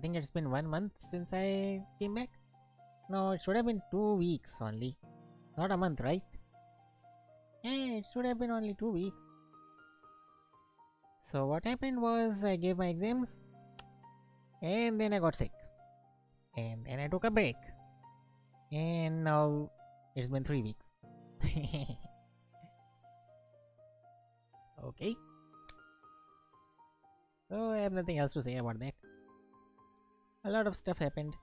think it's been 1 month since I came back. No, it should have been 2 weeks only. Not a month, right? Yeah, it should have been only 2 weeks. So what happened was I gave my exams and then I got sick. And then I took a break. And now it's been 3 weeks. Okay. So I have nothing else to say about that. A lot of stuff happened.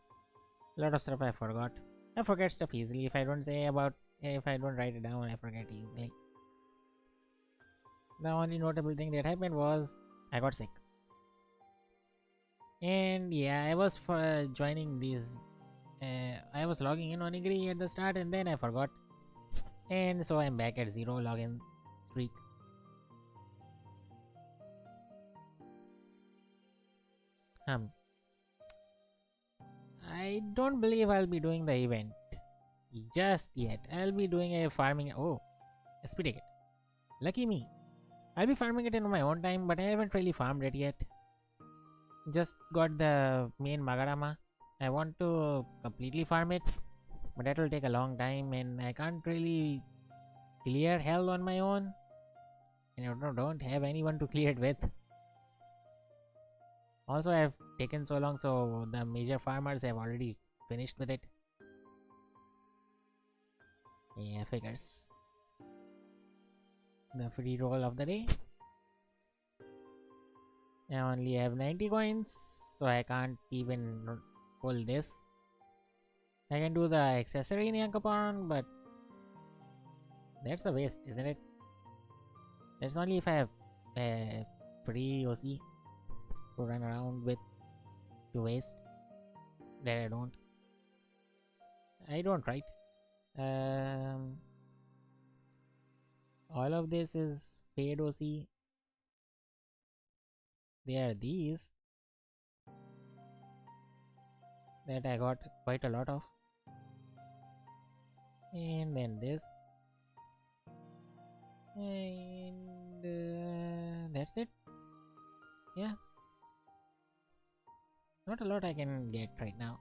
A lot of stuff I forgot. I forget stuff easily. If I don't write it down, I forget easily. The only notable thing that happened was I got sick. And yeah, I was for joining these. I was logging in Onigiri at the start and then I forgot. And so I'm back at 0 login streak. I don't believe I'll be doing the event just yet. I'll be doing a farming. Oh, SP ticket. Lucky me. I'll be farming it in my own time, but I haven't really farmed it yet. Just got the main Magarama. I want to completely farm it, but that will take a long time, and I can't really clear hell on my own. And I don't have anyone to clear it with. Also, I've taken so long, so the major farmers have already finished with it. Yeah, figures. The free roll of the day. I only have 90 coins, so I can't even pull this. I can do the accessory in Yankapon, but that's a waste, isn't it? That's only if I have free OC to run around with to waste. That I don't. Right? All of this is paid OC. There are these that I got quite a lot of. And then this. And that's it. Yeah. Not a lot I can get right now.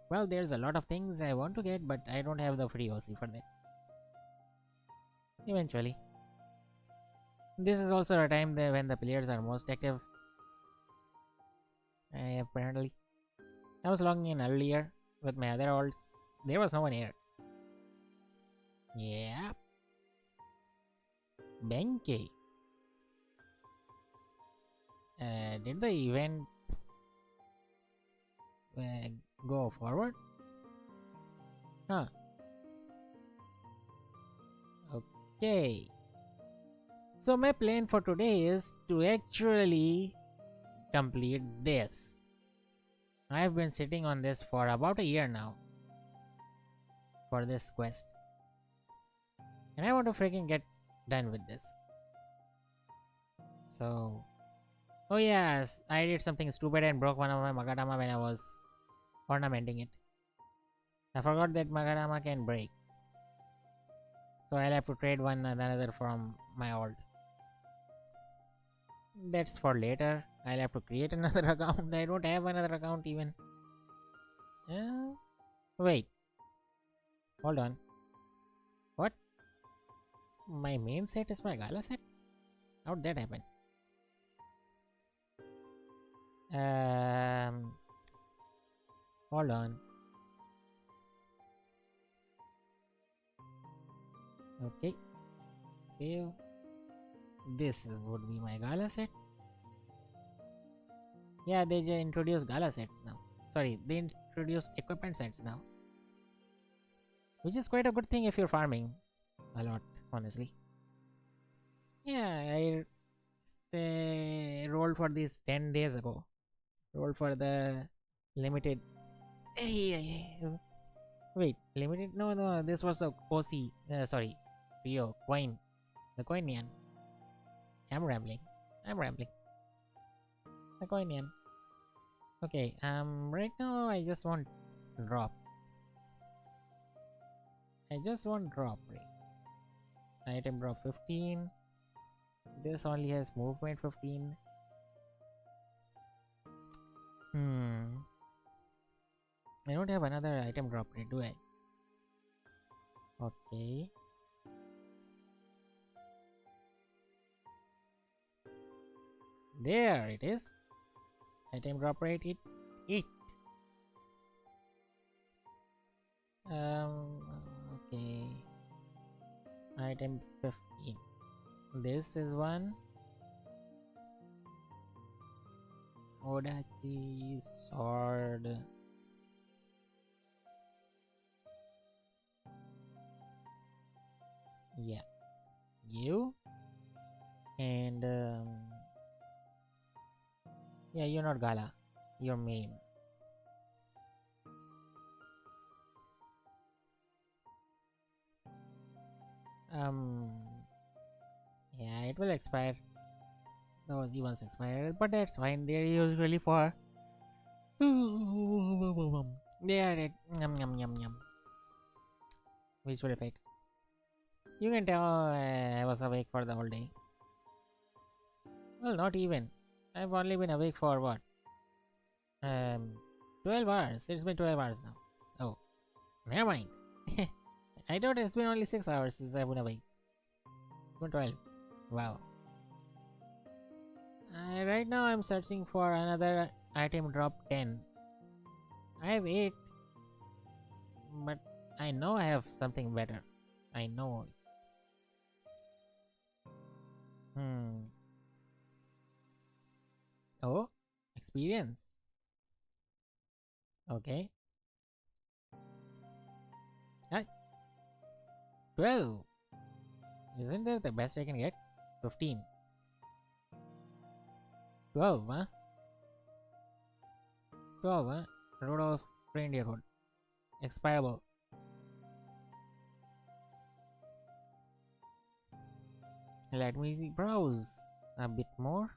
Well, there's a lot of things I want to get, but I don't have the free OC for that. Eventually. This is also a time when the players are most active. Apparently. I was logging in earlier with my other alts. There was no one here. Yeah. Benkei. Did the event go forward? Huh. Okay. So my plan for today is to actually complete this. I've been sitting on this for about a year now. For this quest. And I want to freaking get done with this. So... Oh yes, I did something stupid and broke one of my Magadama when I was ornamenting it. I forgot that Magadama can break. So I'll have to trade one another from my old. That's for later. I'll have to create another account. I don't have another account even. Wait. Hold on. What? My main set is my Gala set? How'd that happen? Hold on. Okay. Save. This would be my Gala set. Yeah, they just introduced Gala sets now. Sorry, they introduced equipment sets now. Which is quite a good thing if you're farming a lot, honestly. Yeah, I rolled for this 10 days ago. Rolled for the limited. Wait, limited? No, this was the OC. Sorry, Rio coin. The coin yan. I'm rambling. The coin yan. Okay, right now I just want drop. Right? Item drop 15. This only has movement 15. Hmm. I don't have another item drop rate, do I? Okay. There it is. Item drop rate it. Okay. Item 15. This is one. Odachi sword. Yeah. You. And yeah, you're not Gala. You're main. Um. Yeah, it will expire. Those events expire, but that's fine. They're usually for. They are yum yum yum yum. Visual effects. You can tell I was awake for the whole day. Well, not even. I've only been awake for what? Um, 12 hours. It's been 12 hours now. Oh, never mind. I thought it's been only 6 hours since I've been awake. It's been 12. Wow. Right now I'm searching for another item drop 10. I have 8, but I know I have something better. I know. Hmm. Oh, experience. Okay. Ah, 12. Isn't that the best I can get? 15. 12, huh? 12, huh? Road of Reindeer Road. Expirable. Let me browse a bit more.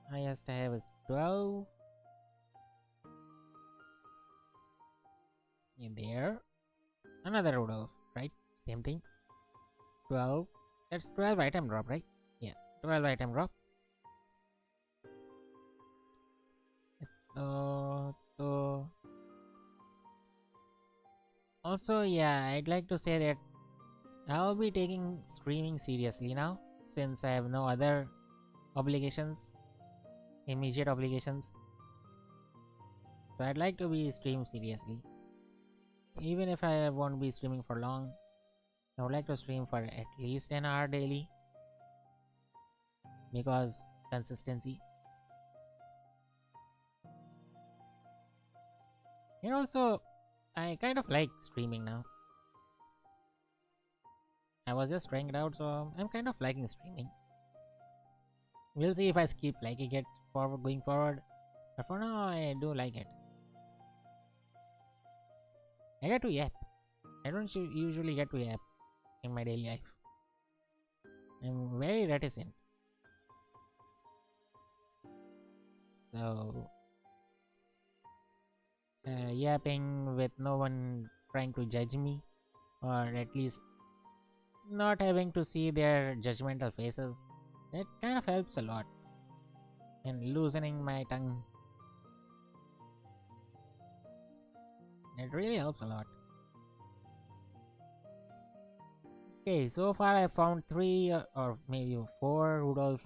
Highest I have is 12. In there. Another Rudolph, right? Same thing. 12. That's 12 item drop, right? Yeah, 12 item drop. So also, yeah, I'd like to say that I'll be taking streaming seriously now since I have no other obligations, immediate obligations. So I'd like to be stream seriously. Even if I won't be streaming for long, I would like to stream for at least an hour daily because consistency. And also, I kind of like streaming now. I was just trying it out, so I'm kind of liking streaming. We'll see if I keep liking it forward going forward. But for now, I do like it. I get to yap. I don't usually get to yap in my daily life. I'm very reticent. So, yapping with no one trying to judge me, or at least not having to see their judgmental faces, that kind of helps a lot. And loosening my tongue, it really helps a lot. Okay, so far I found 3 or maybe 4 Rudolph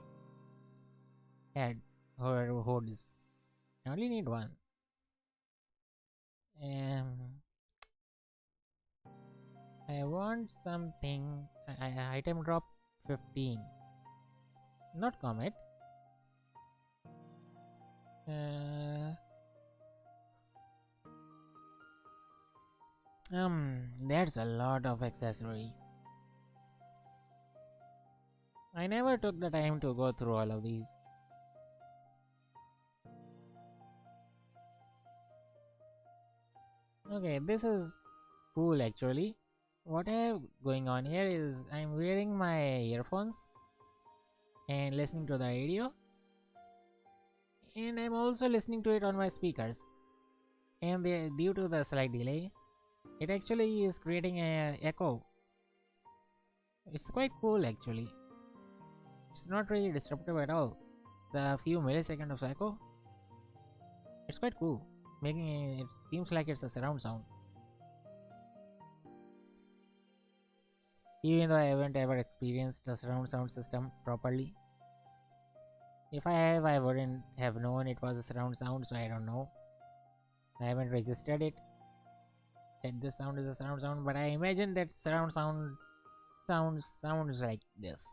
heads or hoods. I only need one. Um, I want something. Item drop 15. Not comet. Uh, that's a lot of accessories. I never took the time to go through all of these. Okay, this is cool actually. What I have going on here is I'm wearing my earphones and listening to the radio, and I'm also listening to it on my speakers. And due to the slight delay, it actually is creating a echo. It's quite cool actually. It's not really disruptive at all. The few milliseconds of echo, It's quite cool. Making it seems like it's a surround sound. Even though I haven't ever experienced the surround sound system properly. If I have, I wouldn't have known it was a surround sound, so I don't know. I haven't registered it that this sound is a surround sound, but I imagine that surround sounds like this,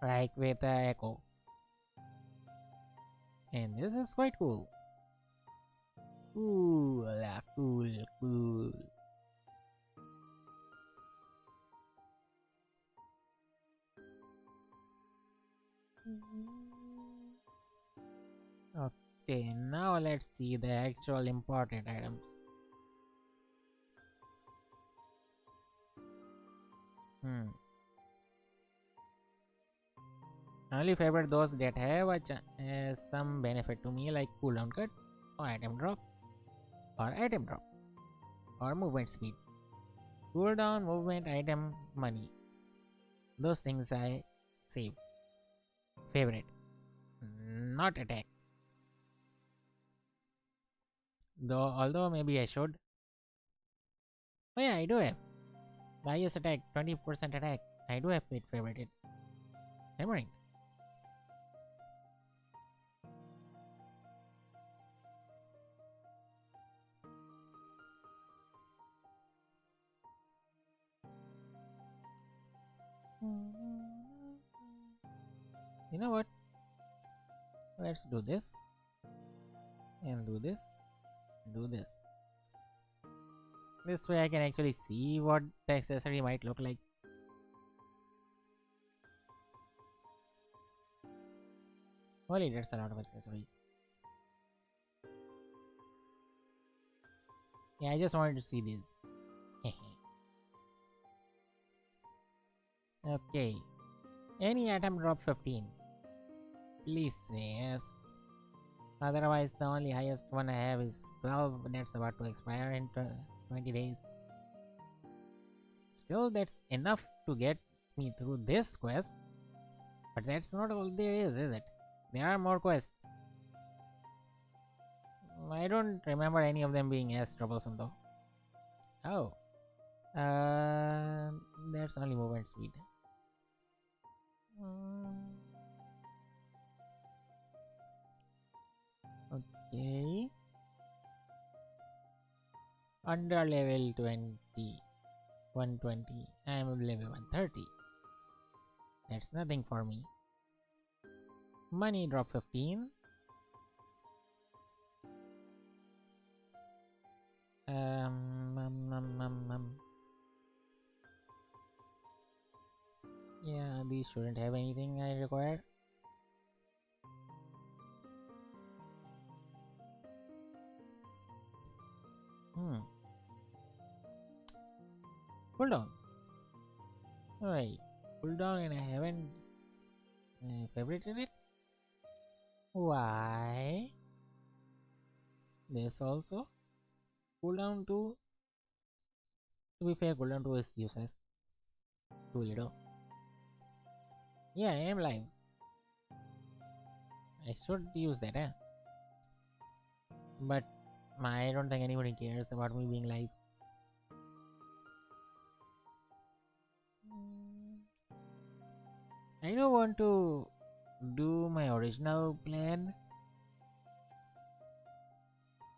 like with the echo, and this is quite cool. Cool, cool. Okay, now let's see the actual important items. I only favor those that have some benefit to me, like cooldown cut, or item drop, or movement speed. Cooldown, movement, item, money. Those things I save. Favorite. Not attack. Though, although maybe I should. Oh yeah, I do have. The highest attack, 20% attack. I do have it favorited. Hammering. You know what? Let's do this. And do this. Do this. This way I can actually see what the accessory might look like. Holy, that's a lot of accessories. Yeah, I just wanted to see these. Okay. Any item drop 15. Please say yes. Otherwise, the only highest one I have is 12. That's about to expire in 20 days. Still, that's enough to get me through this quest. But that's not all there is it? There are more quests. I don't remember any of them being as troublesome though. Oh. That's only movement speed. Okay. Under level 20. 120. I am level 130. That's nothing for me. Money drop 15. Yeah, these shouldn't have anything I require. Cooldown. Alright, cooldown, and I haven't favorited it. Why? This also cooldown 2. To be fair, cooldown 2 is useless. Too little. Yeah, I am live. I should use that, but I don't think anybody cares about me being live. I don't want to do my original plan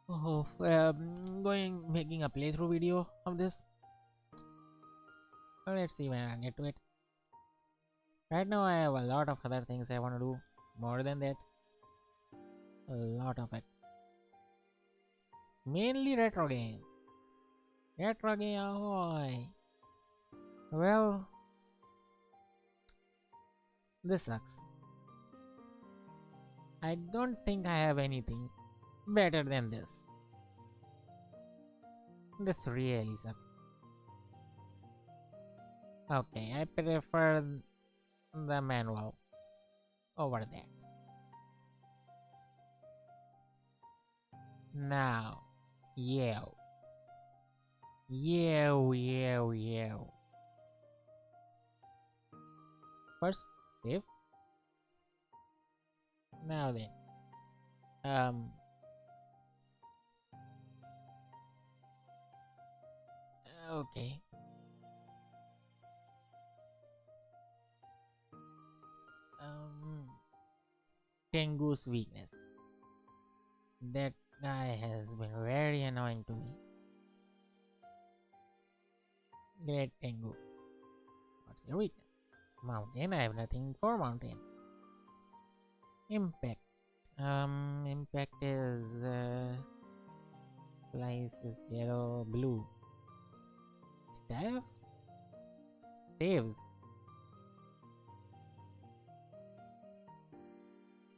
of making a playthrough video of this. So let's see when I get to it. Right now I have a lot of other things I want to do. More than that, a lot of it. Mainly retro game. Retro game, ahoy! Well, this sucks. I don't think I have anything better than this. This really sucks. Okay, I prefer the manual over that. Now, yo. First, save. Now then, Um. Okay. Um. Tengu's weakness. That guy has been very annoying to me. Great Tengu. What's your weakness? Mountain. I have nothing for mountain. Impact. Impact is slice is yellow, blue. Staves. Staves.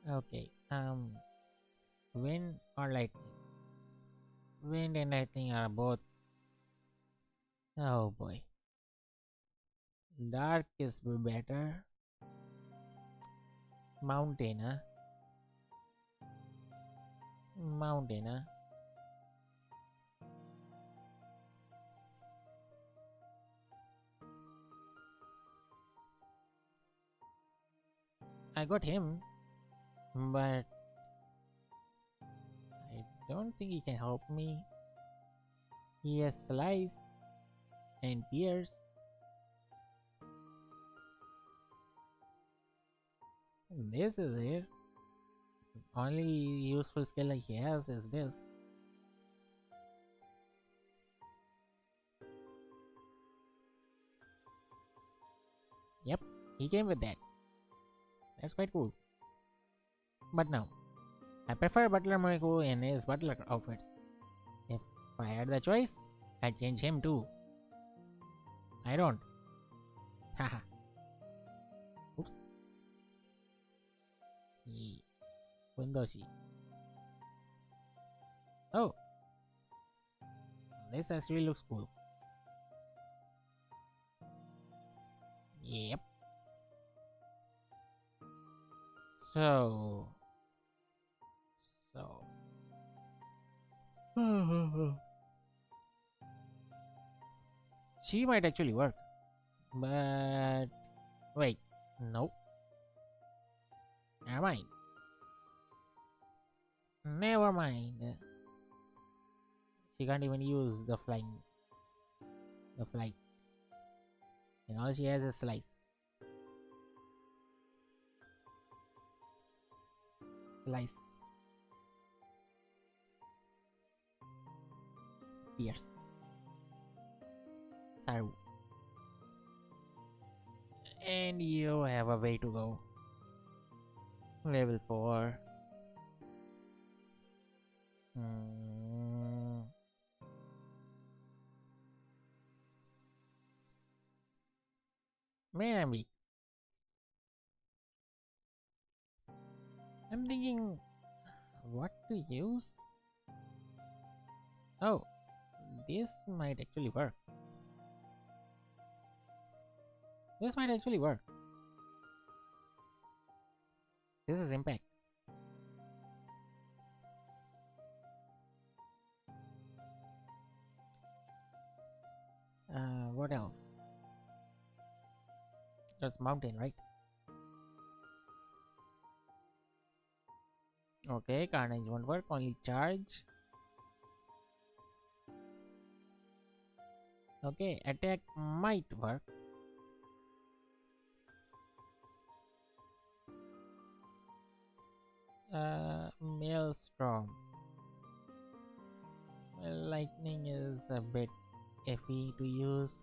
Okay. Wind or lightning. Wind and lightning are both. Oh boy. Dark is better. Mountain, huh? Mountain, huh? I got him, but I don't think he can help me. He has slice and pierce. This is it. Only useful skill he has is this. Yep, he came with that. That's quite cool. But no, I prefer Butler Moriku in his butler outfits. If I had the choice, I'd change him too. I don't. Haha. Oops. Fundoshi. Oh, this actually looks cool. Yep. So. She might actually work. But. Wait. Nope. Never mind. Never mind. She can't even use the flying. The flight. And all she has is slice. Slice. Pierce. Saru. And you have a way to go. Level 4. Maybe. I'm thinking what to use. Oh, this might actually work. This might actually work. This is impact. What else? There's mountain, right? Okay, carnage won't work. Only charge. Okay, attack might work. Maelstrom. Well, lightning is a bit iffy to use.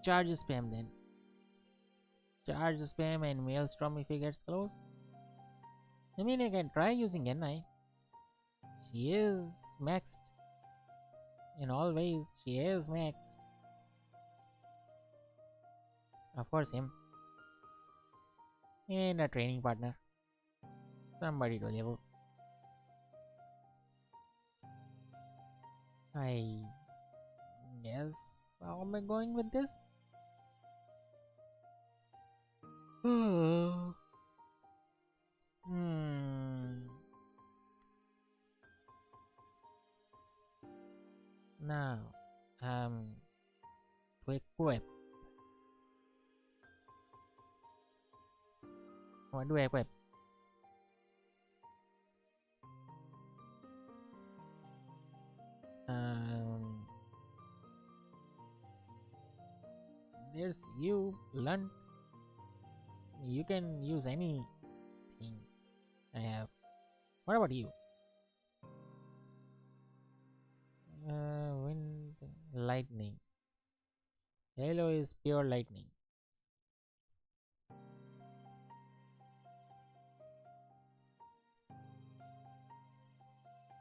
Charge spam then. Charge spam and Maelstrom if he gets close. I mean, I can try using Ni. She is maxed. In all ways, she is maxed. Of course, him. And a training partner. Somebody to level. I guess I'll be going with this. Hmm. Now, to equip. What do I equip? Um, there's you, Lunt. You can use anything I have. What about you? Wind, lightning. Yellow is pure lightning.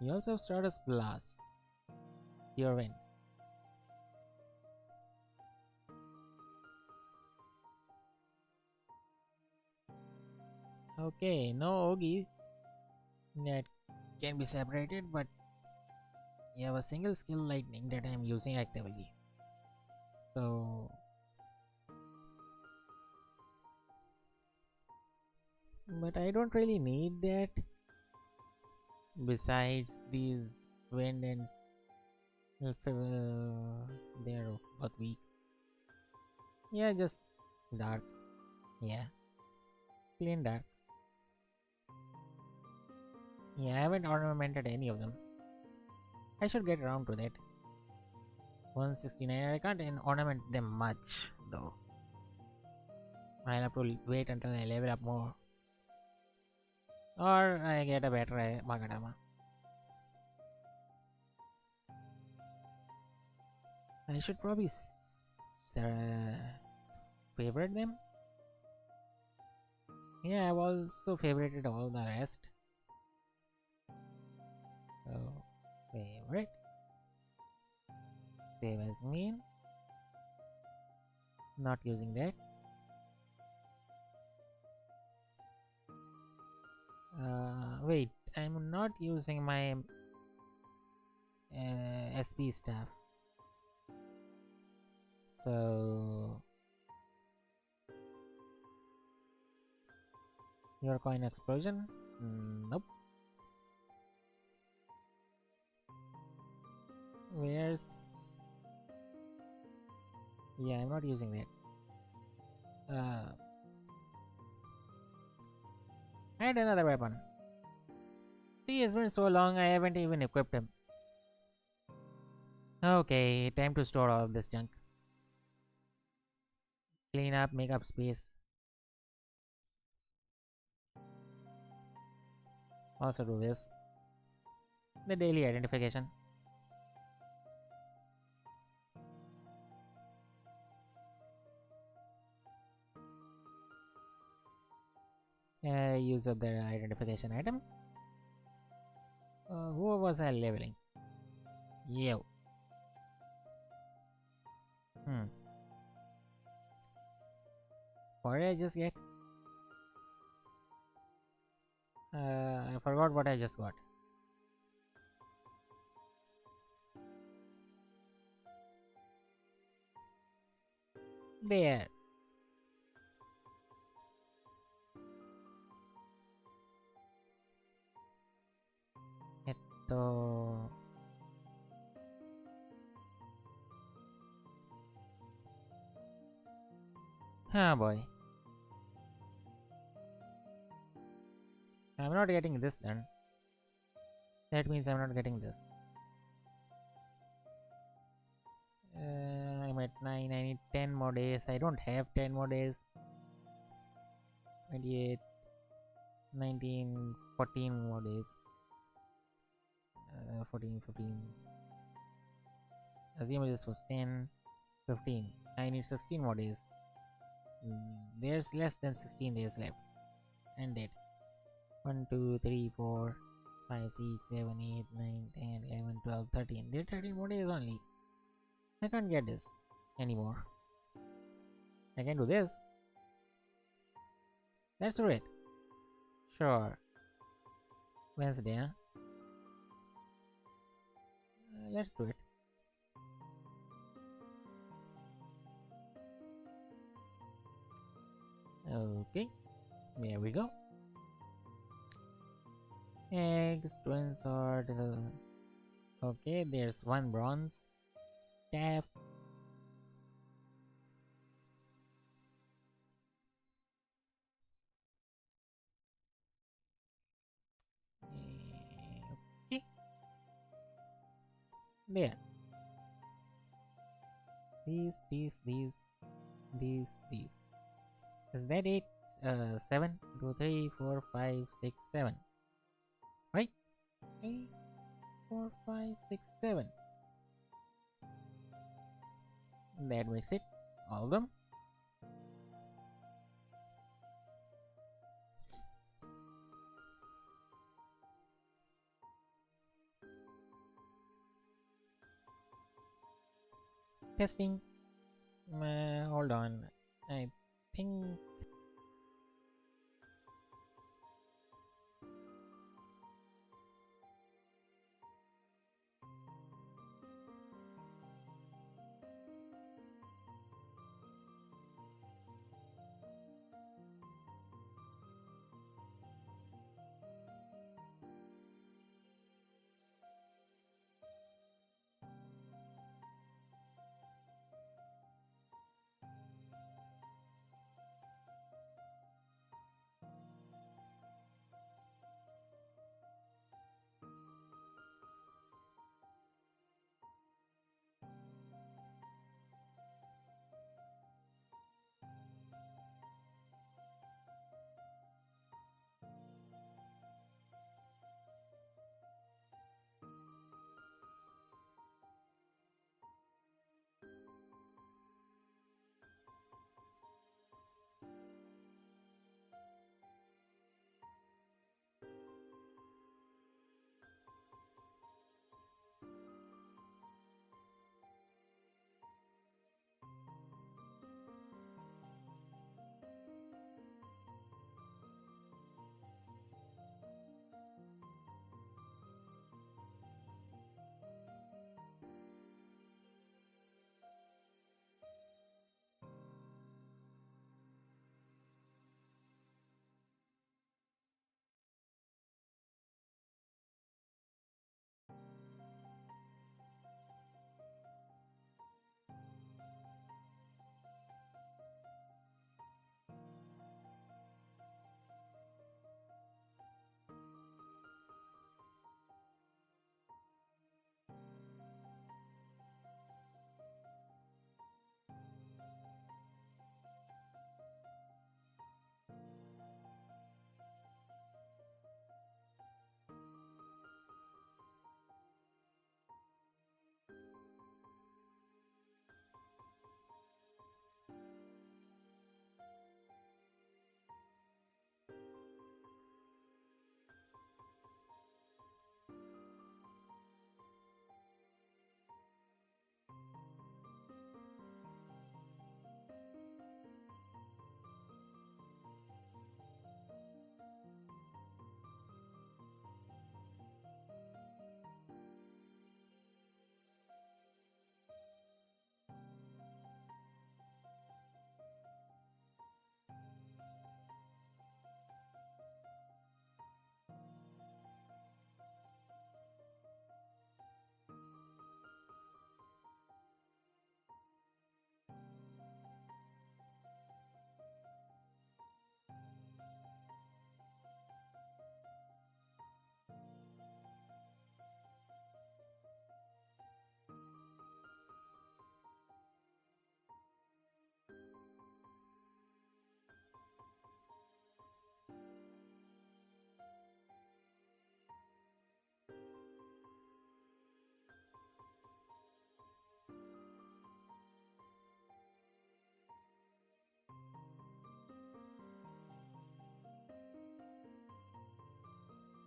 You also have Stardust Blast. Pure wind. Okay, no Ogi that can be separated, but you have a single skill lightning that I am using actively. So, but I don't really need that. Besides these wind and they're both weak. Yeah, just dark. Yeah, plain dark. Yeah, I haven't ornamented any of them. I should get around to that. 169. I can't ornament them much though. I'll have to wait until I level up more. Or I get a better Magadama. I should probably favorite them. Yeah, I've also favorited all the rest. So, favorite. Save as main. Not using that. Wait, I'm not using my SP staff. So, your coin explosion? Nope. Where's. Yeah, I'm not using that. And another weapon. See, it's been so long I haven't even equipped him. Okay, time to store all of this junk. Clean up, make up space. Also do this. The daily identification. Use of the identification item. Who was I leveling? You. What did I just get? I forgot what I just got. There. So boy. I'm not getting this then. That means I'm not getting this. I'm at 9. I need 10 more days. I don't have 10 more days. 28, 19, 14 more days. 14, 15. Assume this was 10, 15. I need 16 more days. There's less than 16 days left. And that. 1, 2, 3, 4, 5, 6, 7, 8, 9, 10, 11, 12, 13. There are 13 more days only. I can't get this anymore. I can do this. Let's do it. Sure. Wednesday, huh? Let's do it. Okay. There we go. Eggs, twin sword. Okay, there's one bronze. Staff. There. These. These. Is that it? 7, 2, 3, 4, 5, 6, 7. Right? 3, 4, 5, 6, 7. That makes it. All of them. Testing. Hold on. I think.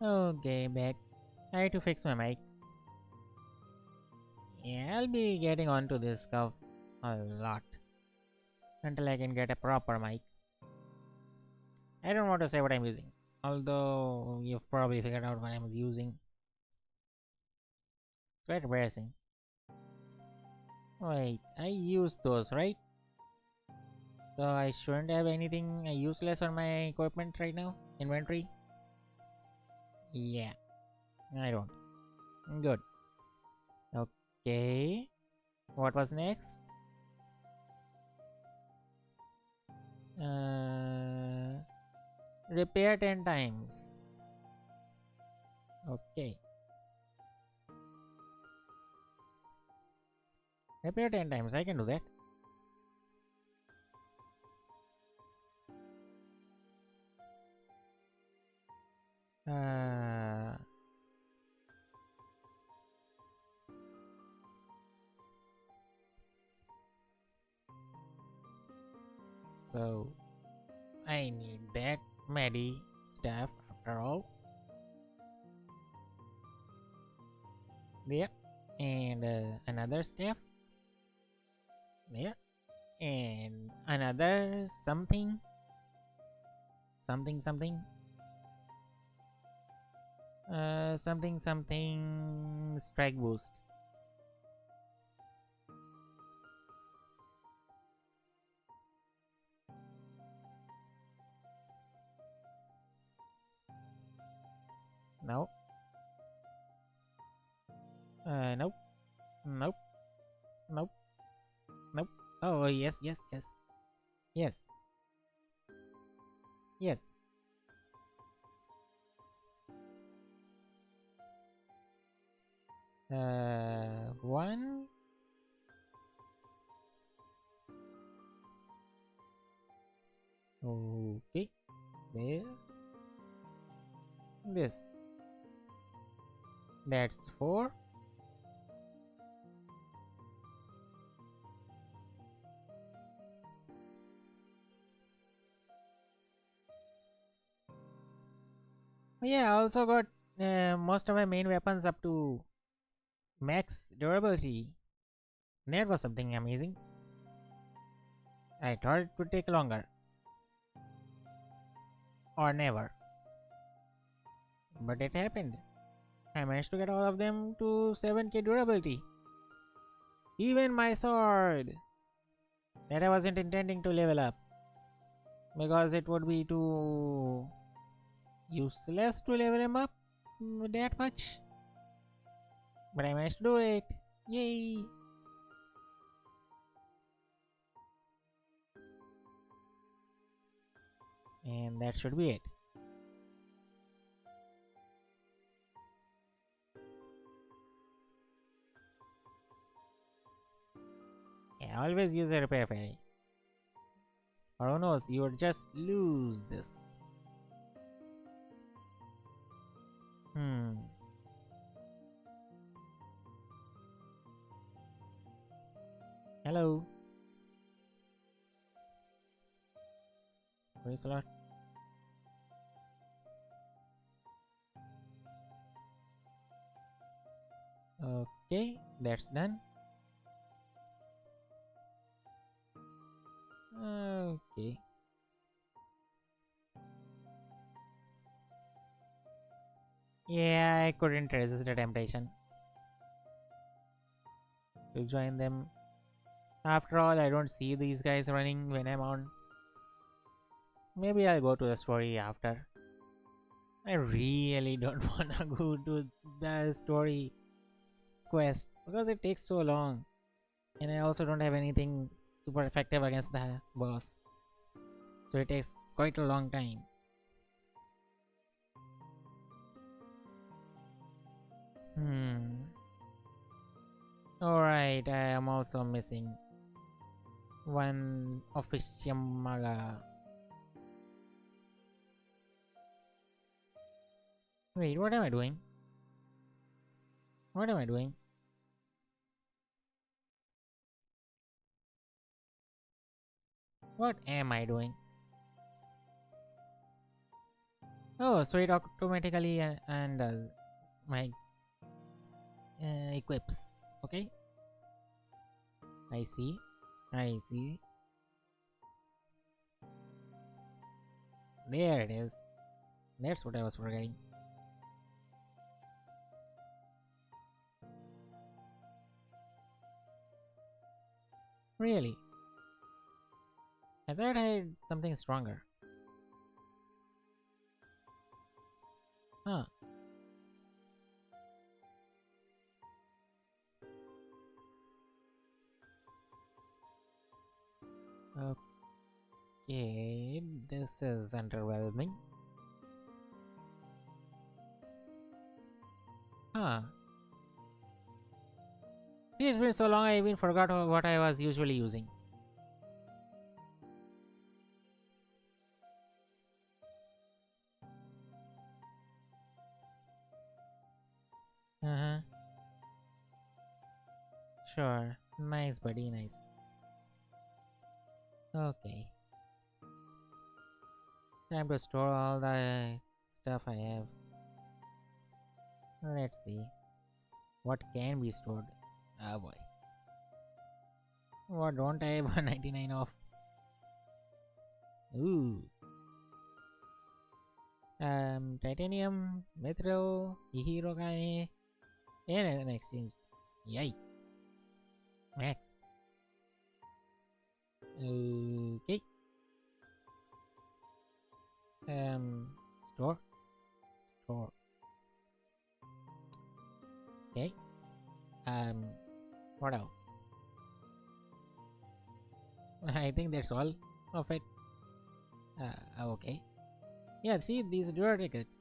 Okay, back. I had to fix my mic. Yeah, I'll be getting onto this stuff a lot until I can get a proper mic. I don't want to say what I'm using, although you've probably figured out what I'm using. It's quite embarrassing. Wait, I used those, right? So I shouldn't have anything useless on my equipment right now? Inventory? Yeah, I don't. Good. Okay. What was next? Uh, Repair 10 times. Okay. Repair 10 times, I can do that. Uh, so I need that Medi staff after all. There. And another staff. There. And another something. Something. Something strike boost. No. Nope. Nope. Nope. Nope. Oh, yes. Yes. Yes. One. Okay. This. That's 4. Oh, yeah, I also got most of my main weapons up to max durability. That was something amazing. I thought it would take longer. Or never. But it happened. I managed to get all of them to 7k durability. Even my sword! That I wasn't intending to level up. Because it would be too useless to level him up that much. But I managed to do it. Yay! And that should be it. Yeah, always use a repair fairy. Or who knows, you would just lose this. Hello. Praise the Lord. Okay, that's done. Okay. Yeah, I couldn't resist the temptation to join them. After all, I don't see these guys running when I'm on. Maybe I'll go to the story after. I really don't wanna go to the story quest because it takes so long. And I also don't have anything super effective against the boss. So it takes quite a long time. Alright, I am also missing one Officiamaga. Wait, what am I doing? What am I doing? What am I doing? Oh, so it automatically and my equips. Okay, I see. I see. There it is. That's what I was forgetting. Really? I thought I had something stronger. Huh. Okay, this is underwhelming. Huh. See, it's been so long I even forgot what I was usually using. Uh-huh. Sure. Nice, buddy, nice. Okay. Time to store all the stuff I have. Let's see. What can be stored? Oh boy. What don't I have 199 of? Ooh. Titanium, mithril, Hihirogane, and an exchange. Yikes. Next. Okay. Um, store. Store. Okay. Um, what else? I think that's all of it. Okay. Yeah, see these dual tickets.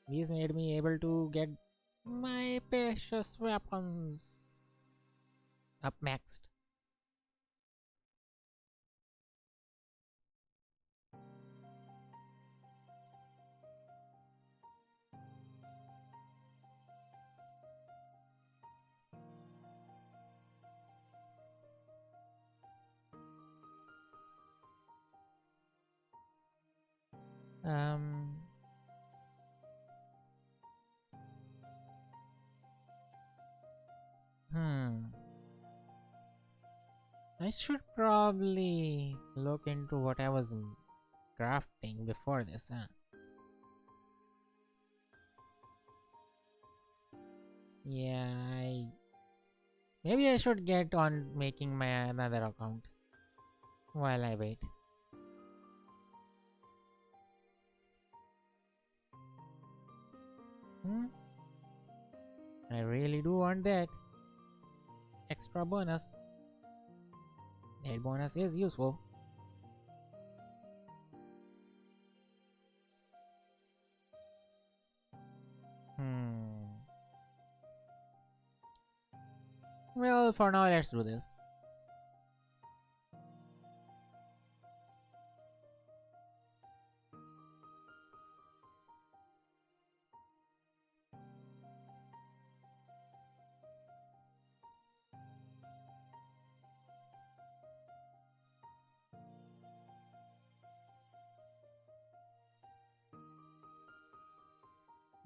These made me able to get my precious weapons up maxed. Um, hmm. I should probably look into what I was crafting before this, huh? Yeah, maybe I should get on making my another account while I wait. Hmm? I really do want that extra bonus. That bonus is useful. Hmm. Well, for now, let's do this.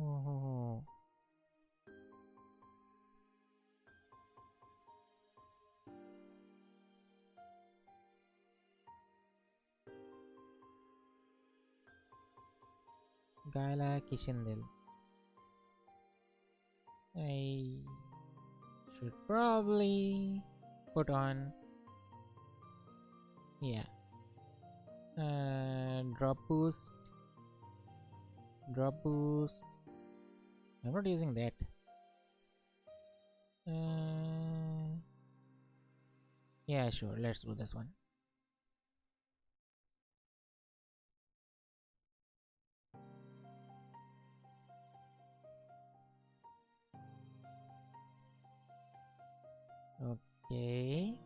Oh, Gala Kishendil. I should probably put on, yeah, drop boost, drop boost. I'm not using that. Uh, yeah, sure. Let's do this one. Okay.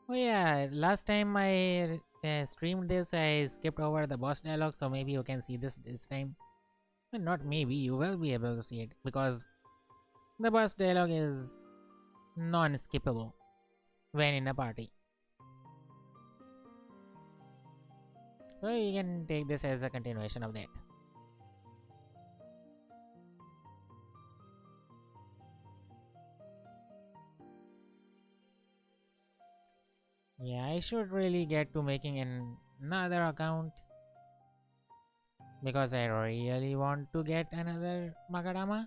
Oh yeah, last time I streamed this, I skipped over the boss dialogue, so maybe you can see this time. Well, not maybe, you will be able to see it because the boss dialogue is non-skippable when in a party. So you can take this as a continuation of that. Yeah, I should really get to making another account because I really want to get another Magadama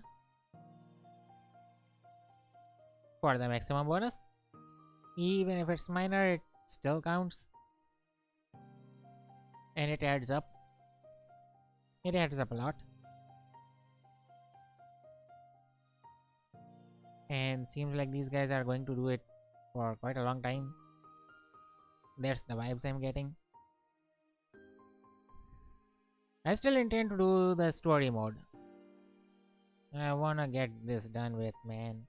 for the maximum bonus. Even if it's minor, it still counts. and it adds up. It adds up a lot. And seems like these guys are going to do it for quite a long time. That's the vibes I'm getting. I still intend to do the story mode. I wanna get this done with, man.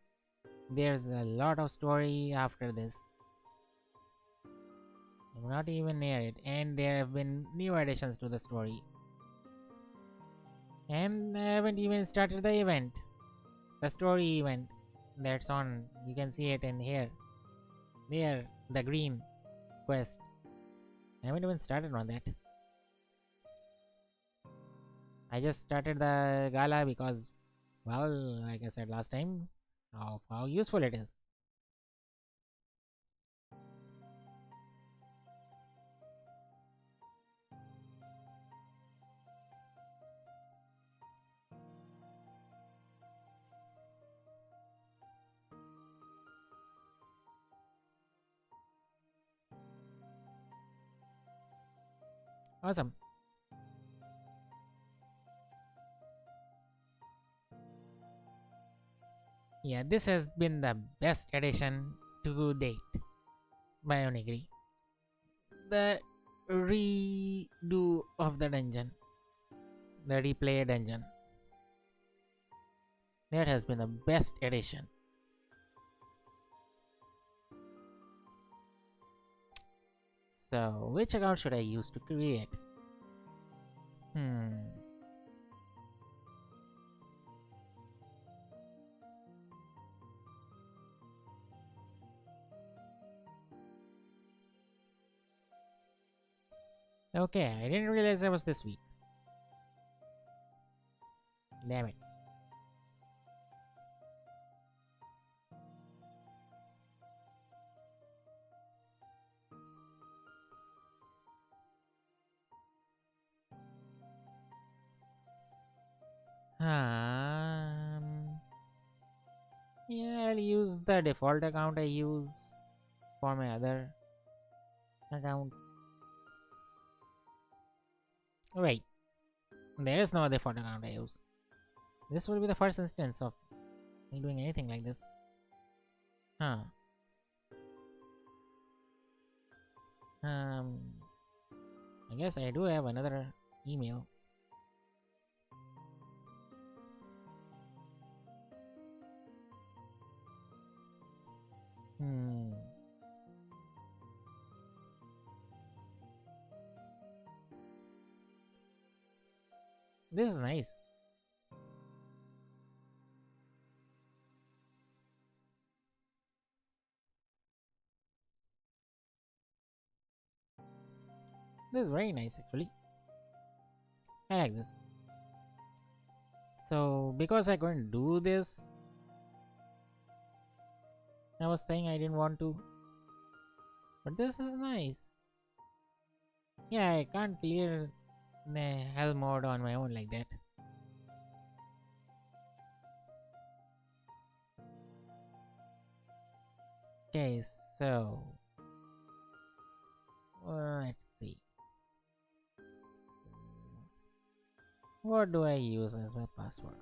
There's a lot of story after this. I'm not even near it, and there have been new additions to the story. And I haven't even started the event. The story event that's on. You can see it in here. There, the green quest. I haven't even started on that. I just started the gala because, well, like I said last time, of how useful it is. Awesome. Yeah, this has been the best addition to date by Onigiri. The redo of the dungeon, the replay dungeon. That has been the best addition. So, which account should I use to create? Hmm. Okay, I didn't realize I was this weak. Damn it. Yeah, I'll use the default account I use for my other account. Wait, there is no default account I use. This will be the first instance of me doing anything like this. Huh. Um, I guess I do have another email. Hmm. This is nice. This is very nice actually. I like this. So because I couldn't do this, I was saying I didn't want to. But this is nice. Yeah, I can't clear the hell mode on my own like that. Okay, so let's see. What do I use as my password?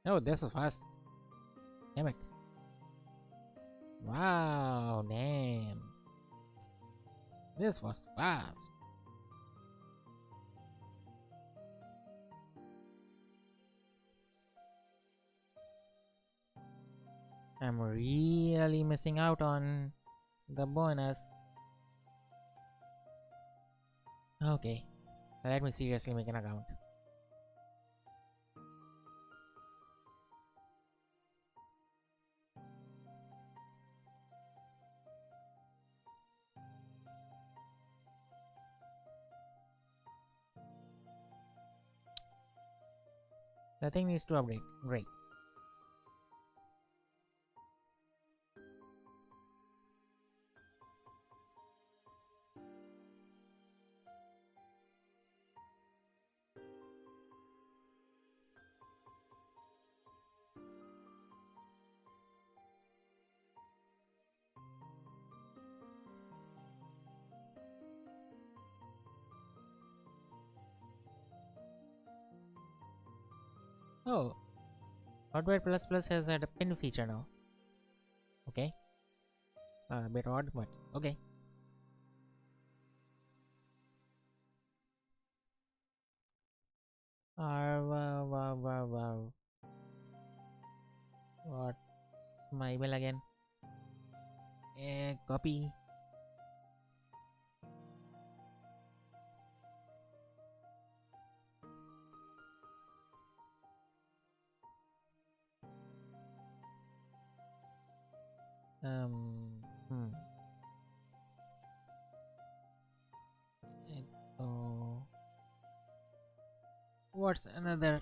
Oh, this is fast. Damn it. Wow, damn. This was fast. I'm really missing out on the bonus. Okay, let me seriously make an account. The thing needs to update. Great. Oh, Hotwire Plus Plus has a pin feature now. Okay. A bit odd, but okay. Wow, wow, wow, wow. What's my email again? Copy. Hmm. So, what's another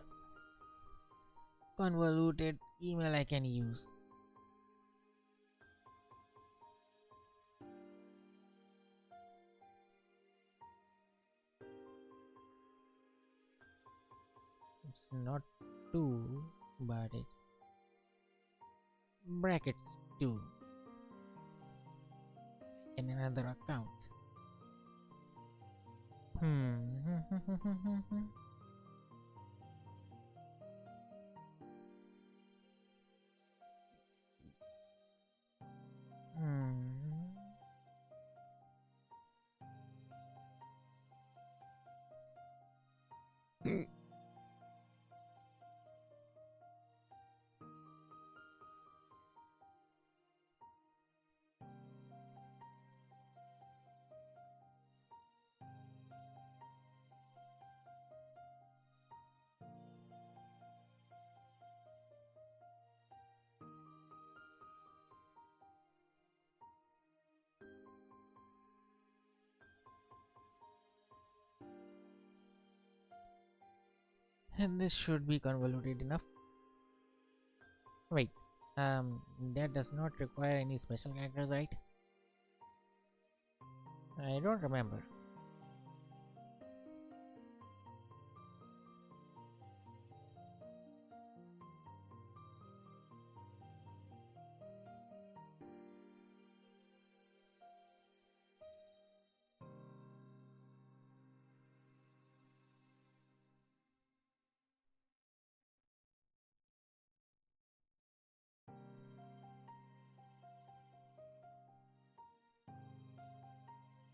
convoluted email I can use? It's not two, but it's brackets two in another account. Hmm. Hmm. And this should be convoluted enough. Wait, that does not require any special characters, right? I don't remember.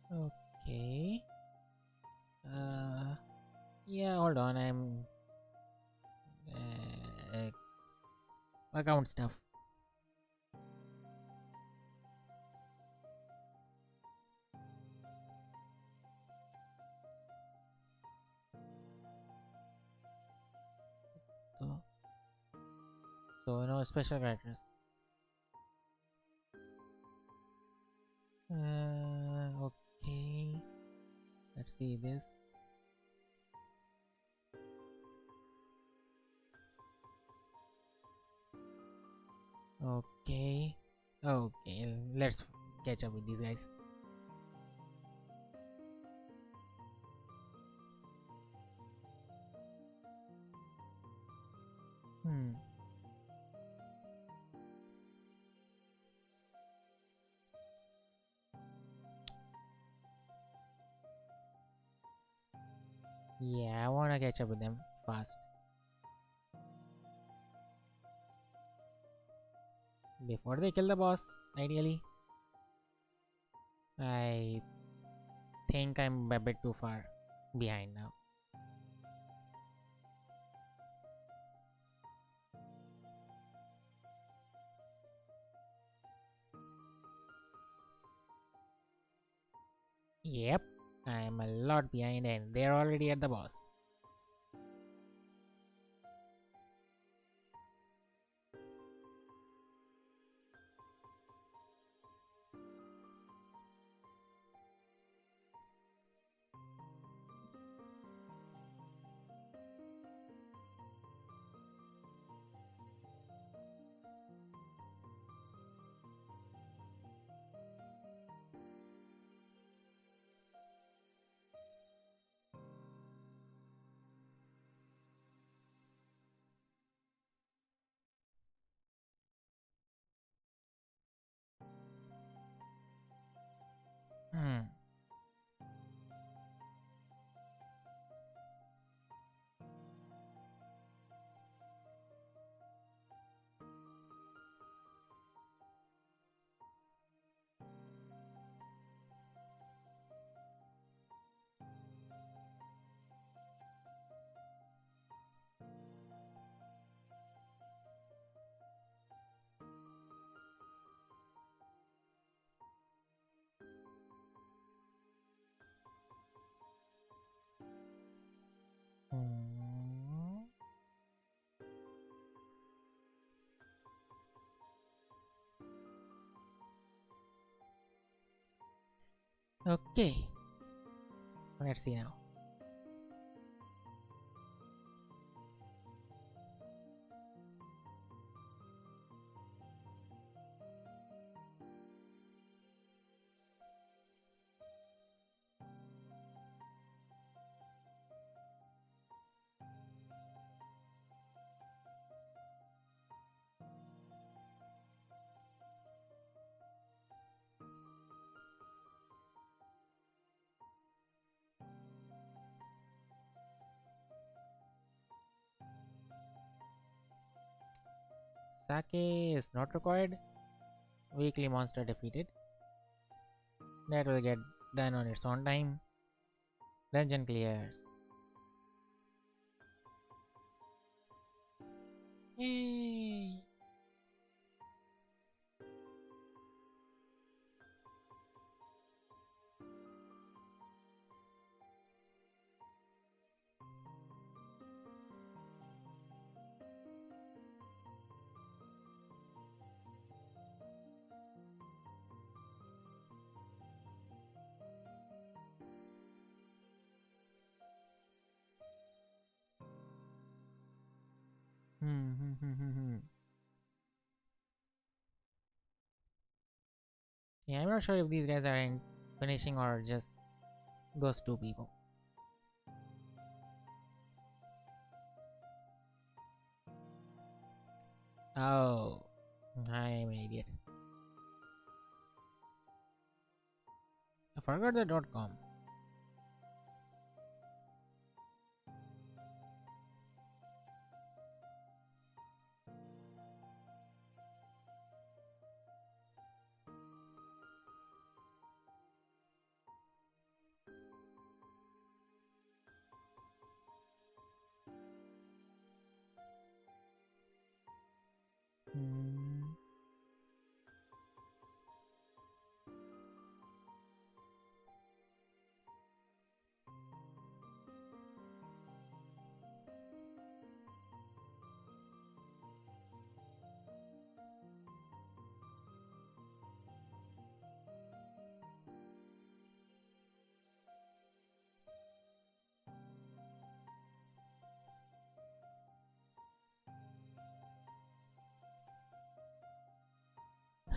Okay. Uh, yeah, hold on. I'm uh, account stuff. So, so no special characters. Okay. Let's see this. Okay. Okay. Let's catch up with these guys. Hmm. Yeah, I wanna catch up with them fast before they kill the boss. Ideally, I think I'm a bit too far behind now. Yep, I'm a lot behind, and they're already at the boss. Hmm. Okay, let's see now. Sake is not required. Weekly monster defeated. That will get done on its own time. Dungeon clears. Yay! Yeah, I'm not sure if these guys are in finishing or just those two people. Oh, I'm an idiot. I forgot the .com.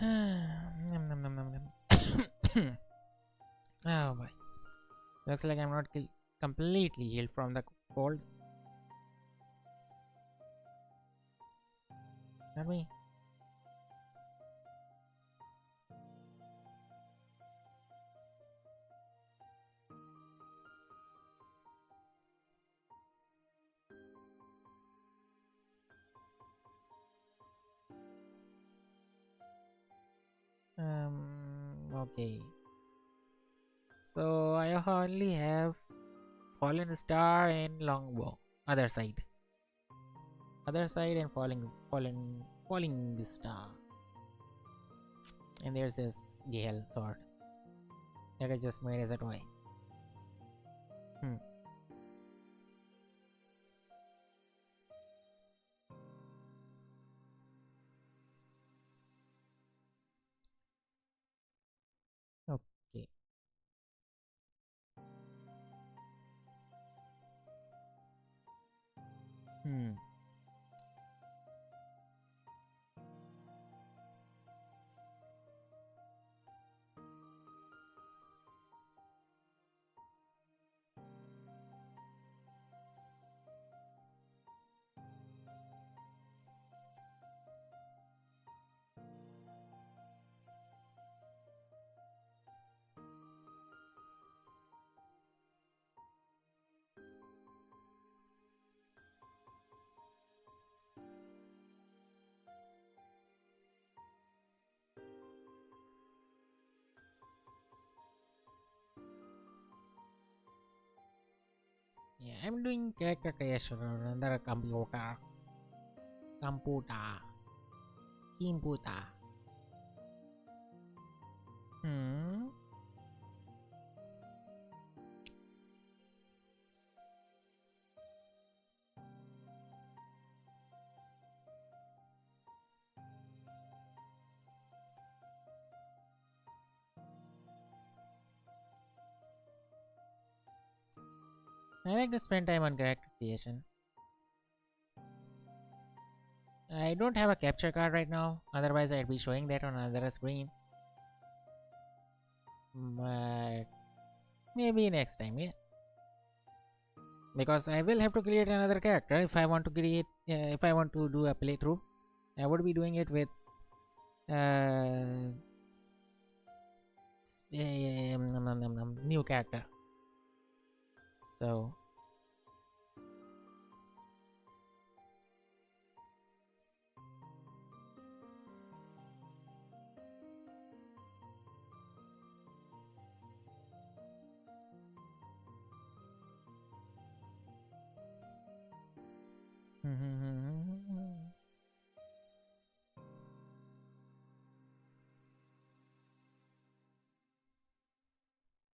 Hmm. Nom, nom, nom, nom, nom. Oh boy. Looks like I'm not completely healed from the cold. Not me. Okay. So I only have fallen star and longbow. Other side. Other side and falling star. And there's this Gale sword that I just made as a toy. Hmm. Okay. Hmm. Yeah, I'm doing character creation on another computer. Computer. Computer. Hmm. I like to spend time on character creation. I don't have a capture card right now, otherwise I'd be showing that on another screen. But maybe next time, yeah. Because I will have to create another character if I want to if I want to do a playthrough. I would be doing it with uh, new character. So,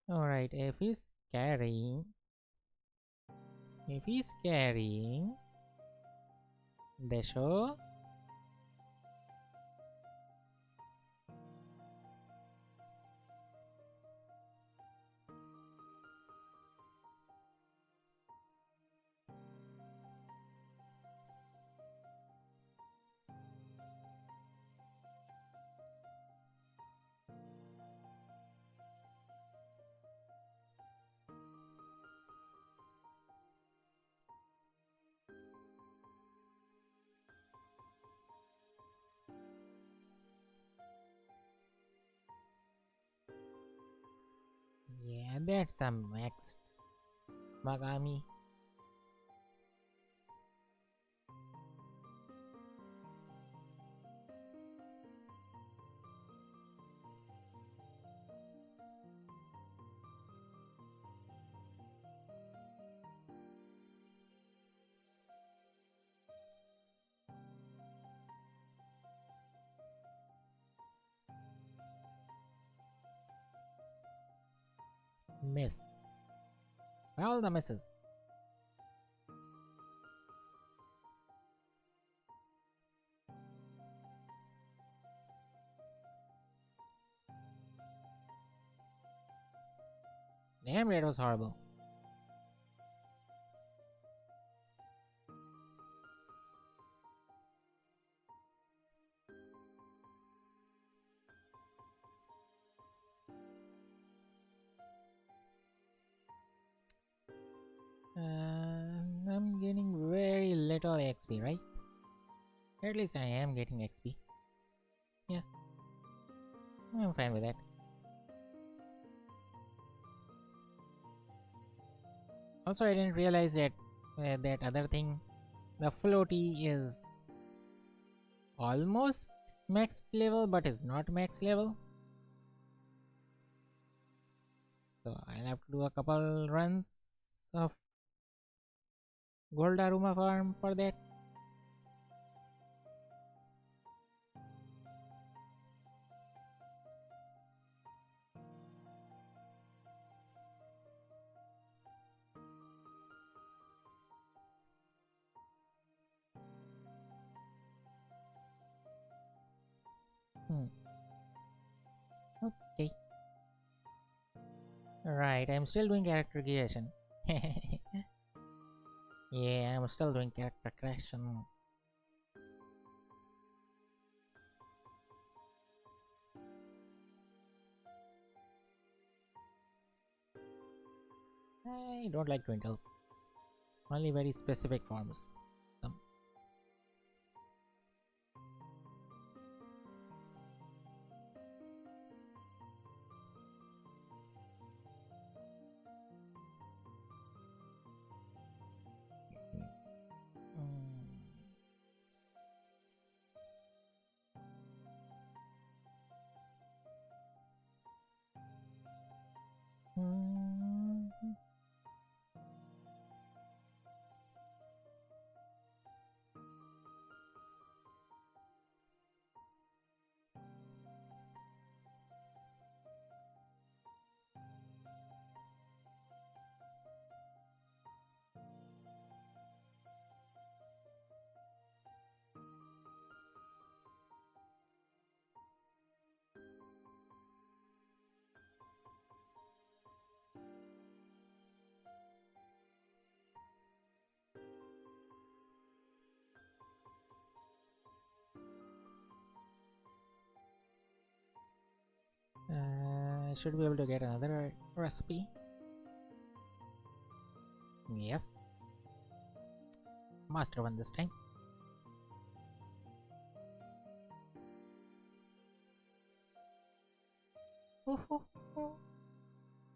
alright, if he's carrying the show, yeah, that's a maxed Magami. Miss. All the misses. Damn, that was horrible. I'm getting very little XP, right? At least I am getting XP. Yeah, I'm fine with that. Also, I didn't realize that that other thing, the floaty is almost max level, but is not max level. So I'll have to do a couple runs of Gold Aruma farm for that. Hmm. Okay. Right, I'm still doing character creation. Yeah, I'm still doing character creation. I don't like twinkles. Only very specific forms. Um, mm, I should be able to get another recipe. Yes. Master one this time. Ooh, ooh, ooh.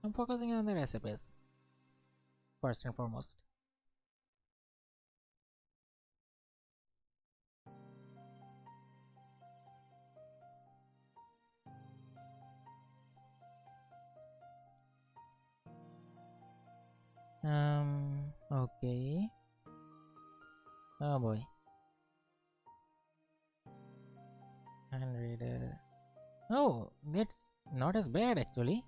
I'm focusing on the recipes first and foremost. Okay. Oh boy. 100. Oh, that's not as bad actually.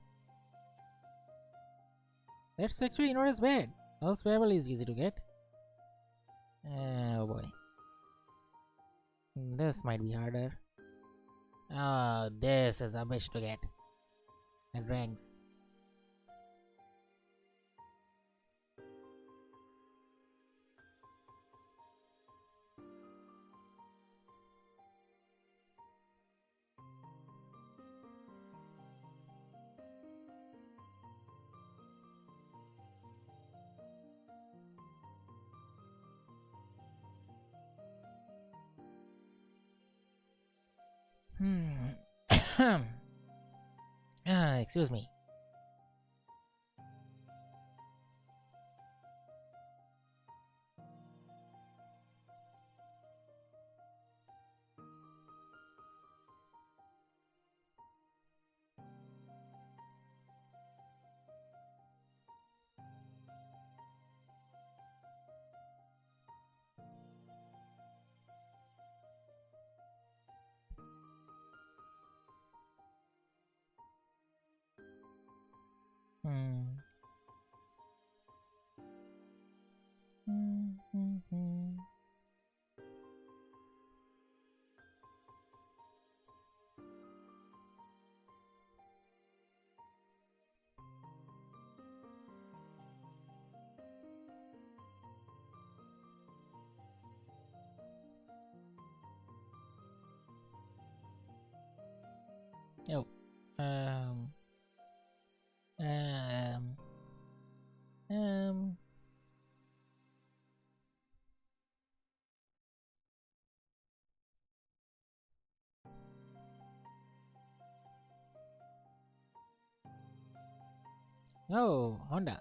That's actually not as bad. All survival is easy to get. Oh boy. This might be harder. Oh, this is a bitch to get. It ranks. Hmm. Excuse me. Hmm. Hmm, hmm, hmm. Oh. Um. Um. Um. Oh, Honda.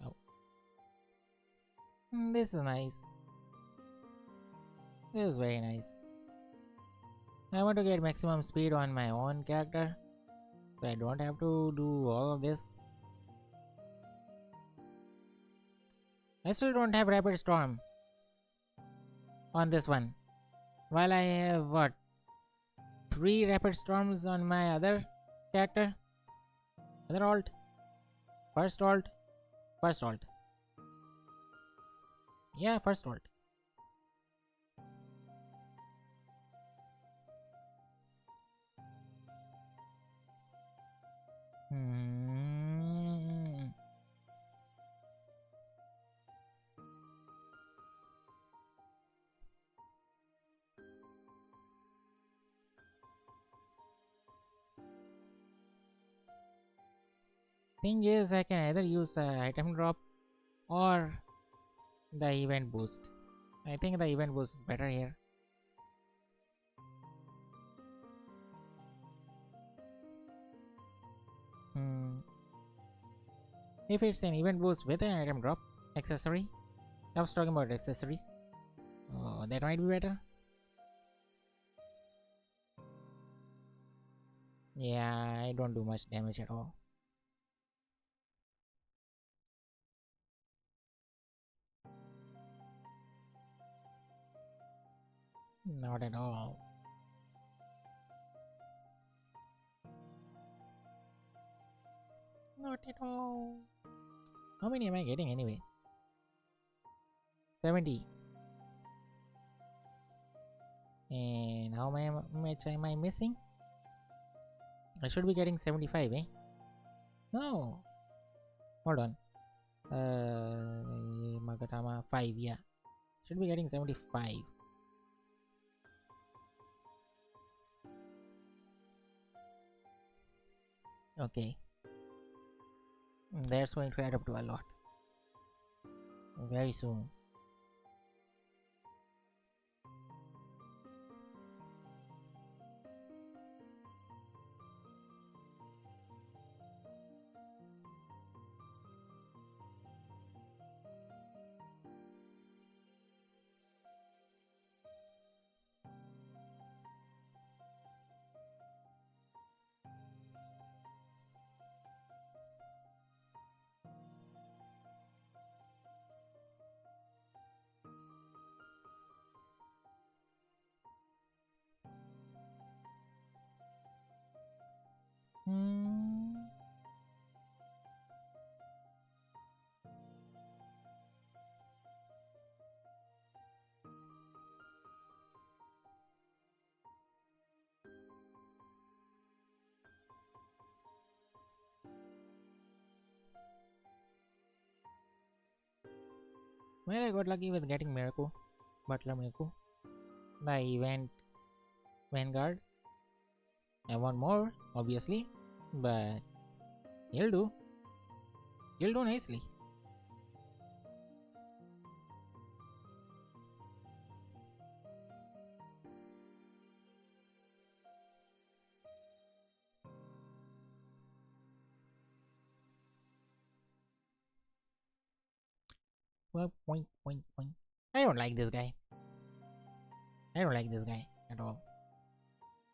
Oh. This is nice. This is very nice. I want to get maximum speed on my own character, so I don't have to do all of this. I still don't have Rapid Storm on this one. While I have what? 3 Rapid Storms on my other character? Other alt? First alt? First alt. Yeah, first alt. Hmm. Thing is, I can either use item drop or the event boost. I think the event boost is better here. Hmm. If it's an event boost with an item drop accessory, I was talking about accessories. Oh, that might be better. Yeah, I don't do much damage at all. Not at all. Not at all. How many am I getting anyway? 70. And how much am I missing? I should be getting 75, eh? No. Hold on. Magatama 5, yeah. Should be getting 75. Okay. That's going to add up to a lot. Very soon. Hmm. Well, I got lucky with getting Miracle. Butler Miracle. The event Vanguard. I want more, obviously. But he'll do. He'll do nicely. Well, point, point, point. I don't like this guy. I don't like this guy at all.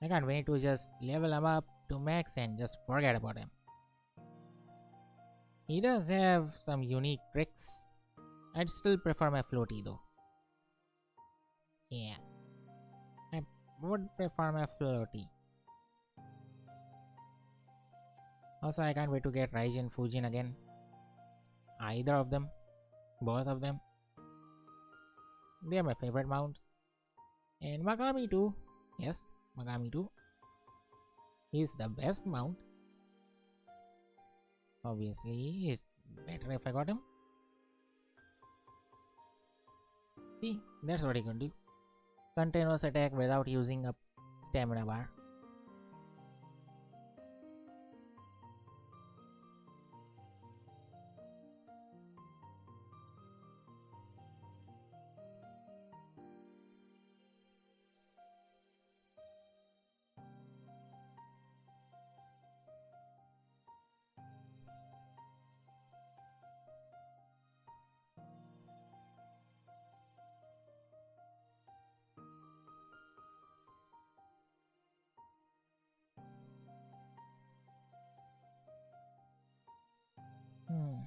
I can't wait to just level him up to max and just forget about him. He does have some unique tricks. I'd still prefer my floaty though. Yeah, I would prefer my floaty. Also, I can't wait to get Raijin Fujin again. Either of them. Both of them. They are my favorite mounts. And Magami too. Yes, Magami too. He's the best mount. Obviously, it's better if I got him. See, that's what he can do. Continuous attack without using a stamina bar. Hmm.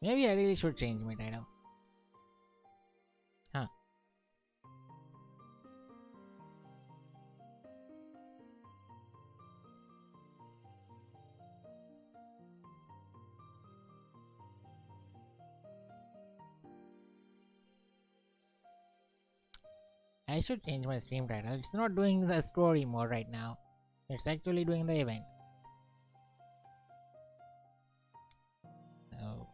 Maybe I really should change my title. Huh. I should change my stream title. It's not doing the story mode right now. It's actually doing the event. Oh.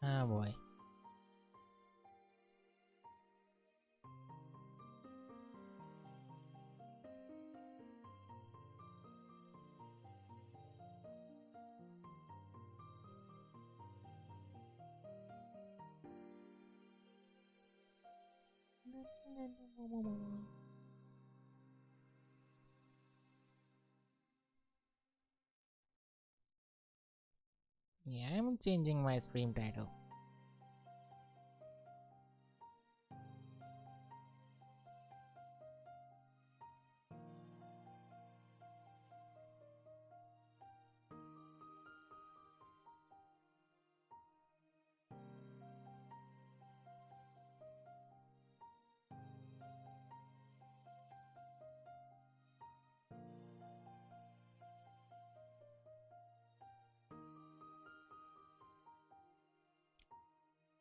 Ah boy. Yeah, I'm changing my stream title.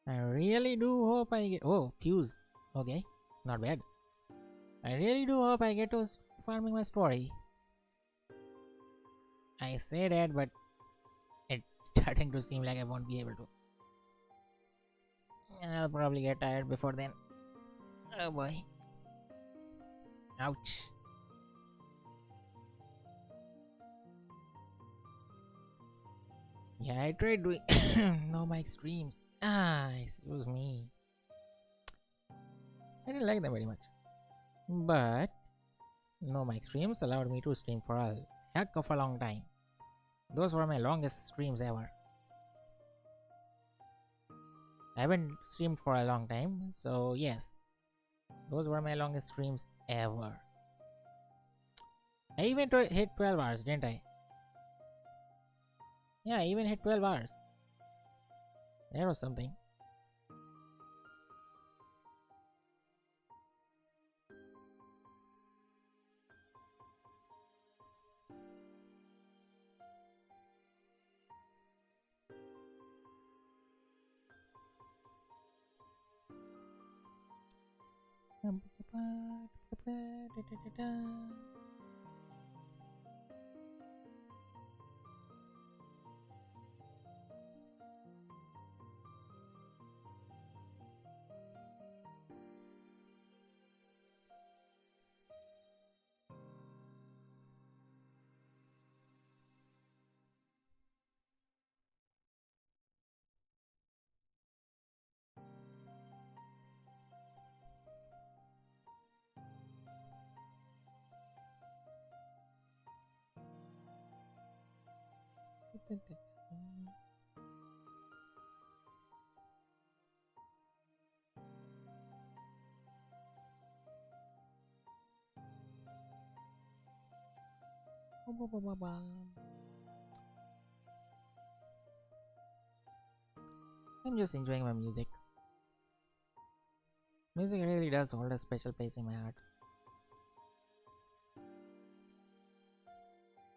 I really do hope I get. Oh, fuse. Okay, not bad. I really do hope I get to farming my story. I say that, but it's starting to seem like I won't be able to. I'll probably get tired before then. Oh boy. Ouch. Yeah, I tried doing no mic streams. Ah, excuse me. I didn't like them very much. But no mic streams allowed me to stream for a heck of a long time. Those were my longest streams ever. I haven't streamed for a long time, so yes, those were my longest streams ever. I even hit 12 hours, didn't I? Yeah, I even hit 12 hours. That was something. I'm just enjoying my music. Music really does hold a special place in my heart.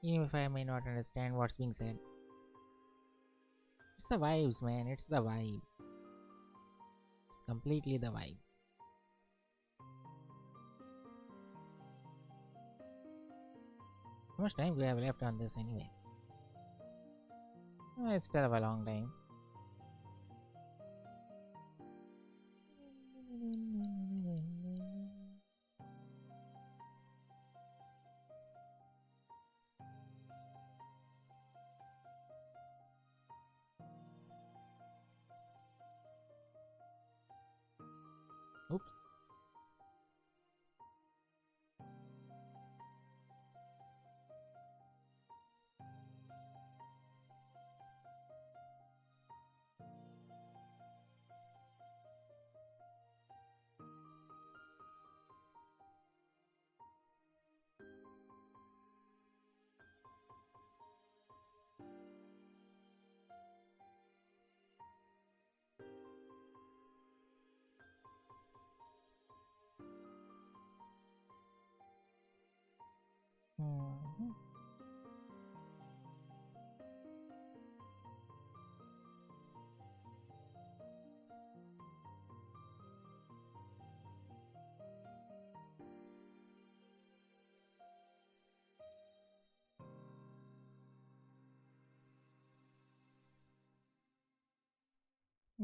Even if I may not understand what's being said. It's the vibes, man. It's the vibes. It's completely the vibes. How much time do I have left on this anyway? It's still have a long time.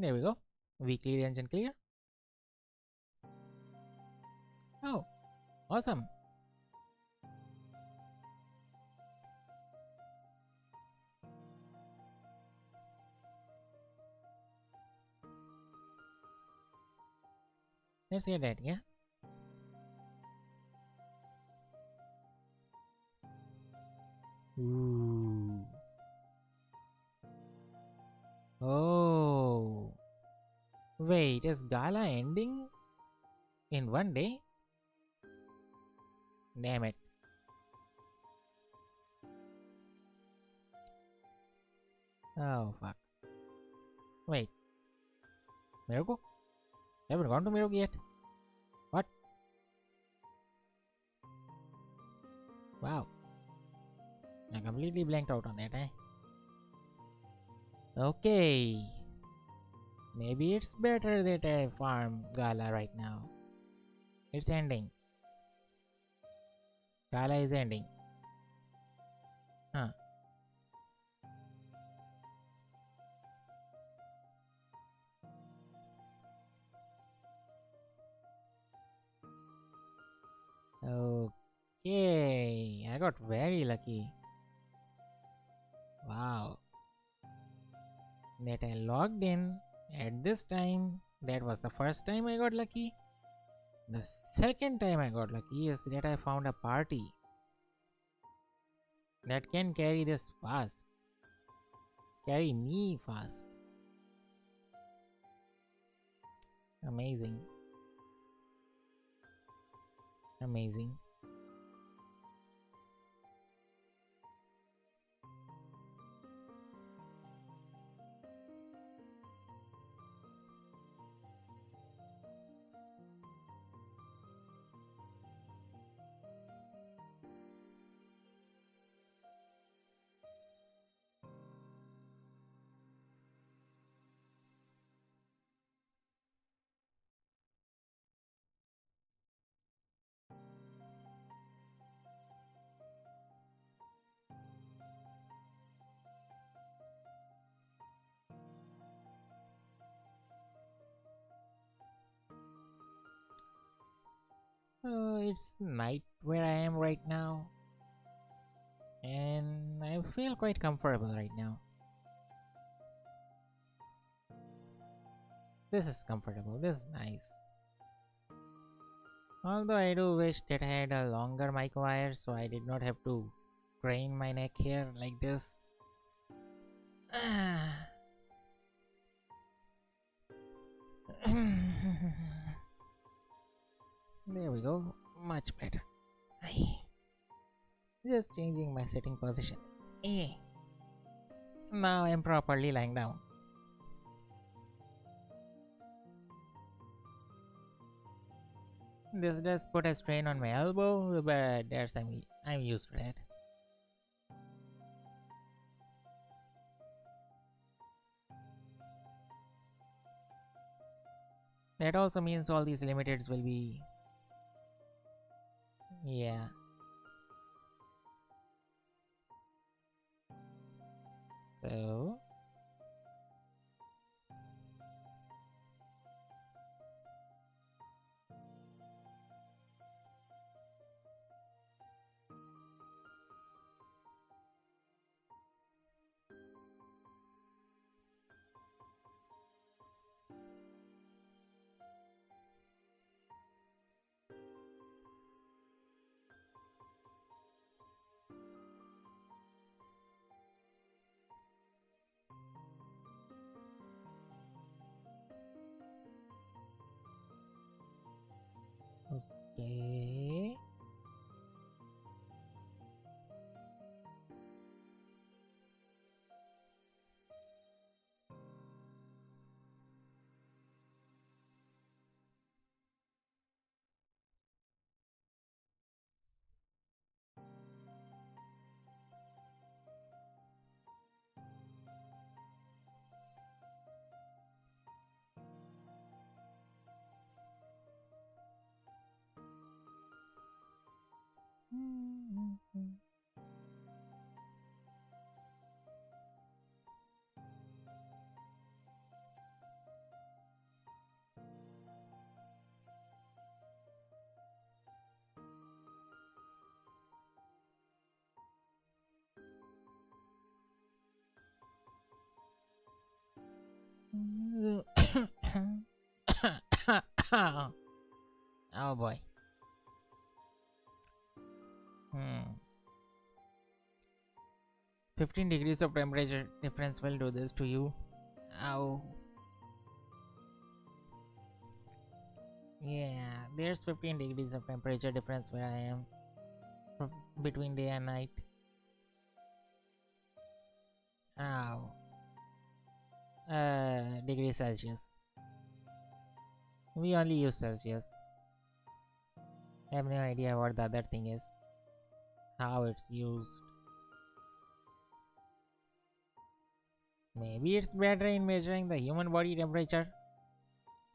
There we go. Weekly engine clear. Oh, awesome. Let's hear that, yeah? Ooh. Oh. Wait, is Gala ending in one day? Damn it. Oh, fuck. Wait, Miroku? Haven't gone to Miroku yet? What? Wow. I completely blanked out on that, eh? Okay. Maybe it's better that I farm Gala right now. It's ending. Gala is ending. Huh. Okay. I got very lucky. Wow. That I logged in at this time. That was the first time I got lucky. The second time I got lucky is that I found a party that can carry this fast. Carry me fast. Amazing. Amazing. So it's night where I am right now, and I feel quite comfortable right now. This is comfortable, this is nice. Although I do wish that I had a longer mic wire so I did not have to crane my neck here like this. There we go, much better. Just changing my sitting position. Now I'm properly lying down. This does put a strain on my elbow, but I'm used to that. That also means all these limiteds will be, yeah. So Oh boy. Hmm. 15 degrees of temperature difference will do this to you. Ow. Yeah, there's 15 degrees of temperature difference where I am between day and night. Ow. Degrees Celsius. We only use Celsius. I have no idea what the other thing is. How it's used. Maybe it's better in measuring the human body temperature.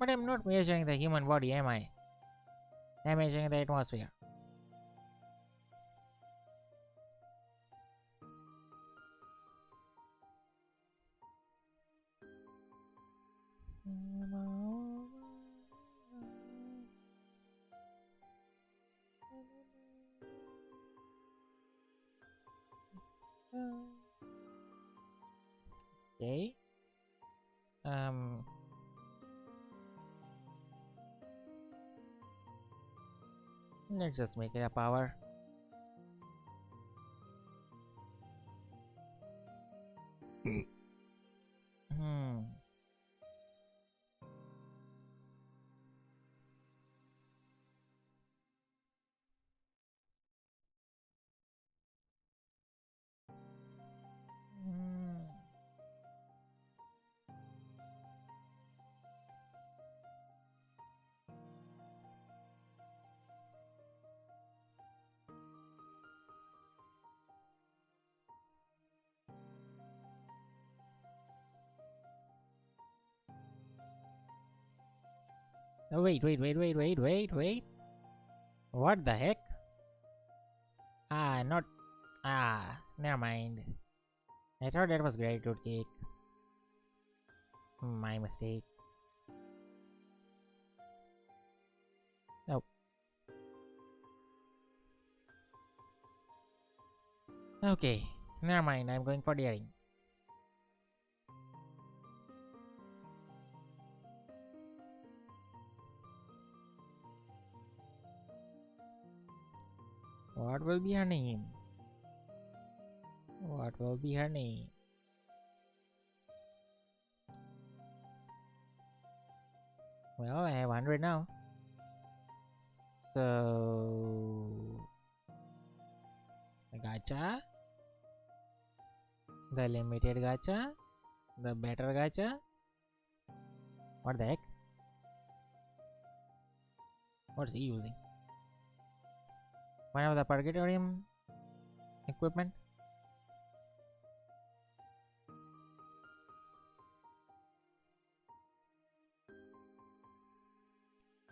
But I'm not measuring the human body, am I? I'm measuring the atmosphere. Okay. Um. Let's just make it a power. Hmm. Hmm. Oh, wait. What the heck? Not. Never mind. I thought that was gratitude cake. My mistake. Oh, okay. Never mind. I'm going for daring. What will be her name? What will be her name? Well, I have 100 now. So. The gacha. The limited gacha. The better gacha. What the heck? What's he using? One of the purgatorium equipment.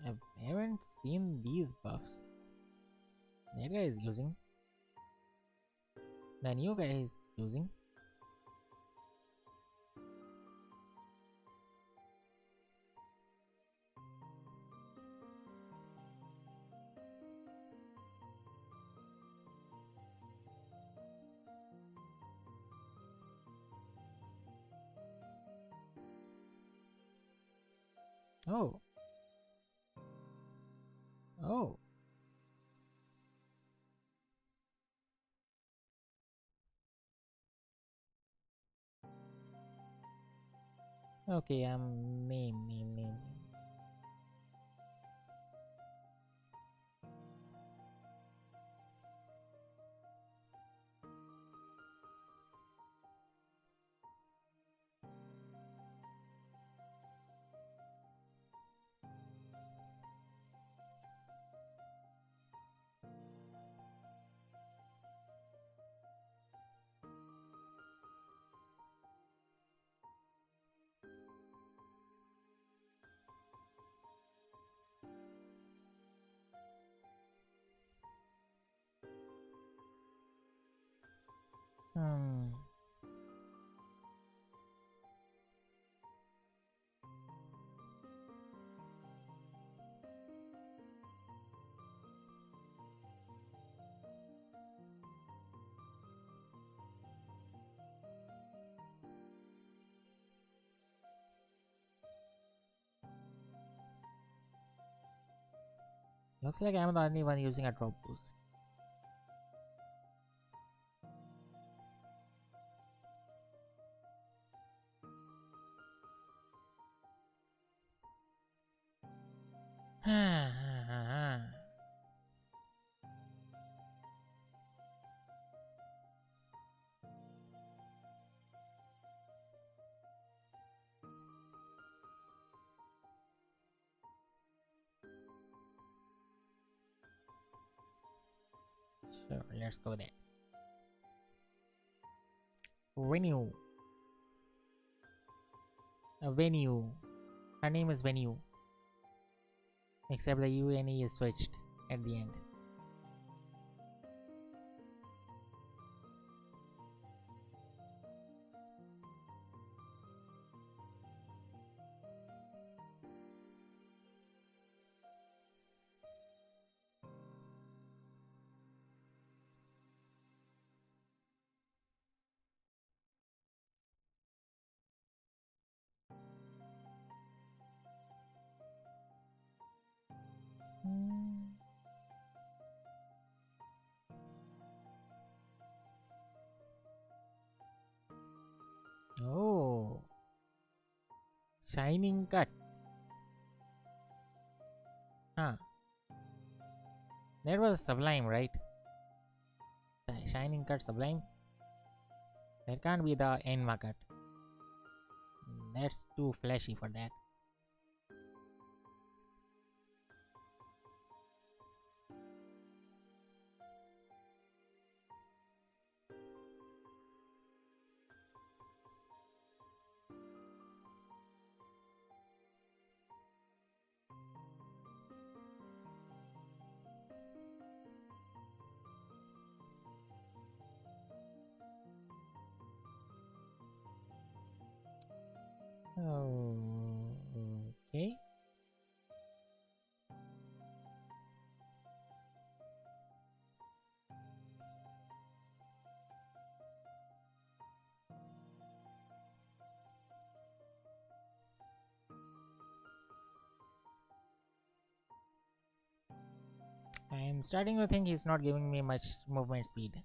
I haven't seen these buffs. That guy is using. The new guy is using. Oh. Oh. Okay, name. Hmm. Looks like I'm the only one using a drop boost. Sure, let's go there. Venue. A venue. Her name is Venue. Except the UNE is switched at the end. Oh, shining cut. Huh. That was sublime, right? Shining cut sublime. That can't be the Enma cut. That's too flashy for that. Oh, okay. I'm starting to think he's not giving me much movement speed.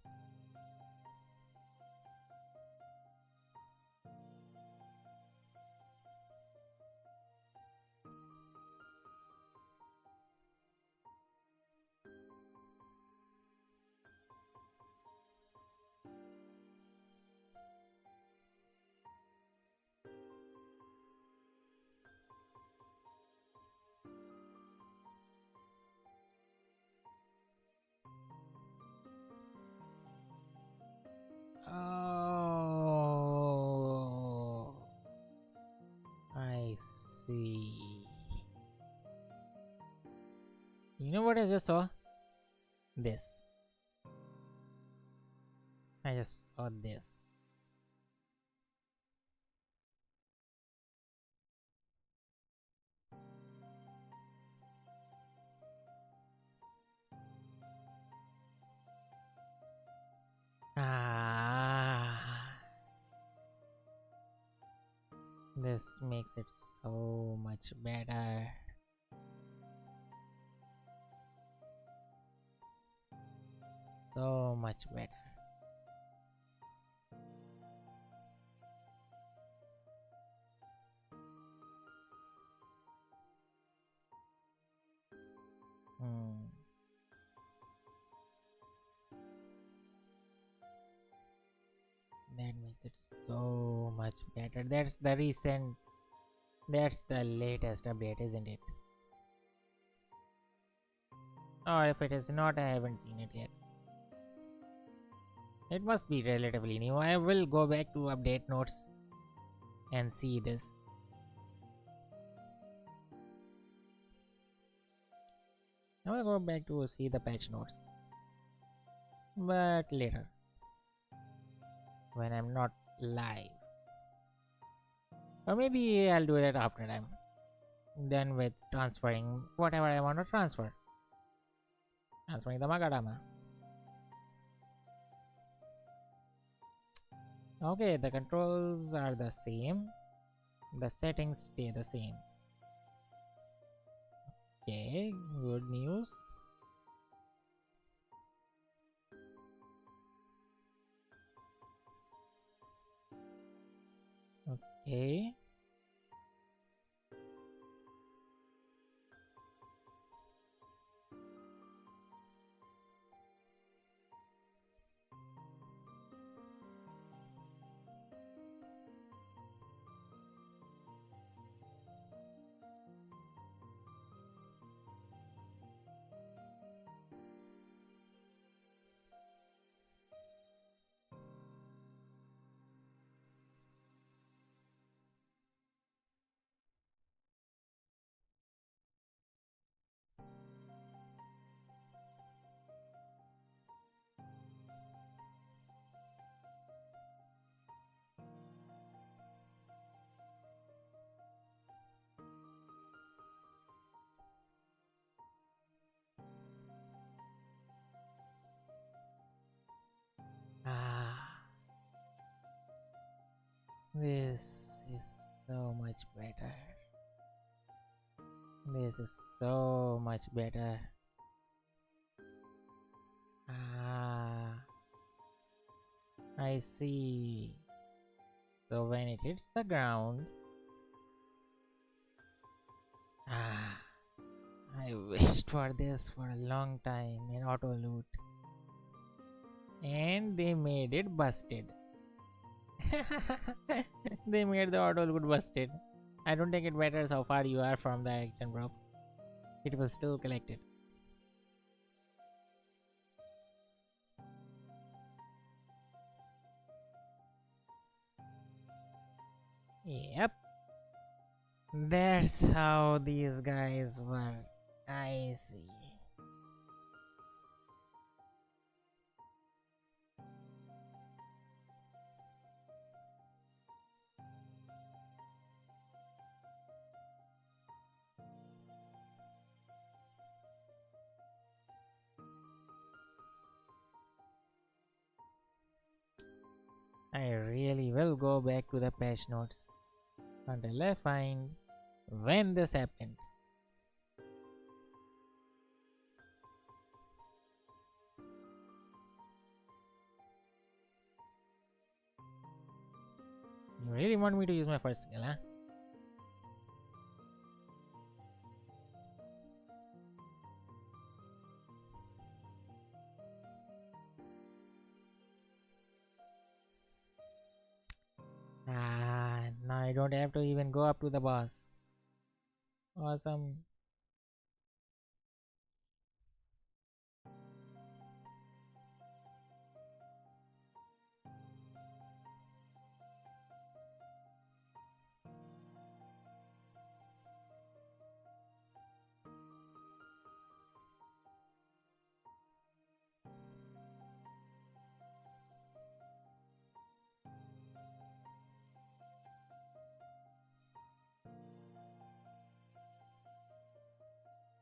Oh, I see. You know what I just saw? This. I just saw this. Ah, this makes it so much better. So much better. Hmm. That makes it so much better. That's the recent, that's the latest update, isn't it? Or if it is not, I haven't seen it yet. It must be relatively new. I will go back to update notes and see this. I will go back to see the patch notes. But later. When I'm not live. Or maybe I'll do it after I'm done with transferring whatever I want to transfer. Transferring the Magadama. Okay, the controls are the same. The settings stay the same. Okay, good news. Okay. Ah, this is so much better. This is so much better. Ah, I see. So when it hits the ground, ah, I wished for this for a long time in auto loot, and they made it busted. They made the auto loot busted. I don't think it matters how far you are from the action, bro. It will still collect it. Yep. That's how these guys work. I see. I really will go back to the patch notes until I find when this happened. You really want me to use my first skill, huh? Ah, now I don't have to even go up to the boss. Awesome.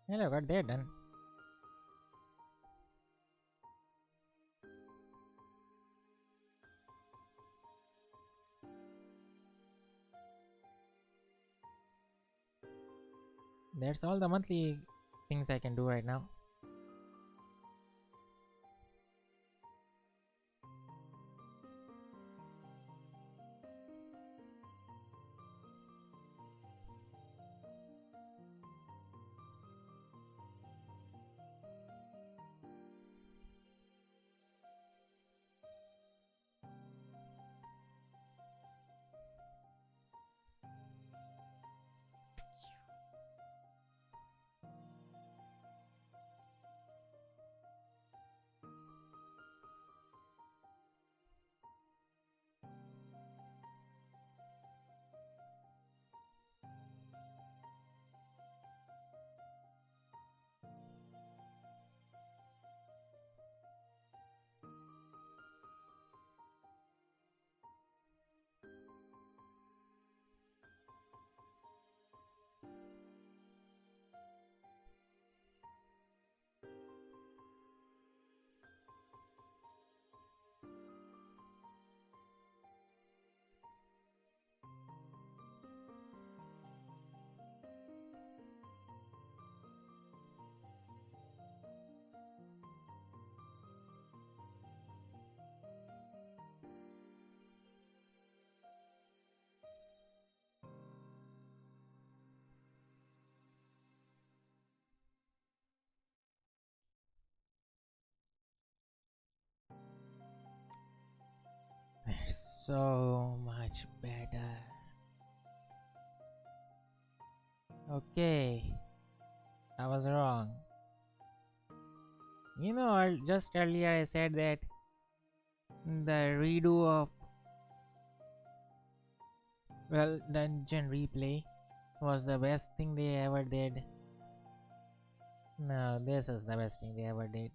Hello, got that done. That's all the monthly things I can do right now. so much better. Okay, I was wrong. Just earlier I said that the redo of Dungeon Replay was the best thing they ever did. No, this is the best thing they ever did.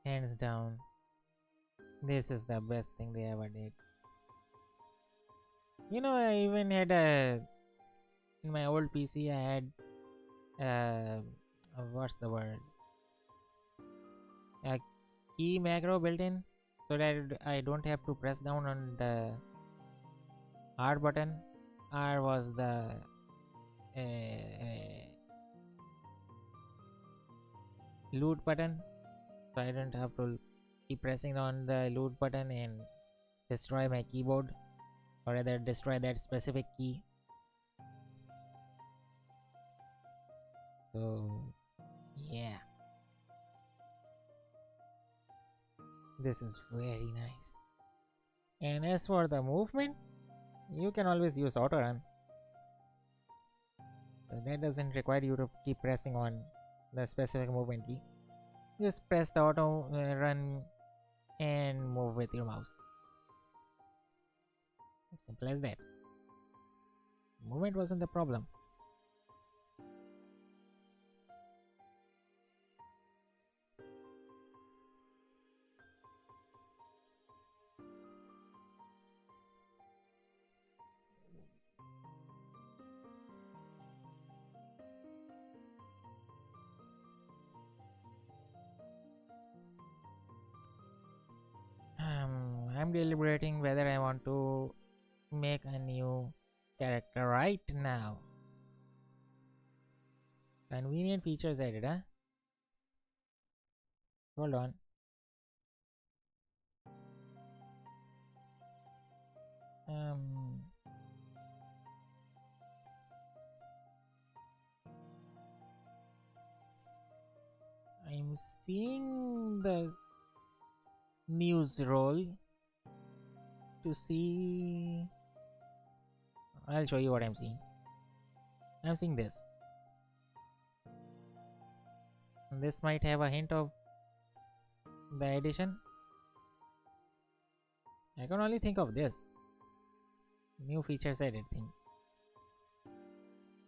Hands down. This is the best thing they ever did. I even had in my old PC, I had, what's the word? A key macro built in so that I don't have to press down on the R button. R was the loot button, so I don't have to keep pressing on the loot button and destroy my keyboard, or rather destroy that specific key. So yeah, this is very nice. And as for the movement, you can always use auto run, so that doesn't require you to keep pressing on the specific movement key. Just press the auto run and move with your mouse. Simple as that. Movement wasn't the problem. I'm deliberating whether I want to make a new character right now. Convenient features added, huh? Hold on. I'm seeing the news roll to see. I'll show you what I'm seeing. I'm seeing this. This might have a hint of the addition. I can only think of this. New features added thing.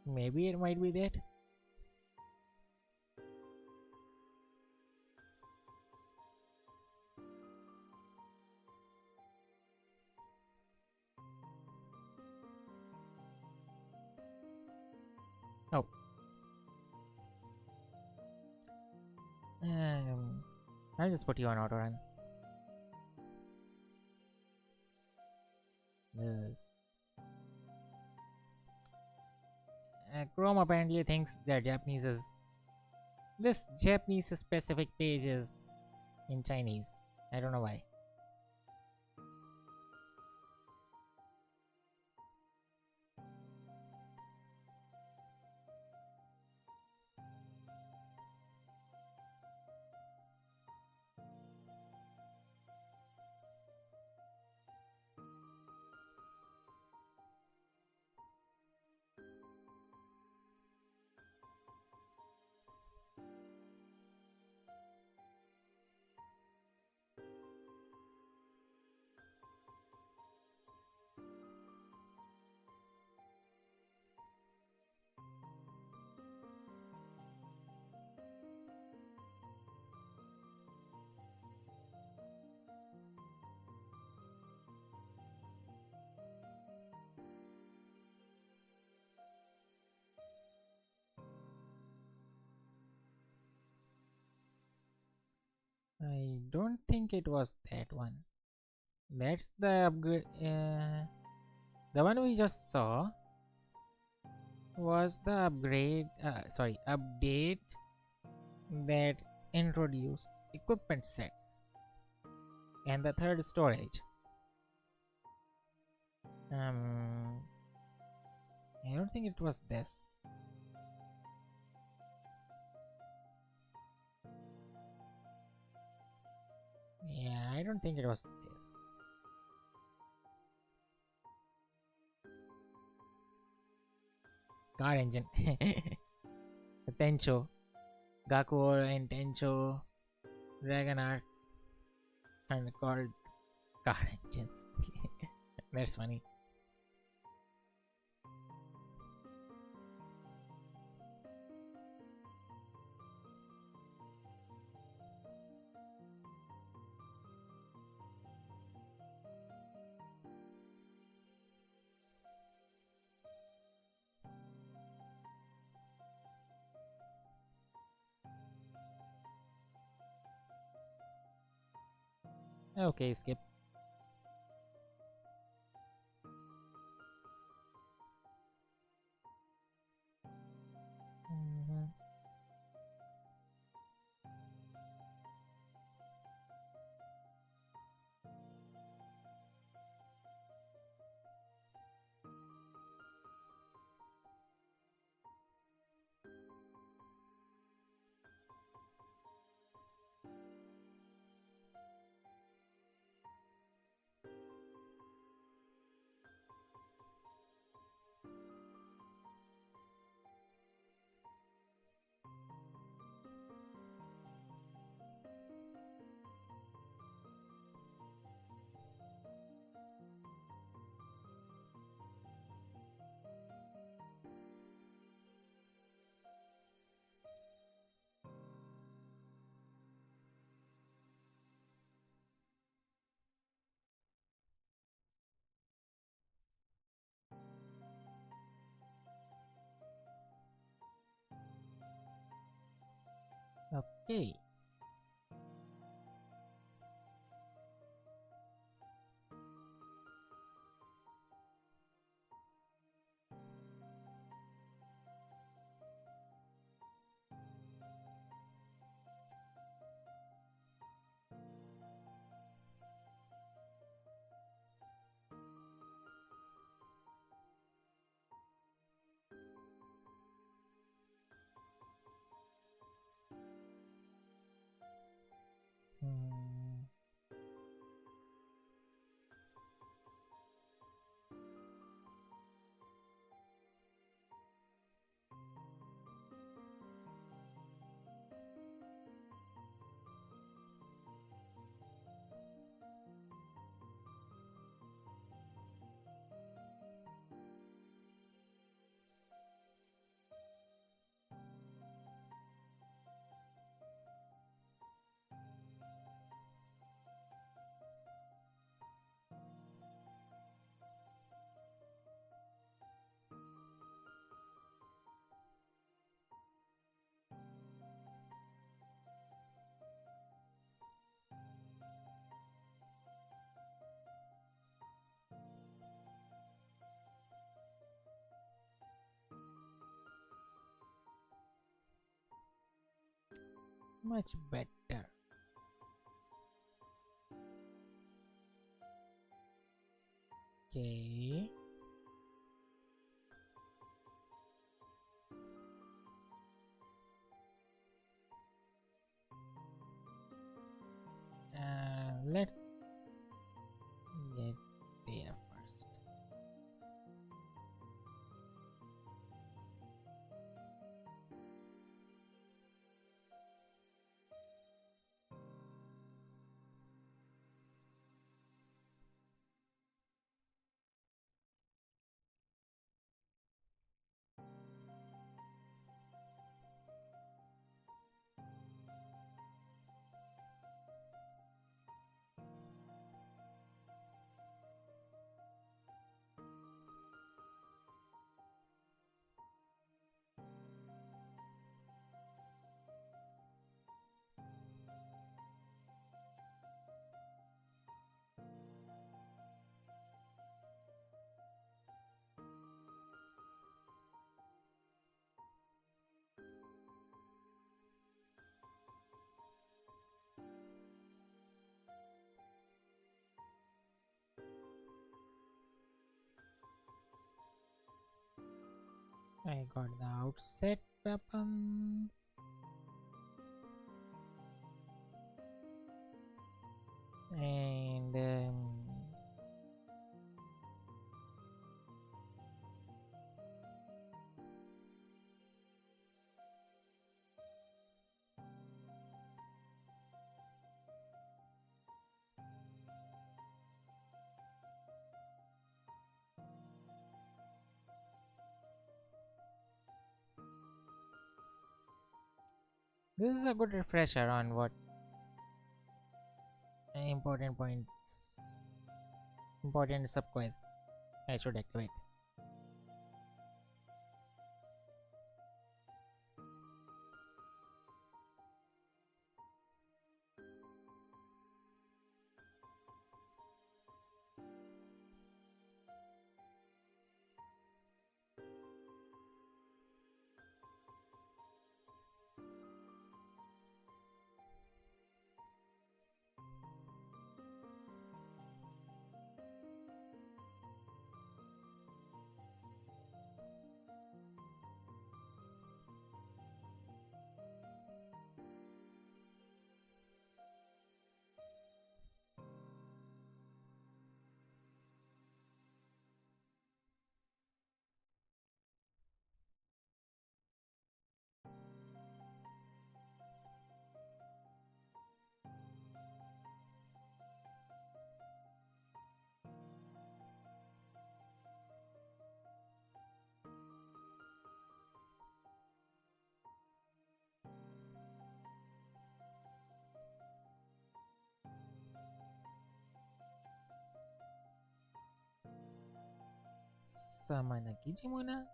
Maybe it might be that. Oh. I'll just put you on auto run. Yes. Chrome apparently thinks that this Japanese specific page is in Chinese. I don't know why. I don't think it was that one. That's the upgrade. The one we just saw was the update that introduced equipment sets and the third storage. I don't think it was this. Yeah, I don't think it was this. Car engine. Tencho. Gaku and Tencho. Dragon Arts. And called car engines. That's funny. Okay, skip. Mhm. Okay. Hmm. Much better. Okay. Let's get there first. I got the outset weapons. And This is a good refresher on what important points, important subquests I should activate. Samana Kijimona?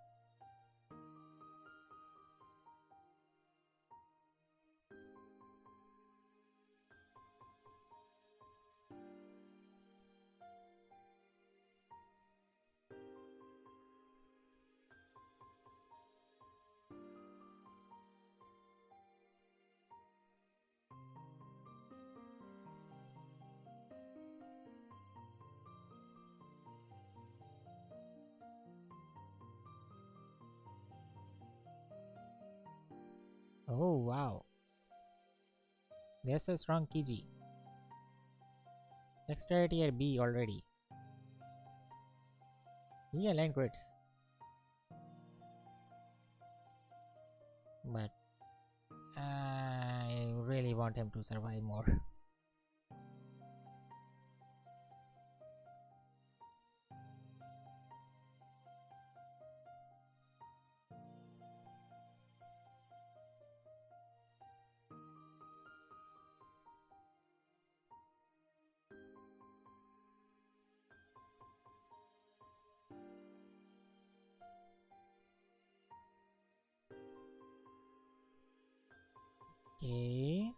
Oh wow, there's a strong Kiji. Dexterity at B already. Yeah, line crits. But I really want him to survive more. Okay.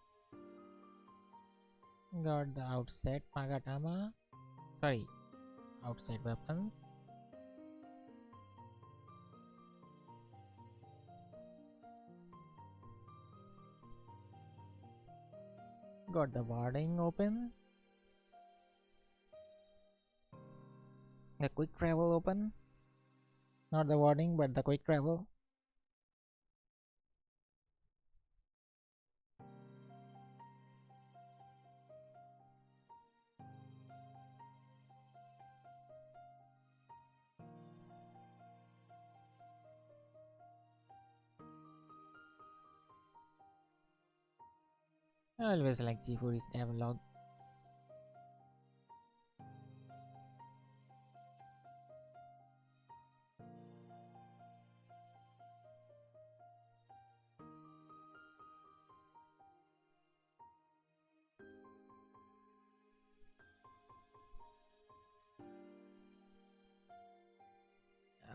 Got the outset Magatama. Sorry, outset weapons. Got the warding open. The quick travel open. Not the warding, but the quick travel. I always like G4's travelogue.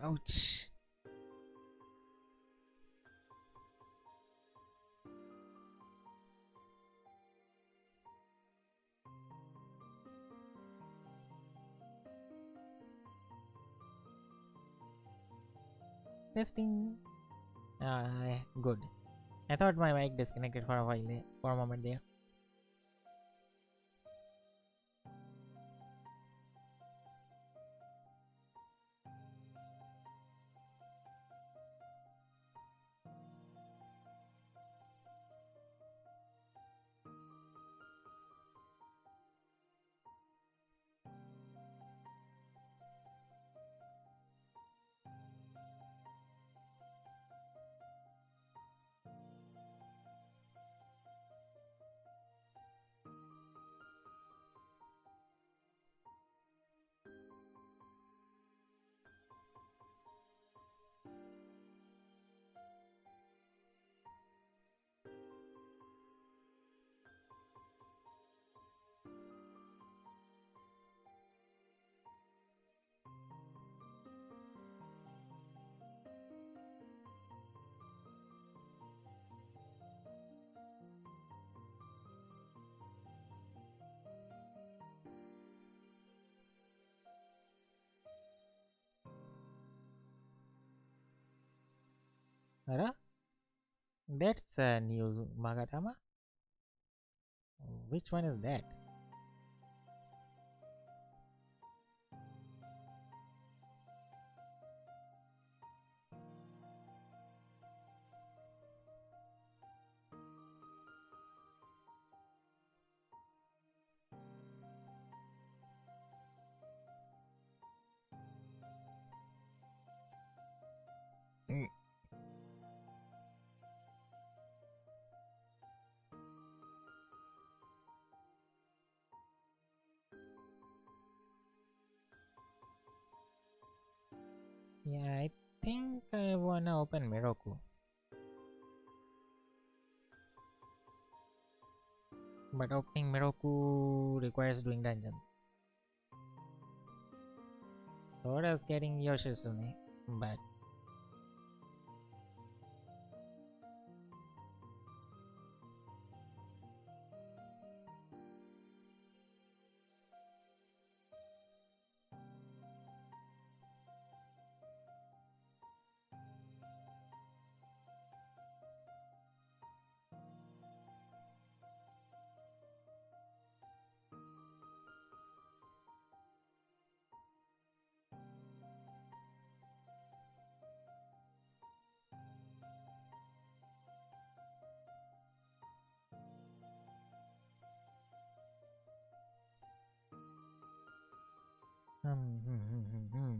Ouch. Testing. Good. I thought my mic disconnected for a while there, for a moment there. Ara? That's a new Magatama. Which one is that? Mm. Yeah, I think I wanna open Miroku. But opening Miroku requires doing dungeons. So does getting Yoshitsune. But hmm, hmm, hmm, hmm, hmm.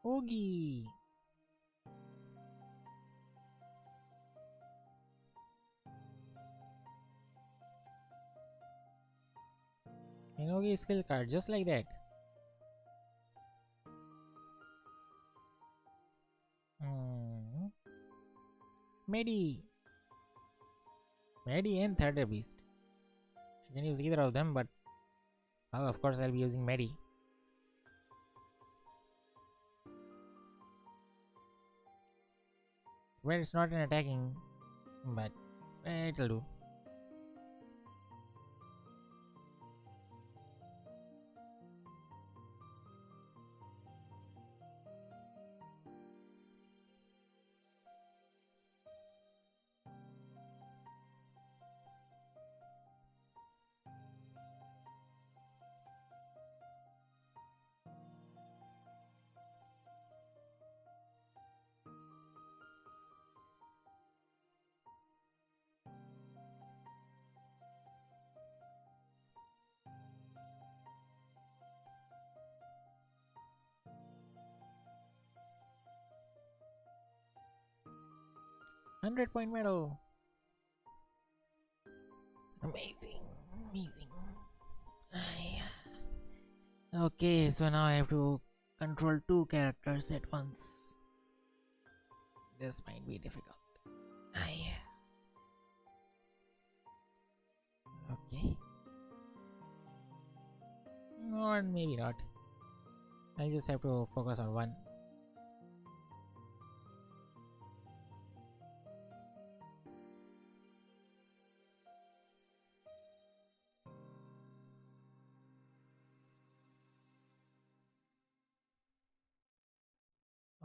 オギー。 Enogi skill card, just like that. Hmm. Medi. Medi and Thunder Beast. I can use either of them, but of course I'll be using Medi. Where it's not an attacking, but it'll do. $100 medal. Amazing, amazing. Okay, so now I have to control two characters at once. This might be difficult. Okay. Or maybe not. I'll just have to focus on one.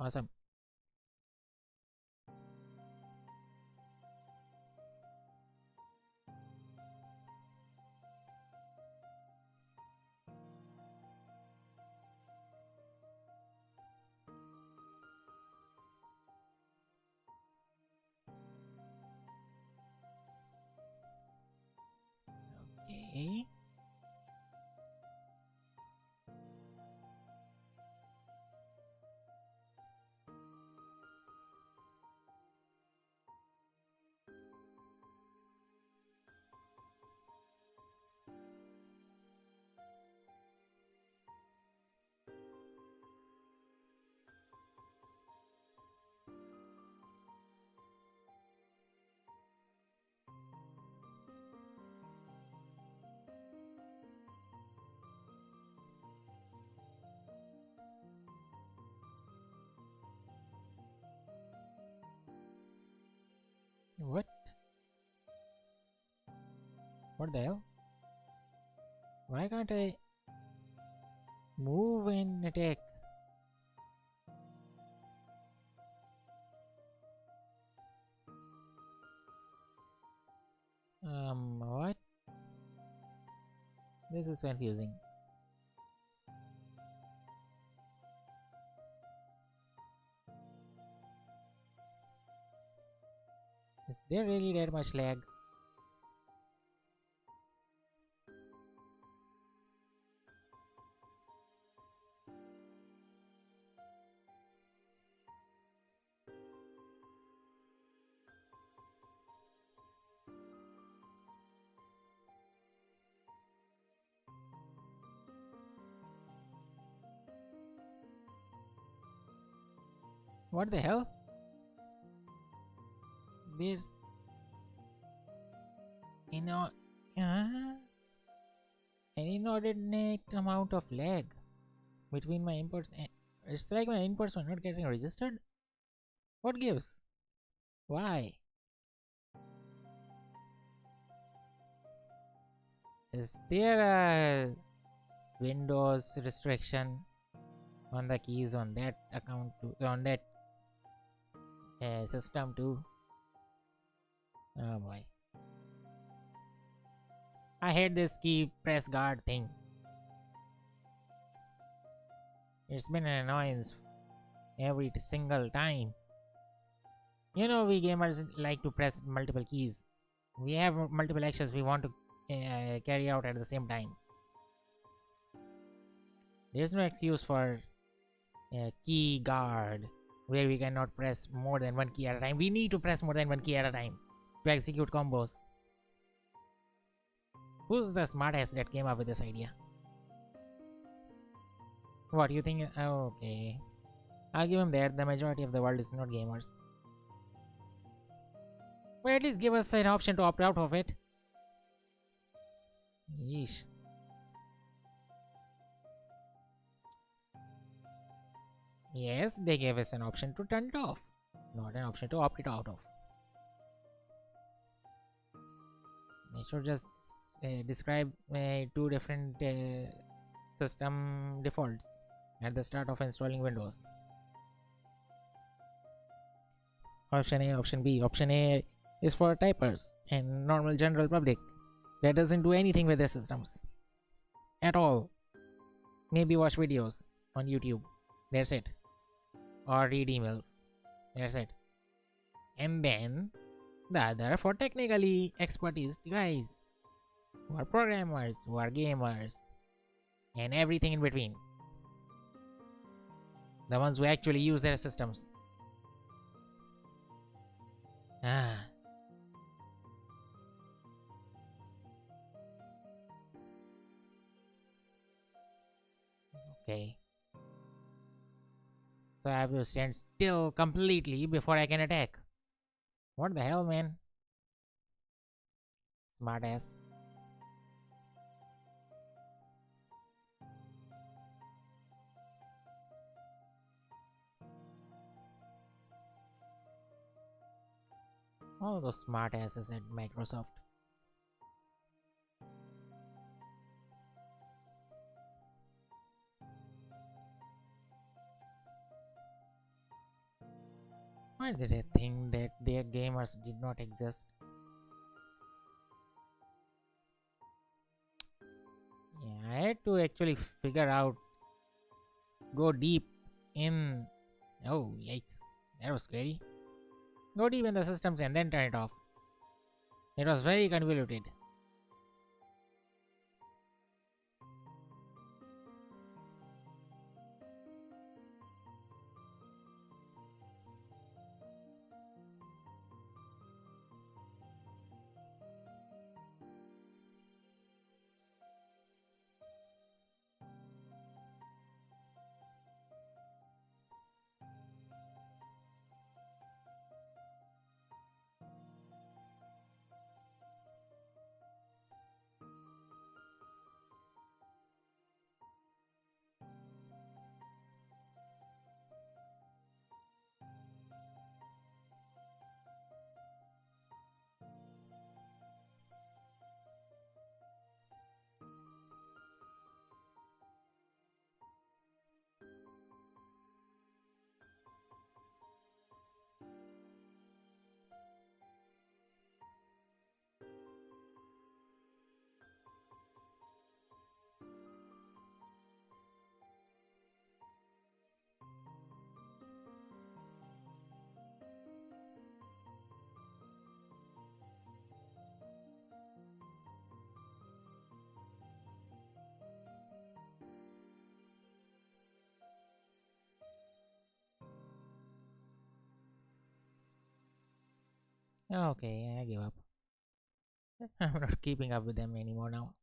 Awesome. What the hell? Why can't I move and attack? What? This is confusing. Is there really that much lag? What the hell? There's you know an inordinate amount of lag between my inputs. It's like my inputs are not getting registered. What gives? Why? Is there a Windows restriction on the keys on that account too, on that system too? Oh boy. I hate this key press guard thing. It's been an annoyance every single time. You know, we gamers like to press multiple keys. We have multiple actions we want to carry out at the same time. There's no excuse for key guard where we cannot press more than one key at a time. We need to press more than one key at a time to execute combos. Who's the smartass that came up with this idea? What do you think? Oh, okay. I'll give him that. The majority of the world is not gamers. But at least give us an option to opt out of it. Yeesh. Yes, they gave us an option to turn it off, not an option to opt it out of. I should just describe two different system defaults at the start of installing Windows. Option A, option B. Option A is for typers and normal general public that doesn't do anything with their systems at all. Maybe watch videos on YouTube. That's it. Or read emails. That's it. And then the other for technically expertise guys who are programmers, who are gamers, and everything in between. The ones who actually use their systems. Ah. Okay. So I have to stand still completely before I can attack. What the hell, man? Smartass. All those smartasses at Microsoft. Why did they think that their gamers did not exist? Yeah, I had to actually figure out, go deep in. Oh, yikes. That was scary. Go deep in the systems and then turn it off. It was very convoluted. Okay, I give up. I'm not keeping up with them anymore now.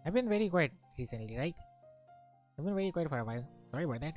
I've been very quiet recently, right? I've been very quiet for a while. Sorry about that.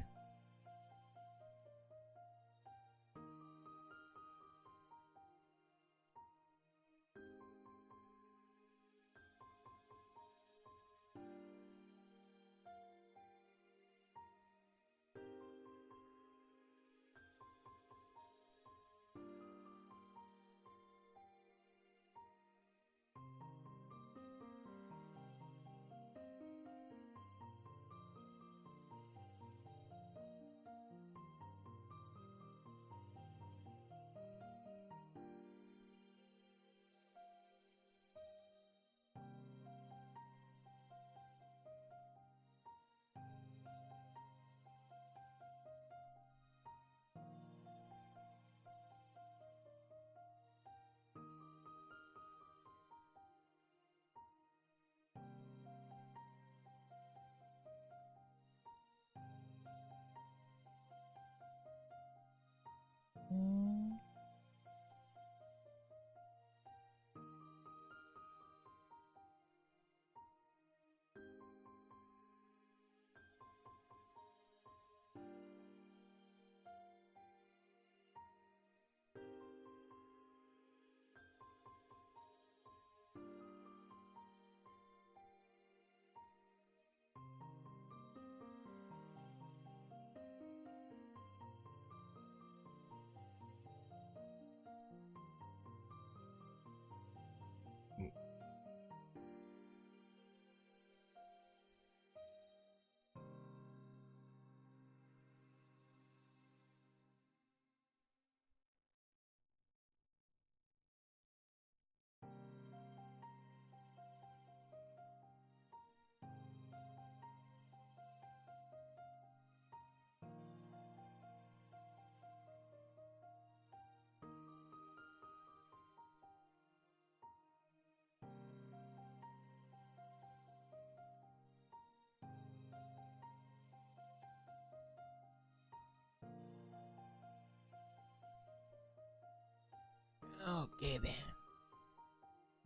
Okay then.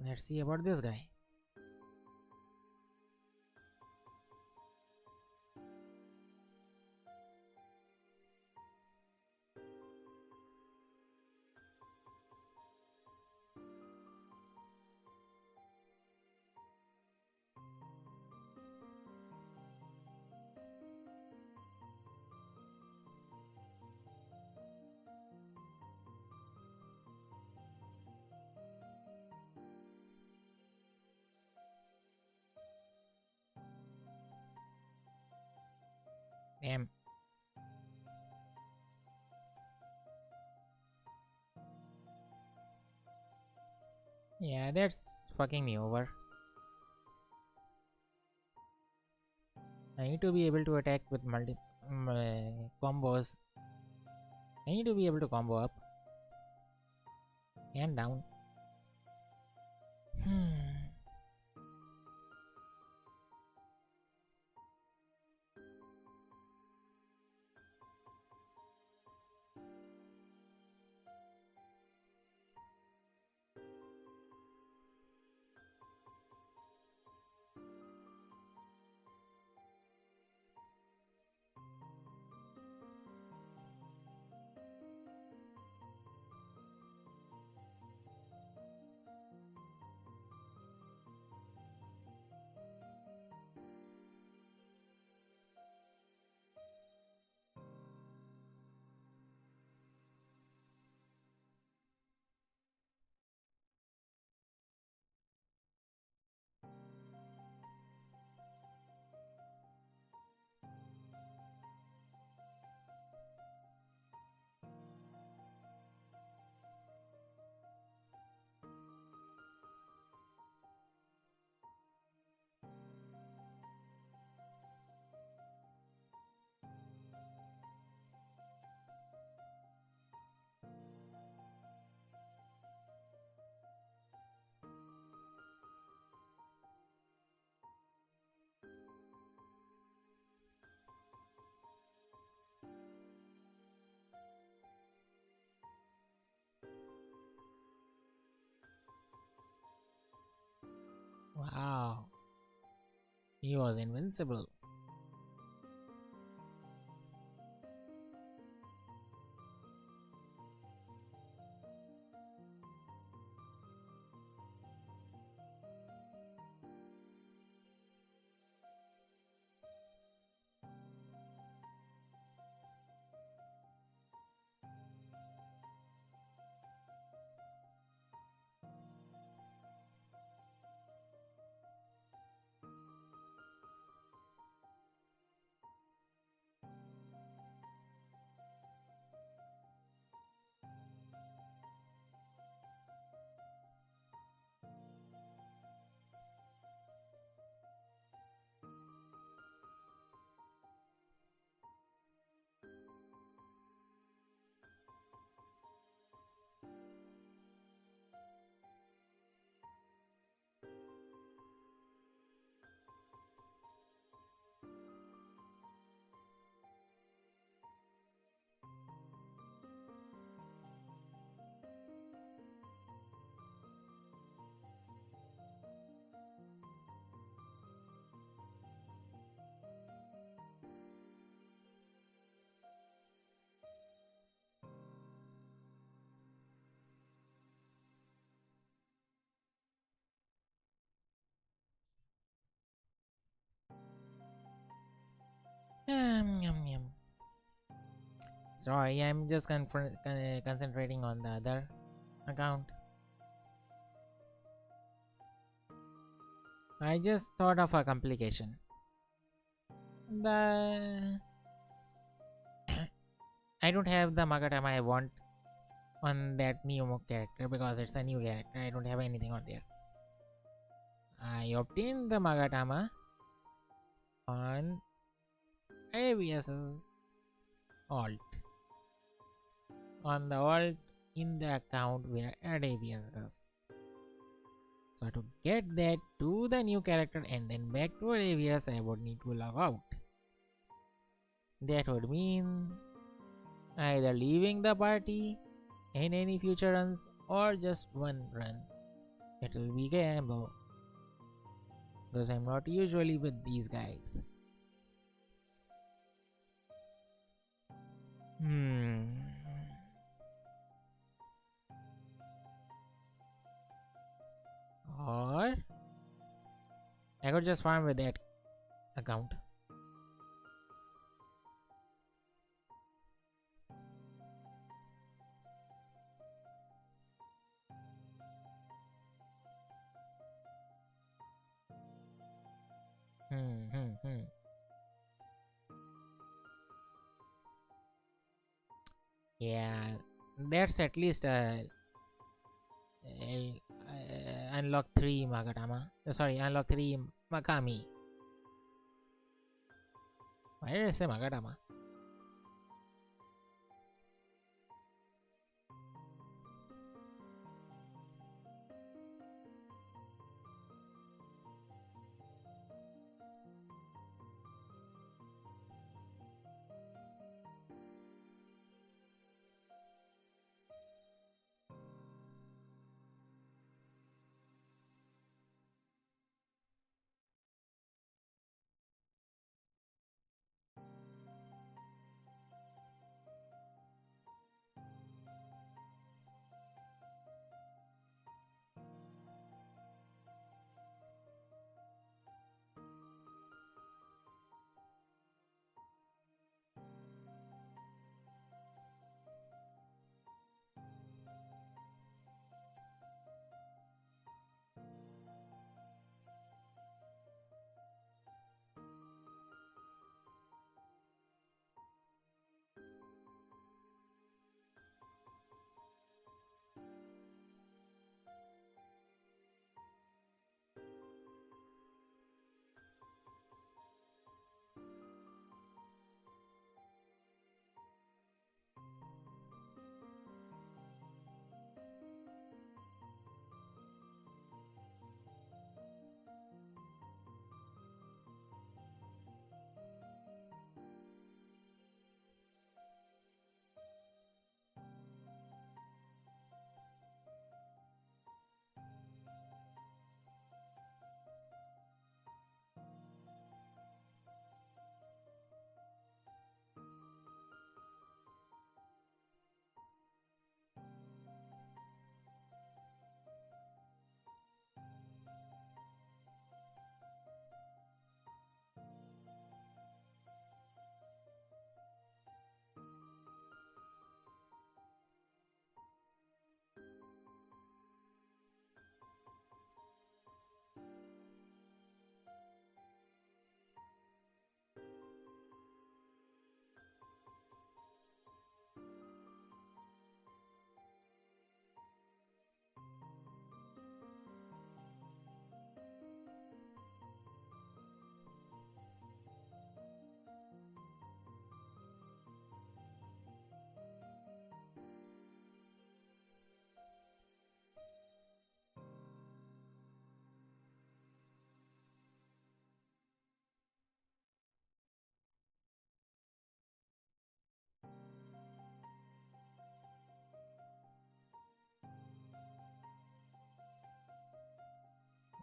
Let's see about this guy. Damn. Yeah, that's fucking me over. I need to be able to attack with combos. I need to be able to combo up and down. Hmm. Wow. He was invincible. Yum, yum. Sorry, I'm just concentrating on the other account. I just thought of a complication. The I don't have the Magatama I want on that new character because it's a new character. I don't have anything on there. I obtained the Magatama on ABS's alt. On the alt in the account where ABS is. So to get that to the new character and then back to ABS, I would need to log out. That would mean either leaving the party in any future runs or just one run. It will be gamble because I'm not usually with these guys. Hmm. Or I could just farm with that account. Hmm. Yeah, that's at least unlock 3 Magatama. Sorry, unlock 3 Makami. Why did I say Magatama?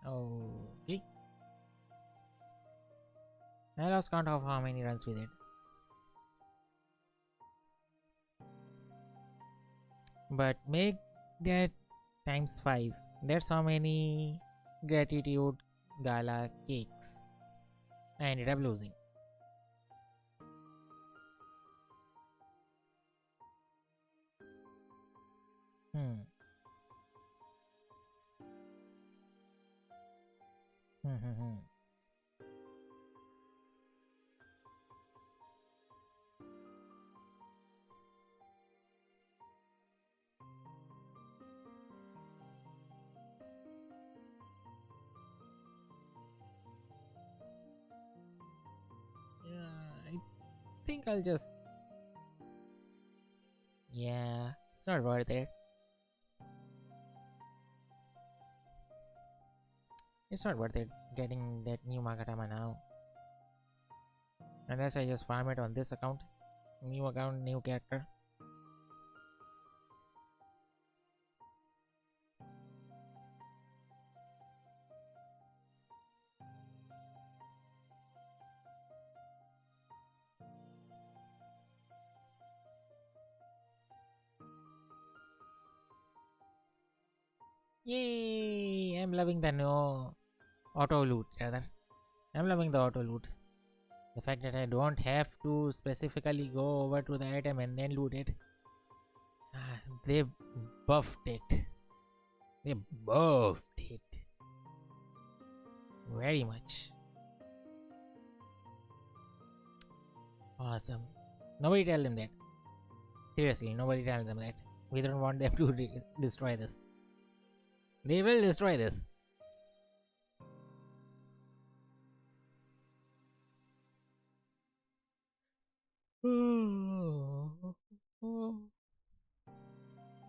Okay. I lost count of how many runs we did. But make that times 5. That's how many gratitude gala cakes I ended up losing. Hmm. Hmm. Yeah, I think I'll just. Yeah, it's not worth it. It's not worth it getting that new Magatama now. Unless I just farm it on this account. New account, new character. Yay! I'm loving the no auto loot rather. I'm loving the auto loot. The fact that I don't have to specifically go over to the item and then loot it. They buffed it. They buffed it. Very much. Awesome. Nobody tell them that. Seriously, nobody tell them that. We don't want them to destroy this. They will destroy this.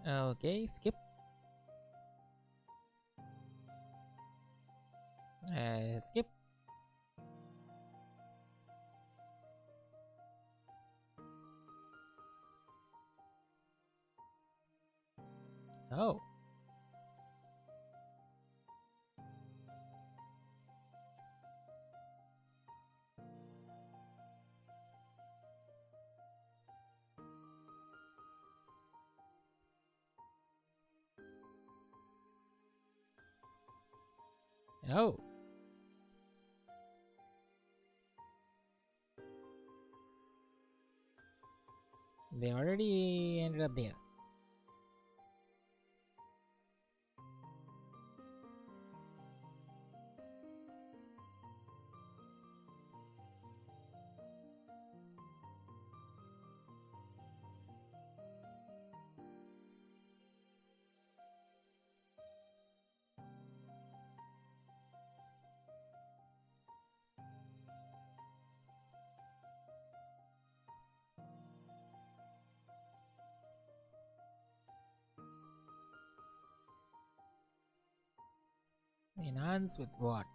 Okay, skip. Skip. Oh. Oh. They already ended up there. Enhance with what?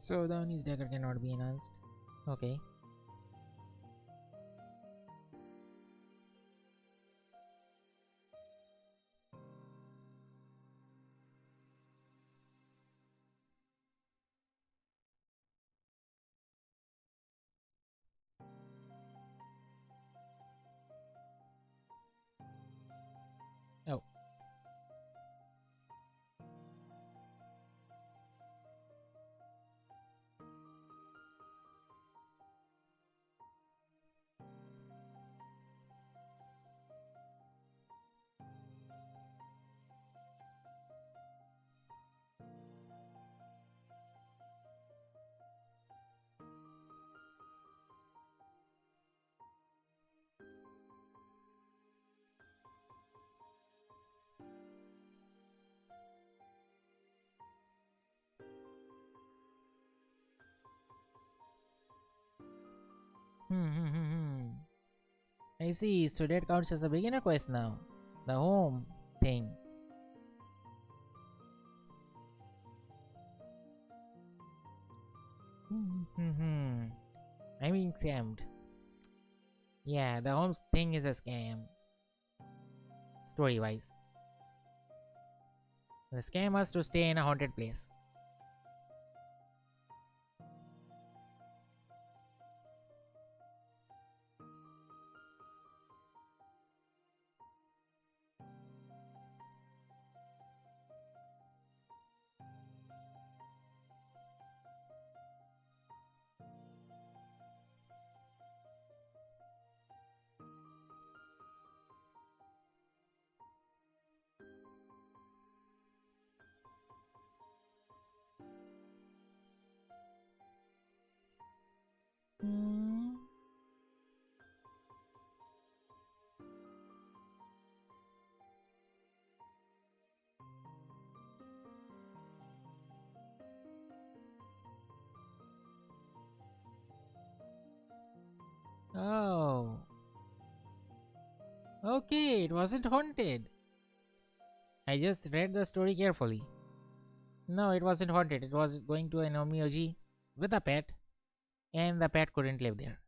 So the Oni's dagger cannot be enhanced. Okay. Oh. I see. So that counts as a beginner quest now. The home thing. I'm being scammed. Yeah, the home thing is a scam. Story wise. The scam was to stay in a haunted place. Okay, it wasn't haunted. I just read the story carefully. No, it wasn't haunted. It was going to an omioji with a pet, and the pet couldn't live there.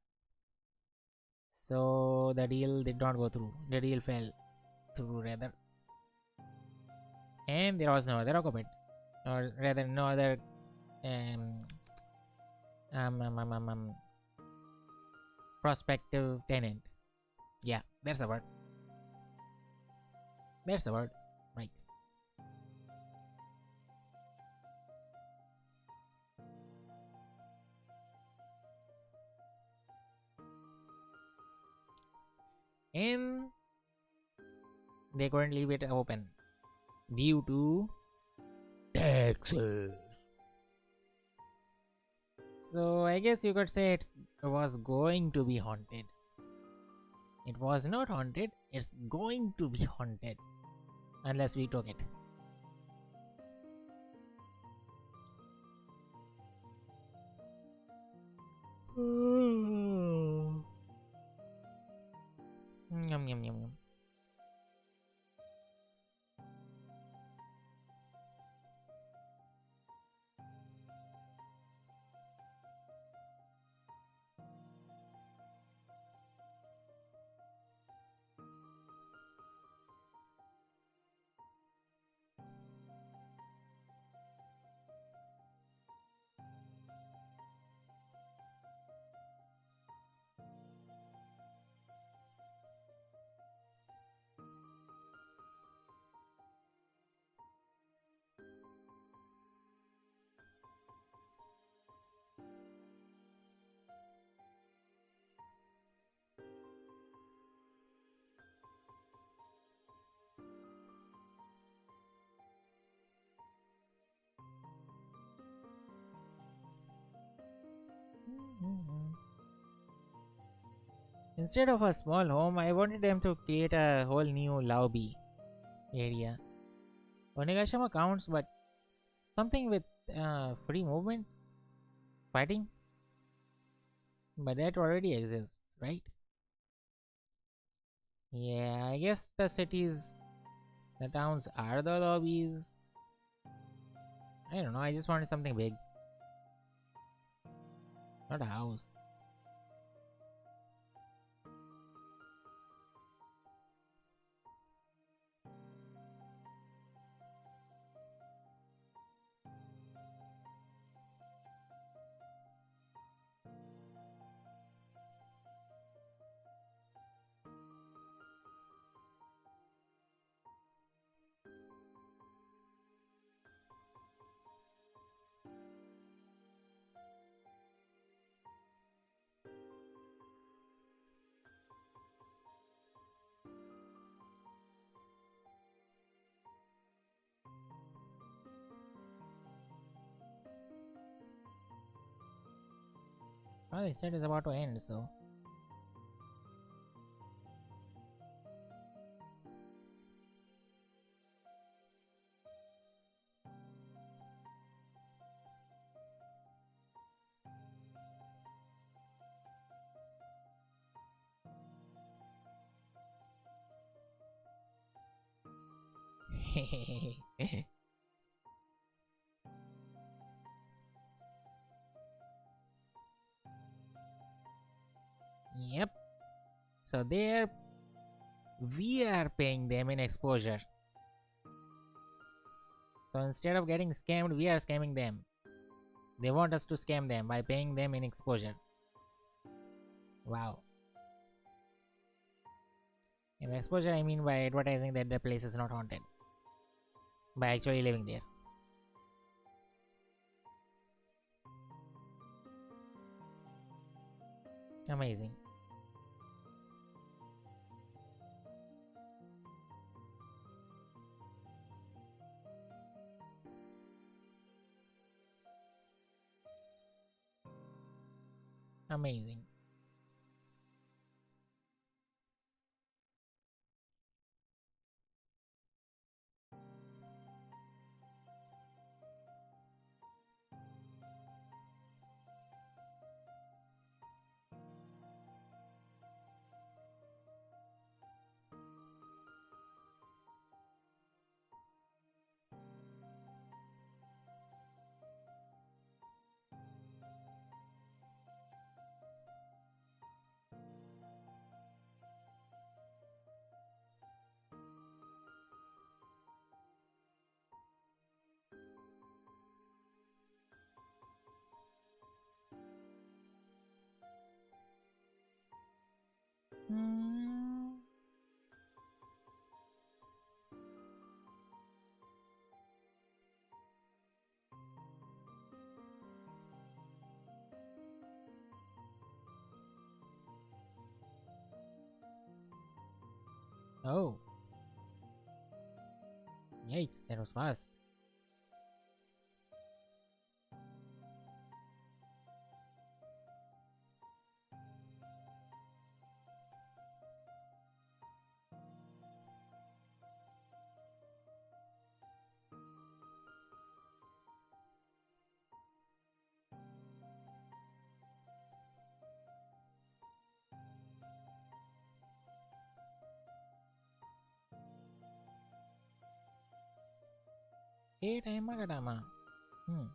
So the deal did not go through. The deal fell through, rather. And there was no other occupant. Or rather, no other um, um, um, um, um, um, prospective tenant. Yeah, that's the word. That's the word. Right. And they couldn't leave it open due to taxes. So I guess you could say it was going to be haunted. It was not haunted, it's going to be haunted unless we took it. Yum yum yum yum. Instead of a small home, I wanted them to create a whole new lobby area. Onigashima counts, but something with free movement, fighting, but that already exists, right? Yeah, I guess the towns are the lobbies. I don't know, I just wanted something big, not a house. Well, they said it's about to end, so. Yep. So we are paying them in exposure. So instead of getting scammed, we are scamming them. They want us to scam them by paying them in exposure. Wow. In exposure, I mean by advertising that the place is not haunted. By actually living there. Amazing. Amazing. Oh, yikes, that was fast. Hey, time Magadama. Hmm.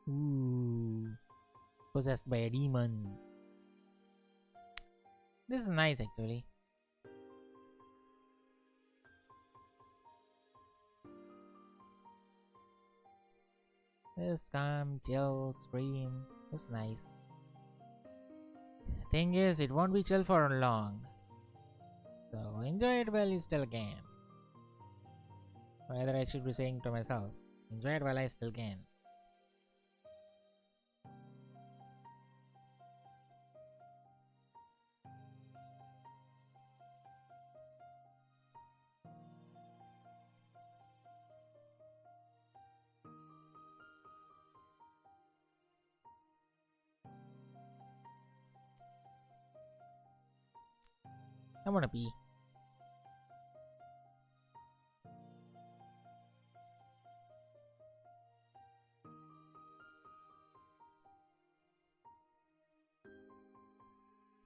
Ooh, possessed by a demon. This is nice actually. This calm, chill, scream. It's nice. Thing is, it won't be chill for long. So enjoy it while you still can. Rather, I should be saying to myself, enjoy it while I still can. I wanna pee.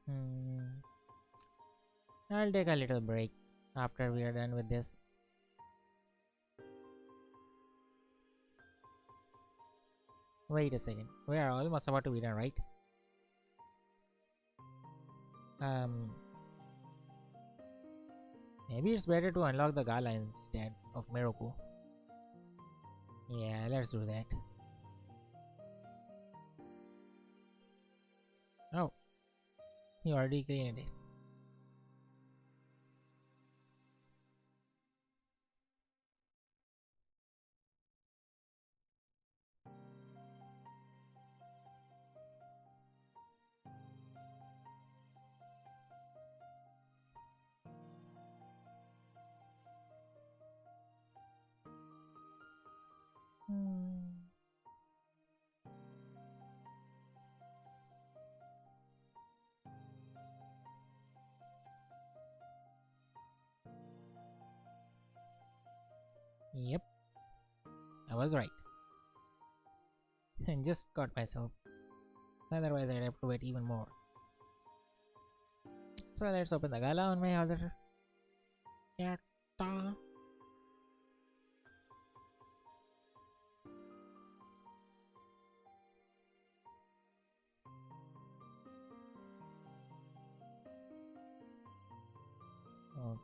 Hmm. I'll take a little break after we are done with this. Wait a second. We are almost about to be done, right? Um, Maybe it's better to unlock the Gala instead of Miroku. Yeah, let's do that. Oh, you already cleaned it. Hmm. Yep, I was right. And just got myself. Otherwise, I'd have to wait even more. So let's open the Gala on my other character.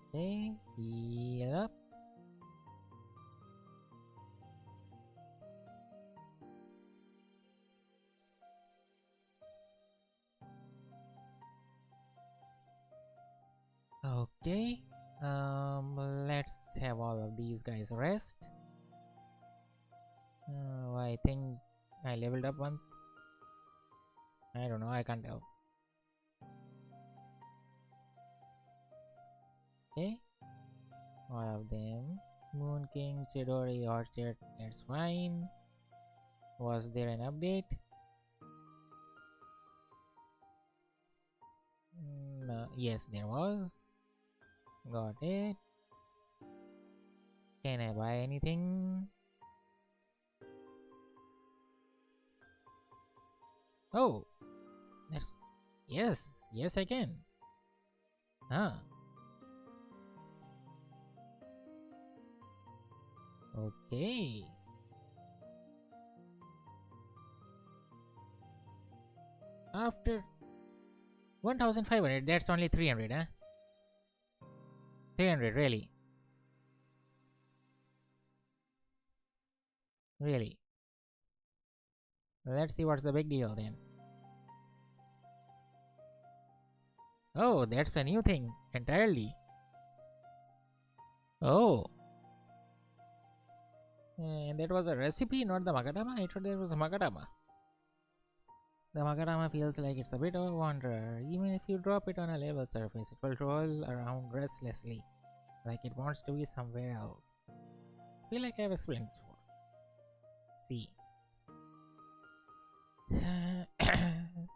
Okay, heal up. Okay, let's have all of these guys rest. I think I leveled up once. I don't know, I can't tell. Okay. All of them. Moon King, Chidori, Orchard, that's fine. Was there an update? Yes, there was. Got it. Can I buy anything? Oh, that's. Yes, yes, I can. Huh. Okay. After 1500, that's only 300, huh? 300, really? Really? Let's see what's the big deal then. Oh, that's a new thing entirely. Oh, and that was a recipe, not the Magadama? I thought there was a Magadama. The Magadama feels like it's a bit of a wanderer. Even if you drop it on a level surface, it will roll around restlessly, like it wants to be somewhere else. I feel like I've explained this before. See.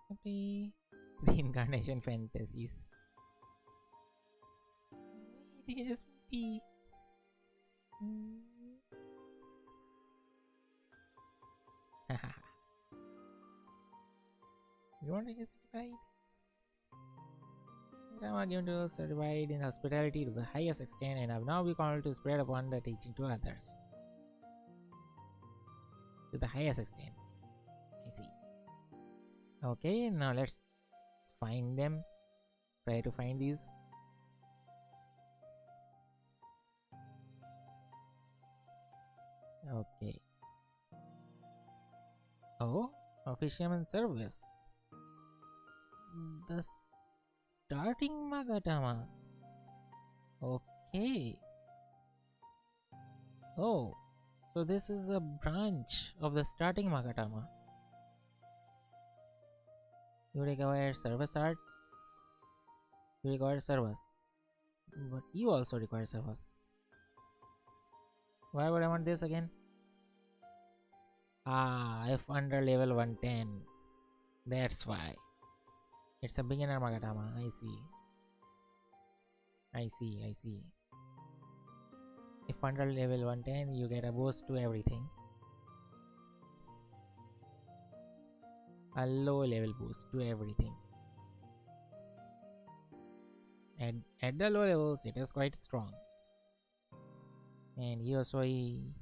Simply reincarnation fantasies. It is me. You want to get certified? Rama given to certified in hospitality to the highest extent and have now become able to spread upon the teaching to others. To the highest extent. I see. Okay, now let's find them. Try to find these. Okay. Oh, a fisherman service. The starting Magatama. Okay. Oh, so this is a branch of the starting Magatama. You require service arts. You require service. But you also require service. Why would I want this again? Ah, if under level 110. That's why. It's a beginner Magatama. I see. I see. I see. If under level 110, you get a boost to everything. A low level boost to everything. And at the low levels, it is quite strong. And Yosoi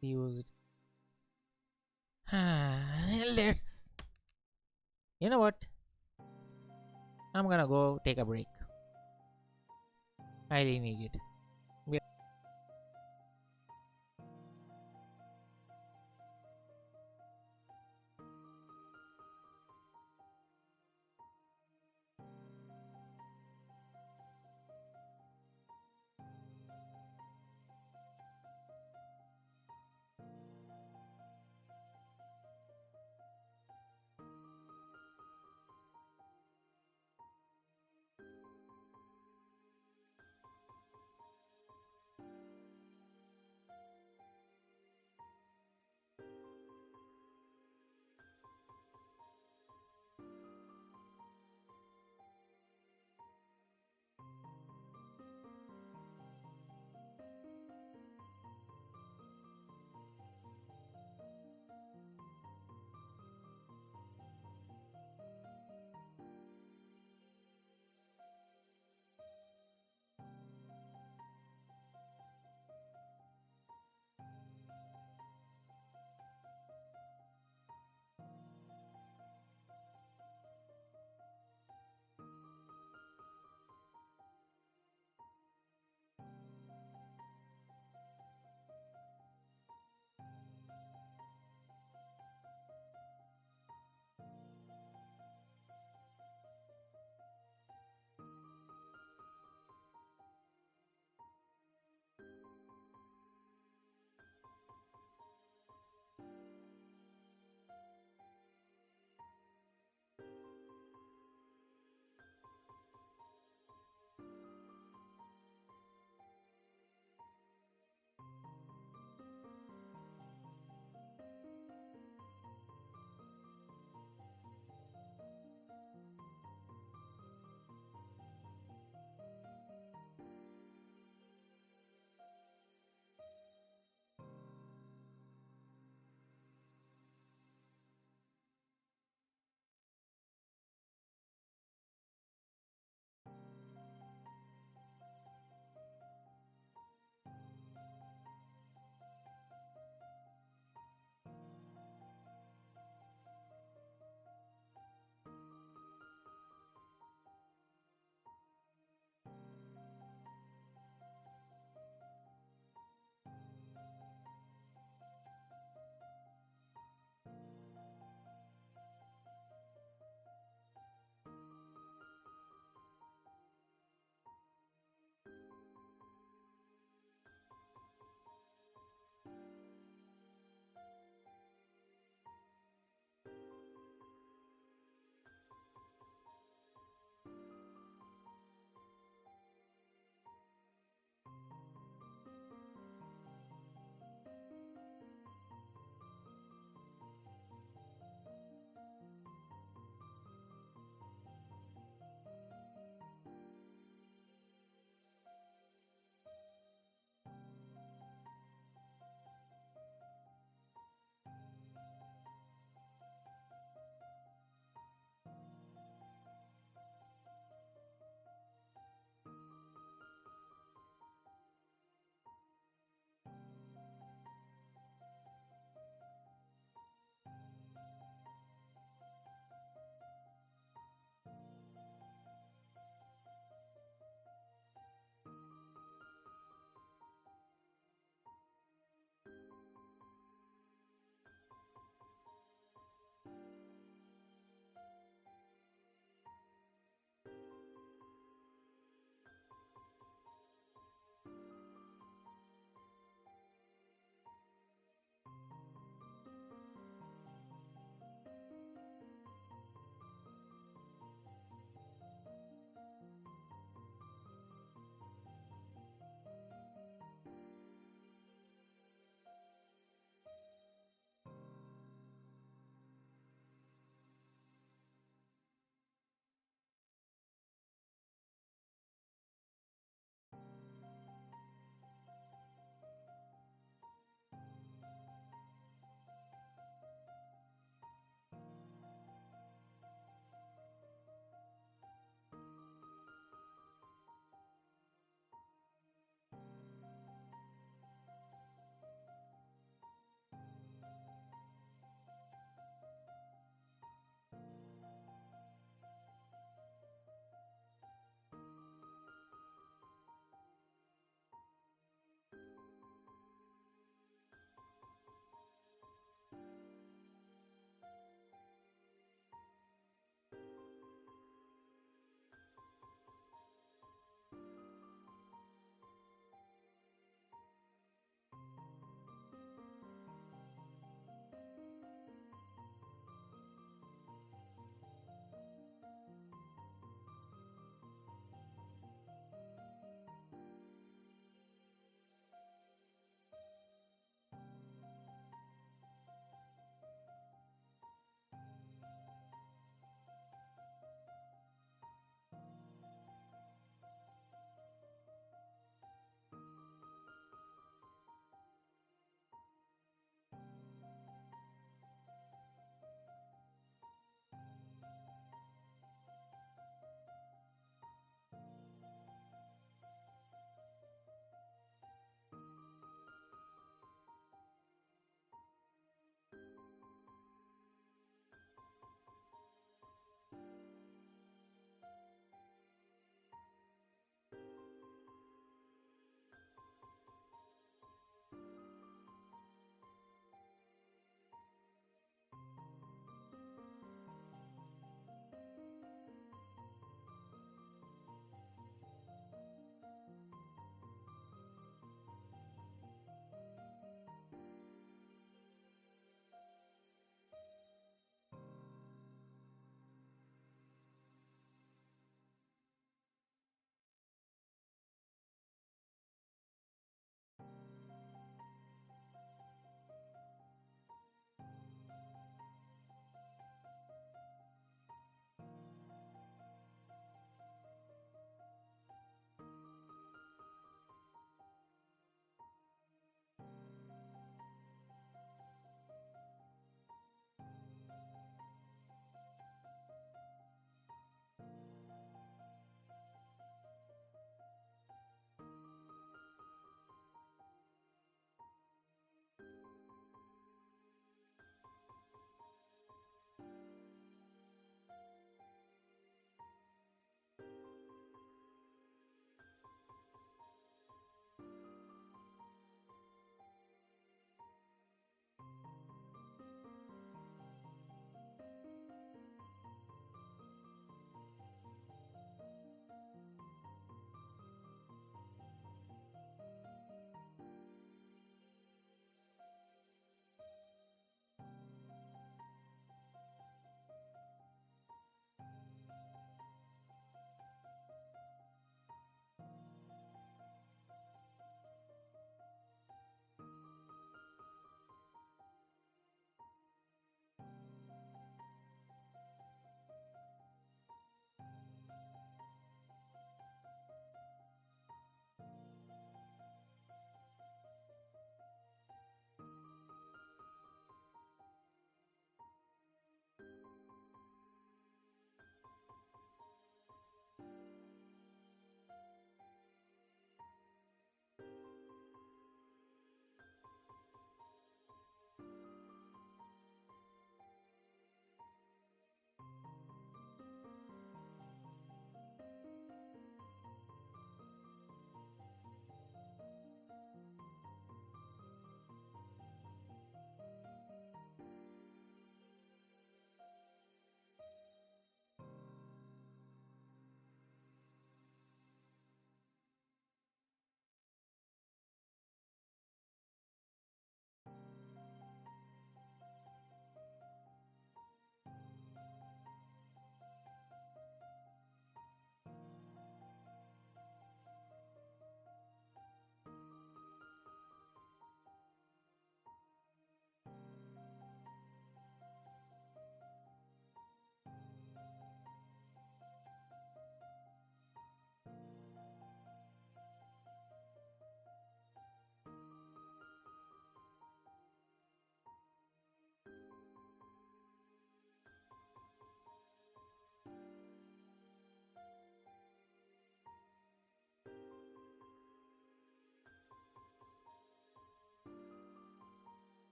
used. Let's. You know what? I'm gonna go take a break. I really need it.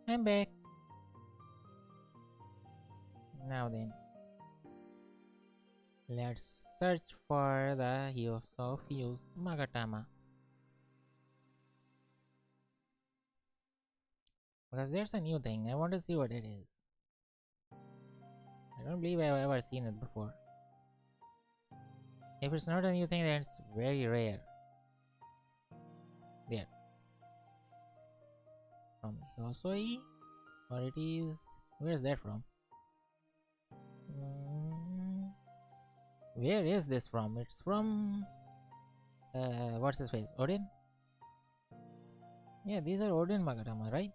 I'm back. Now then, let's search for the use of used Magatama. Because there's a new thing. I want to see what it is. I don't believe I've ever seen it before. If it's not a new thing, then it's very rare. There. From Yosoi? Or it is... Where's that from? Where is this from? It's from... what's his face? Odin? Yeah, these are Odin Magatama, right?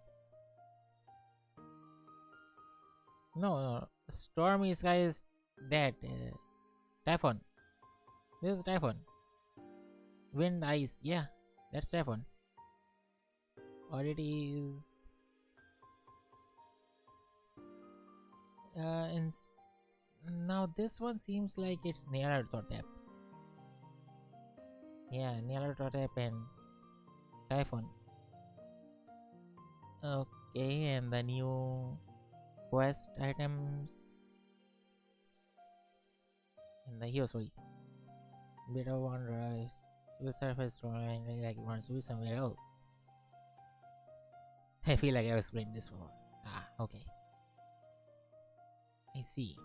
No. Stormy Sky is that. Typhoon. This is Typhoon. Wind, Ice. Yeah, that's Typhoon. Or it is... now this one seems like it's Nyarlathotep. Yeah, Nyarlathotep and Typhoon. Okay, and the new quest items and the Hyosui. Bit of wonder will surface drawing like it wants to be somewhere else. I feel like I've explained this before. Ah, okay. I see.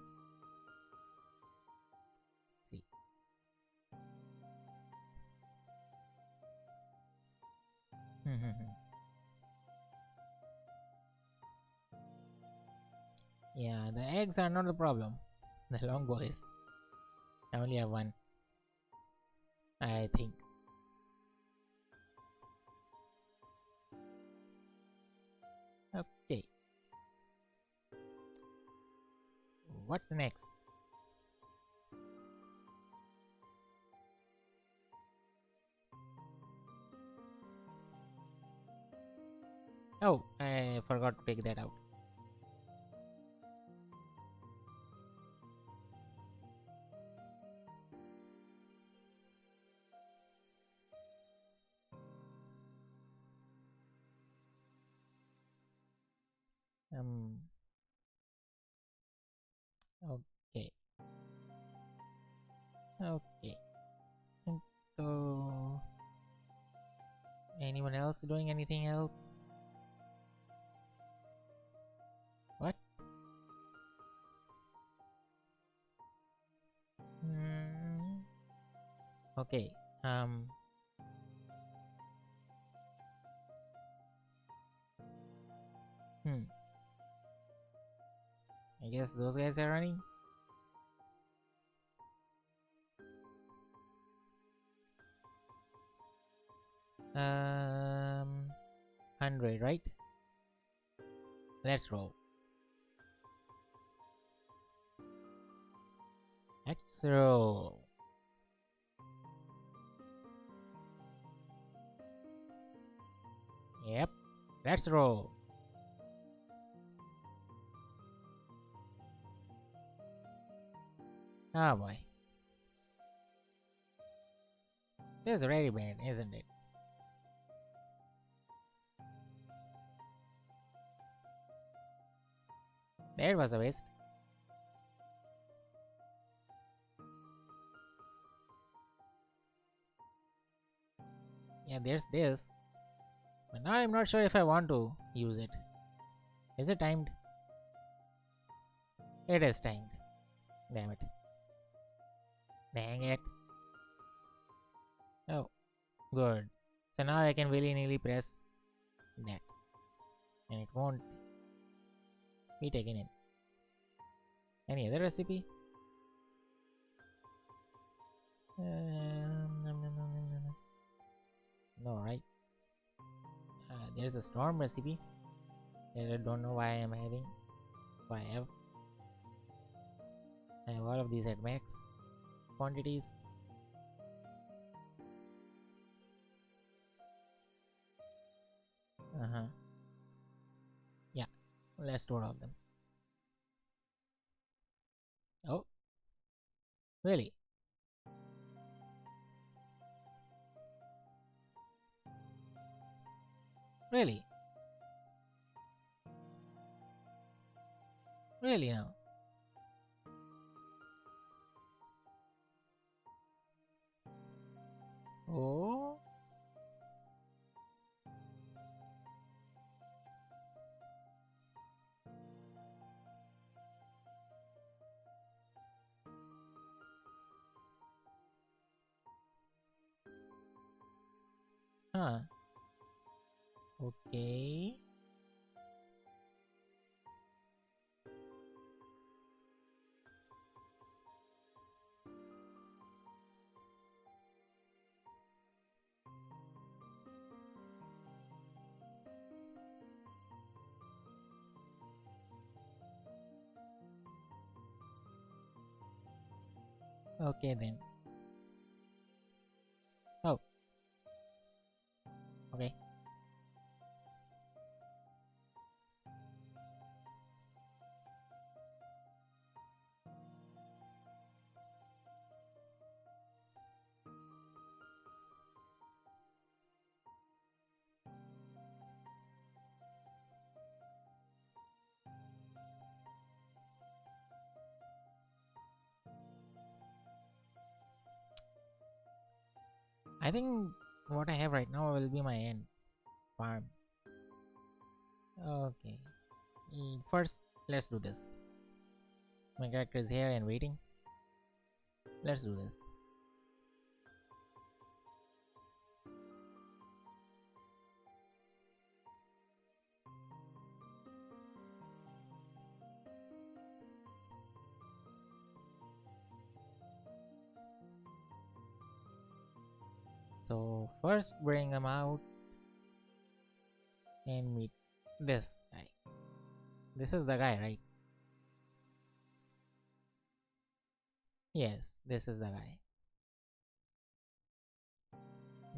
Yeah, the eggs are not the problem. The long boys. I only have one. I think. Okay. What's next? Oh, I forgot to take that out. Okay. Okay. So, anyone else doing anything else? What? Okay. I guess those guys are running. 100, right? Let's roll. Let's roll. Yep. Let's roll. Oh boy. This is really bad, isn't it? That was a waste. Yeah, there's this. But now I'm not sure if I want to use it. Is it timed? It is timed. Damn it. Dang it. Oh, good. So now I can willy-nilly press that. And it won't be taken in. Any other recipe? No, right? There's a storm recipe that I don't know why I'm having. Why I have all of these at max quantities. Yeah, let's store all of them. Oh, really? Really? Really now? Oh, huh. Okay. Okay then. Oh, okay. I think what I have right now will be my end farm. Okay. First, let's do this. My character is here and waiting. Let's do this. So first bring him out and meet this guy. This is the guy, right? Yes, this is the guy.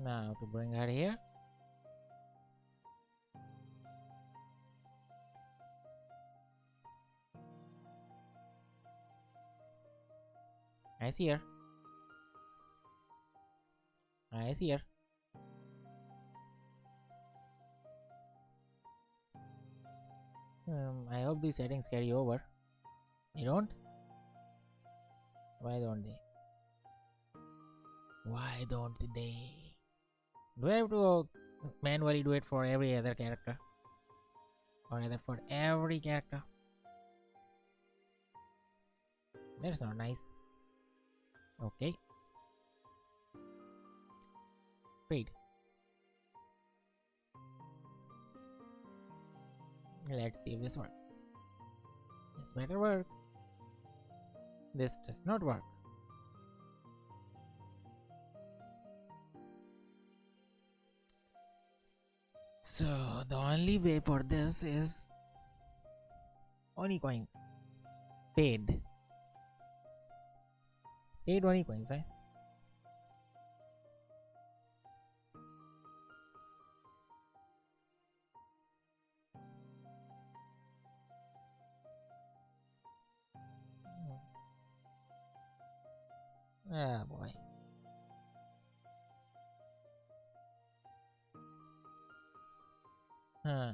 Now to bring her here. I see her. I see her. I hope these settings carry over. They don't? Why don't they? Why don't they? Do I have to manually do it for every other character? Or either for every character? That's not nice. Okay. Great. Let's see if this works. This better work. This does not work. So the only way for this is Oni coins. Paid. Paid Oni coins, eh? Ah boy. Huh.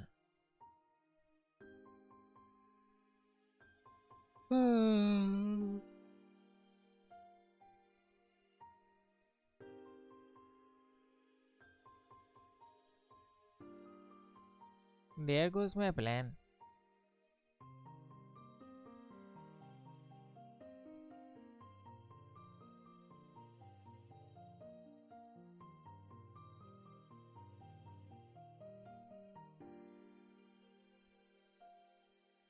There goes my plan.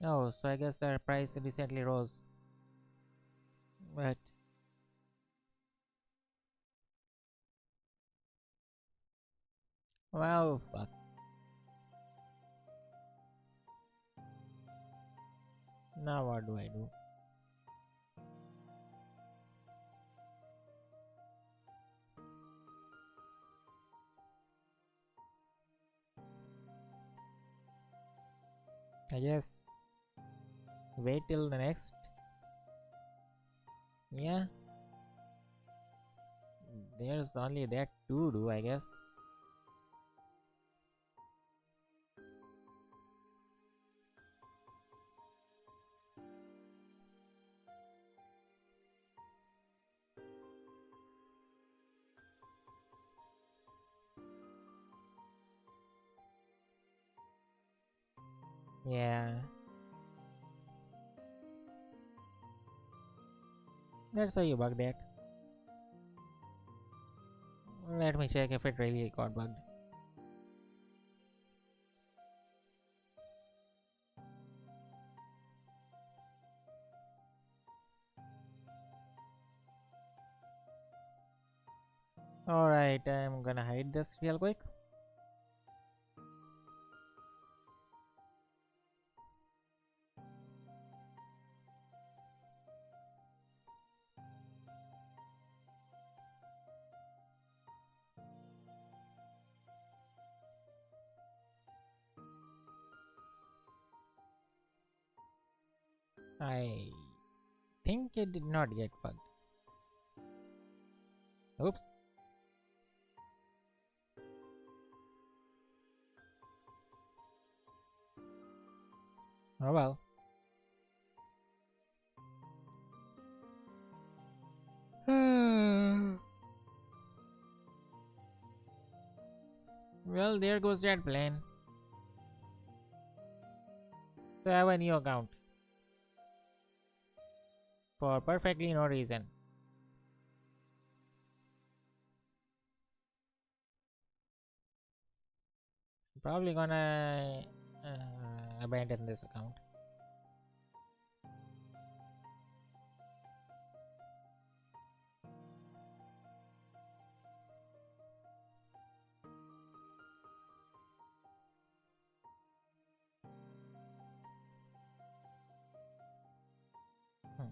Oh, so I guess the price recently rose. But wow, fuck. Now what do I do? I guess wait till the next. Yeah, there's only that to do, I guess. Yeah, that's how you bug that. Let me check if it really got bugged. Alright, I'm gonna hide this real quick. I think it did not get bugged. Oops. Oh well. Well, there goes that plan. So I have a new account for perfectly no reason. Probably gonna abandon this account. Hmm.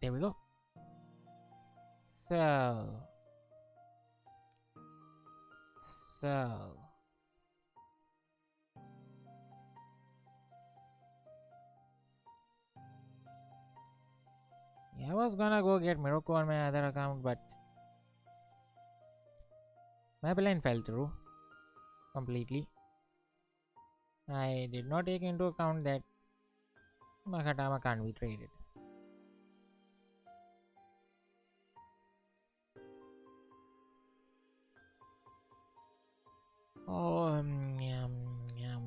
There we go. So, so yeah, I was gonna go get Morocco on my other account, but my plan fell through completely. I did not take into account that Makatama can't be traded. Oh, yum, yum.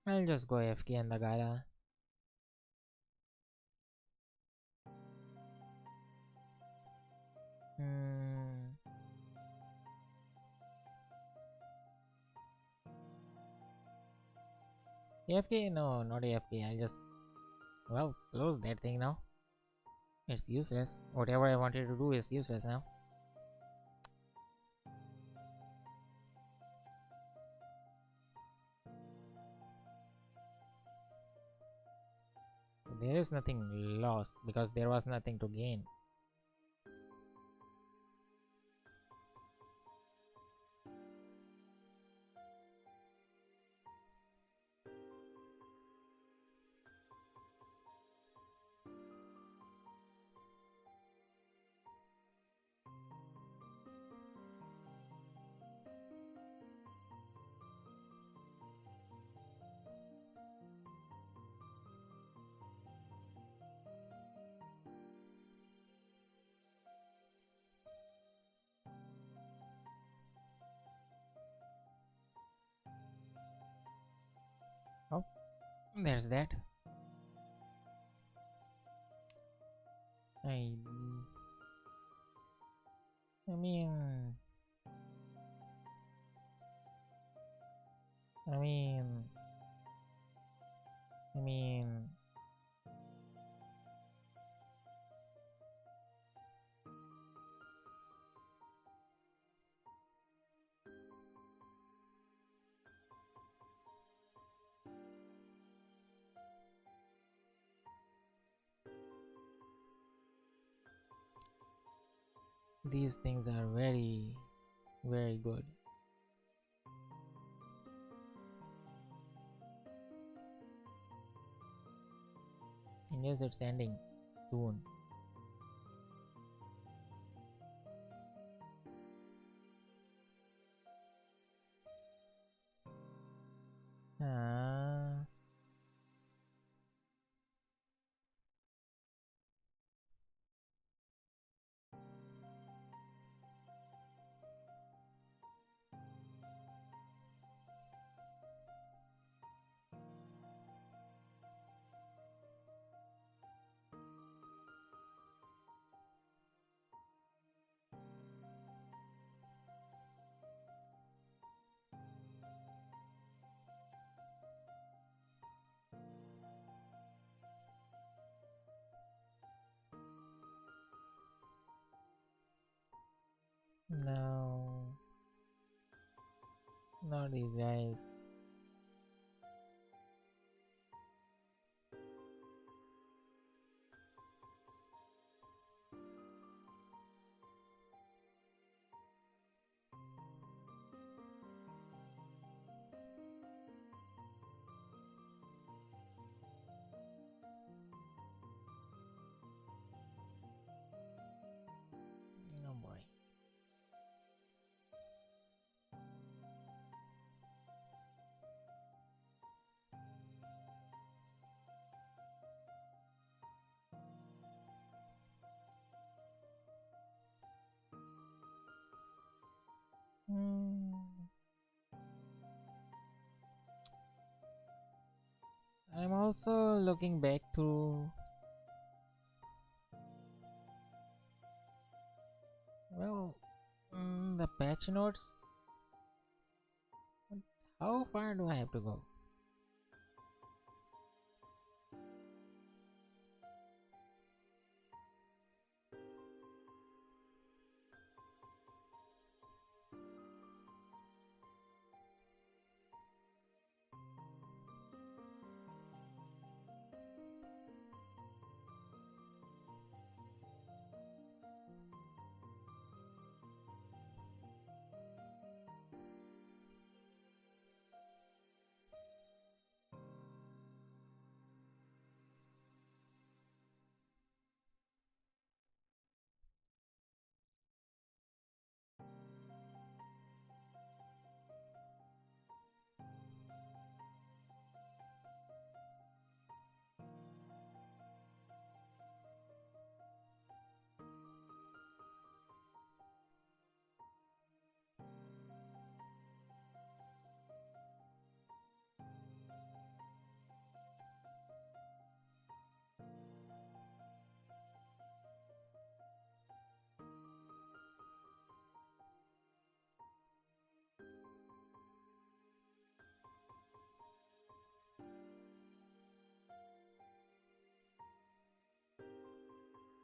I'll just go AFK in the Gala. Hmm. AFK? No, not AFK. I'll just, well, close that thing now. It's useless. Whatever I wanted to do is useless now. There is nothing lost because there was nothing to gain. Oh, there's that. I, I mean, I mean, I mean, these things are very, very good. And yes, it's ending soon. Ah, no, not these guys. Oh boy. Hmm. I'm also looking back to, well, the patch notes. How far do I have to go?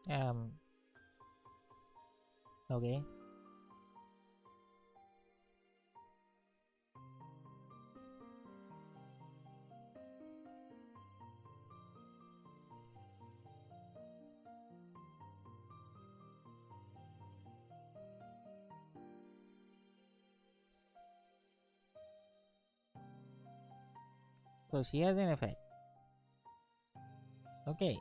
Um, okay. So she has an effect. Okay.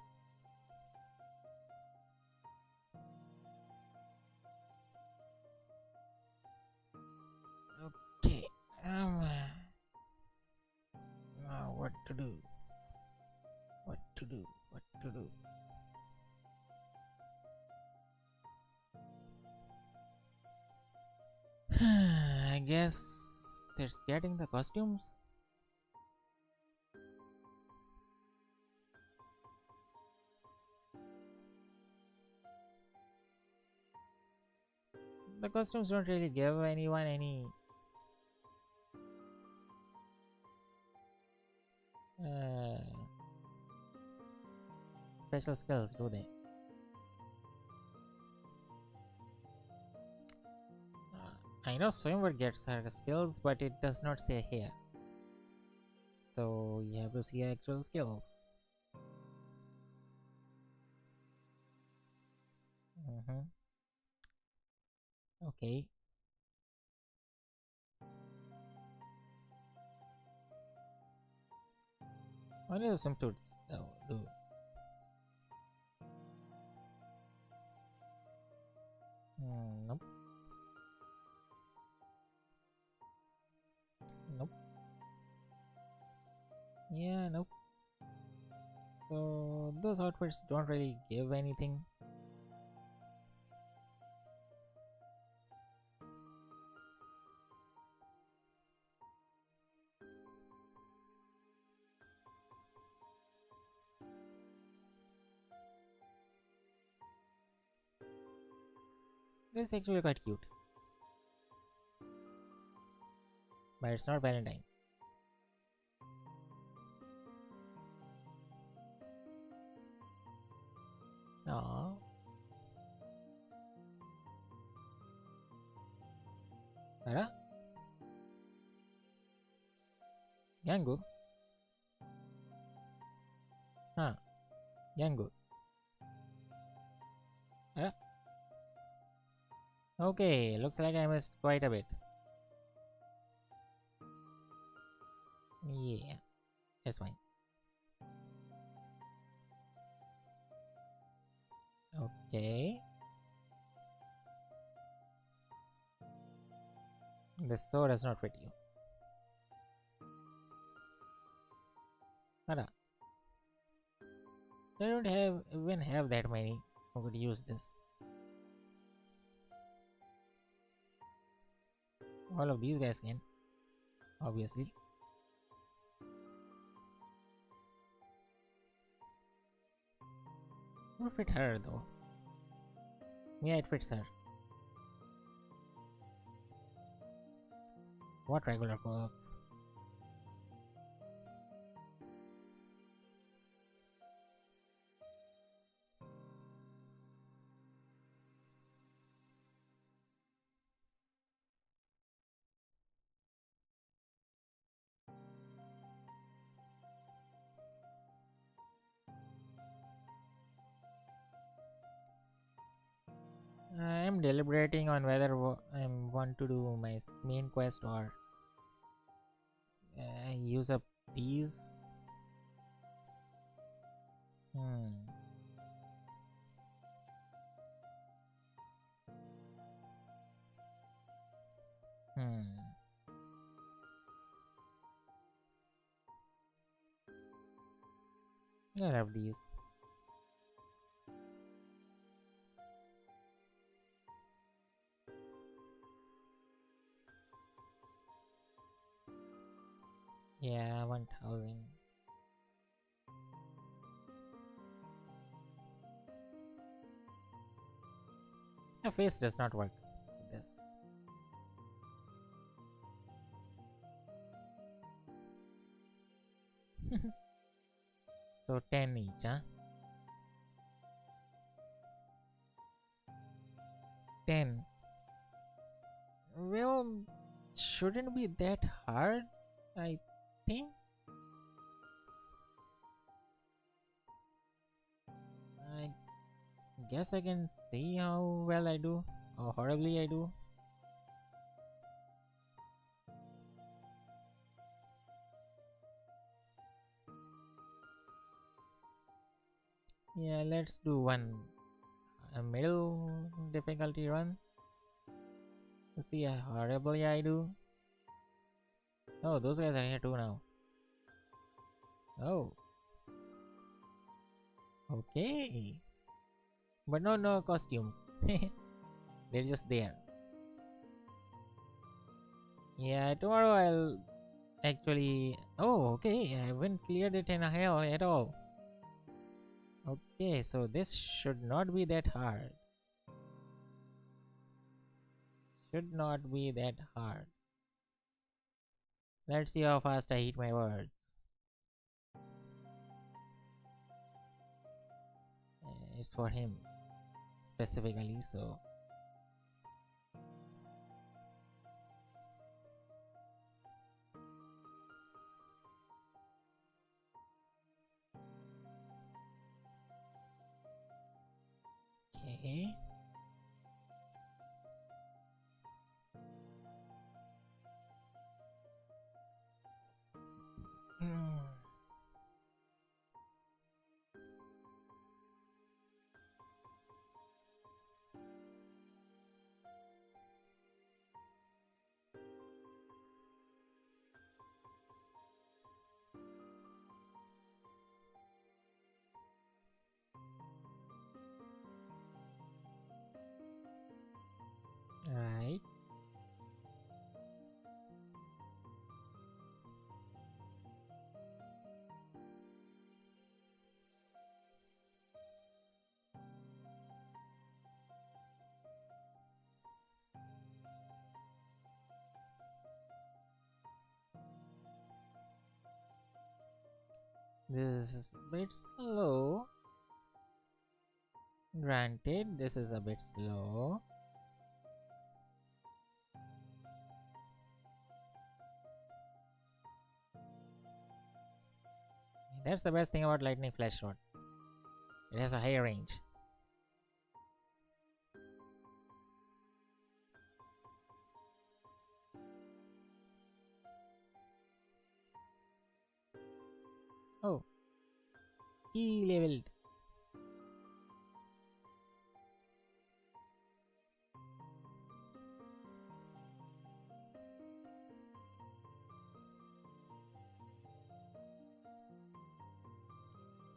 Okay. Now what to do? What to do? What to do? I guess it's getting the costumes. The costumes don't really give anyone any uh, special skills, do they? I know swimwear gets her skills, but it does not say here. So you have to see actual skills. Mm-hmm. Okay. Only the symptoms do. Nope. Nope. Yeah, nope. So those outfits don't really give anything. This is actually quite cute, but it's not Valentine's. Aww. Ara? Yango? Huh. Yango. Ara? Okay, looks like I missed quite a bit. Yeah, that's fine. Okay. The sword does not fit you. Ara. They don't have even have that many who could use this. All of these guys can, obviously. Don't fit her though. Yeah, it fits her. What regular clothes? I am deliberating on whether I want to do my main quest or use up these. Hmm. Hmm. I have these. Yeah, 1000. The face does not work with this. So 10 each, huh? 10. Well, shouldn't be that hard, I think. I guess I can see how well I do, or horribly I do. Yeah, let's do one a middle difficulty run to see how horribly I do. Oh, those guys are here too now. Oh, okay. But no costumes. They're just there. Yeah, tomorrow I'll actually. Oh, okay. I haven't cleared it in hell at all. Okay, so this should not be that hard. Should not be that hard. Let's see how fast I hit my words. It's for him specifically, so. Okay. Hmm. Right. This is a bit slow. Granted, this is a bit slow. That's the best thing about lightning flash rod. It has a high range. Oh, key leveled.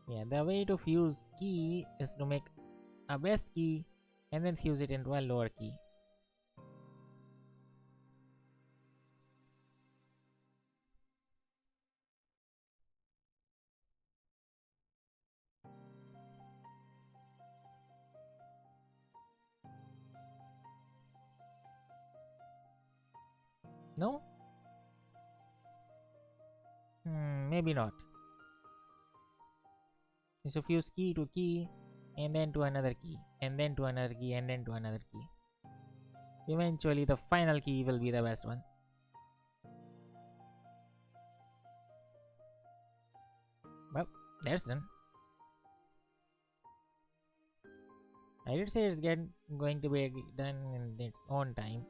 Yeah, the way to fuse key is to make a best key and then fuse it into a lower key. No? Maybe not. You should fuse key to key and then to another key and then to another key and then to another key. Eventually, the final key will be the best one. Well, that's done. I did say it's going to be done in its own time.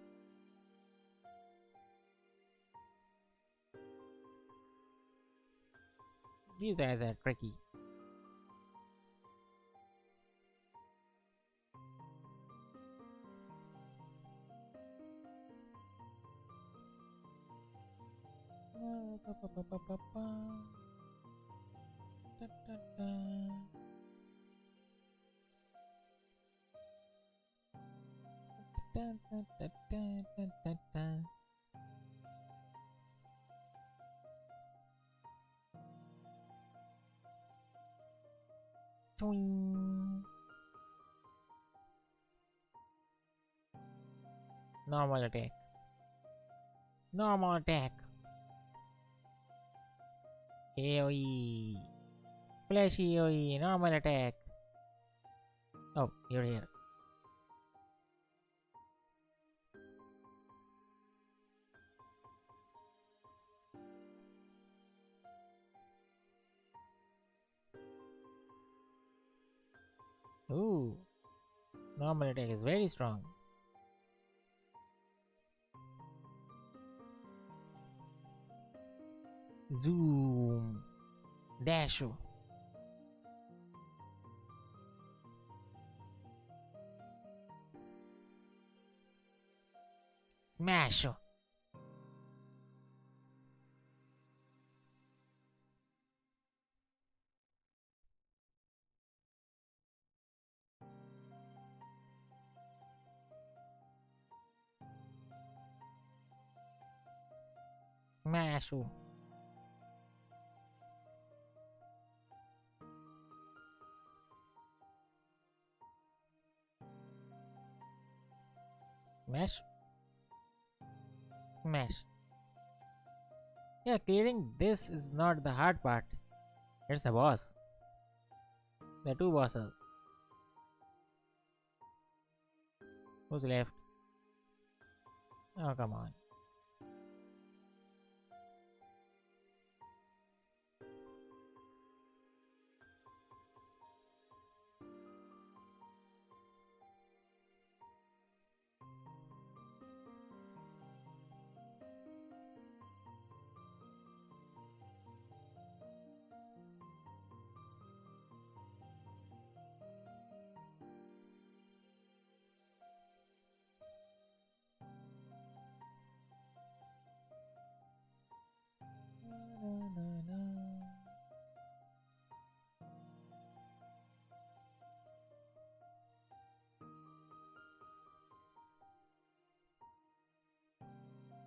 These guys are tricky. Twing. Normal attack. Normal attack. AoE. Flash AoE. Normal attack. Oh, you're here. Ooh. Normal attack is very strong. Zoom. Dash. Smash. Smash. Smash. Smash. Yeah, clearing this is not the hard part. It's the boss. The two bosses. Who's left? Oh, come on.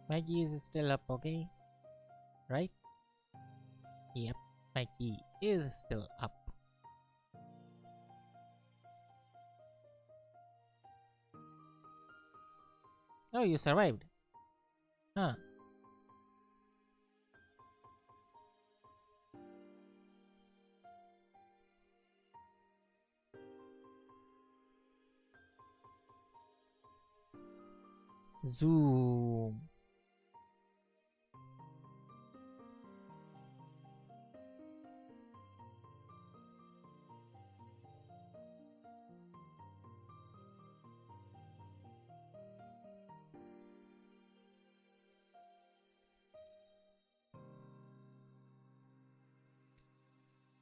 My key is still up, okay? Right? Yep, my key is still up. Oh, you survived. Huh. Zoom.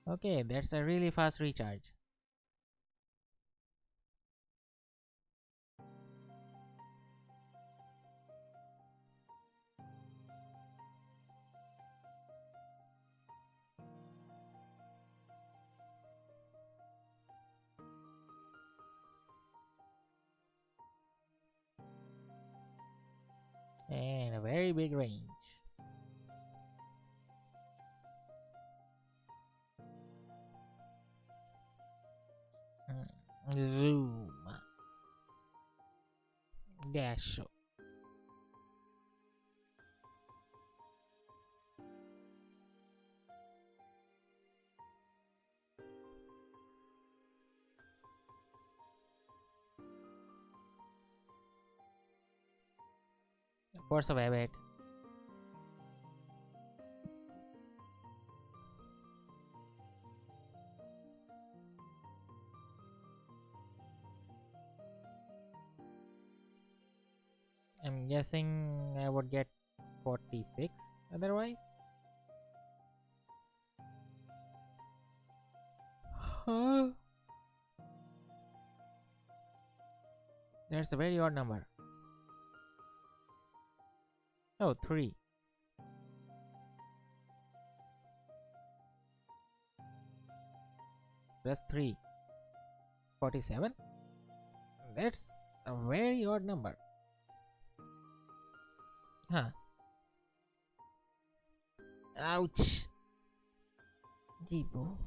Okay, that's a really fast recharge. And a very big range. Zoom. Dash. Force of habit. I'm guessing I would get 46 otherwise. Huh? That's a very odd number. Oh, 3 plus 3. 47? That's a very odd number. Huh. Ouch. Jeepo.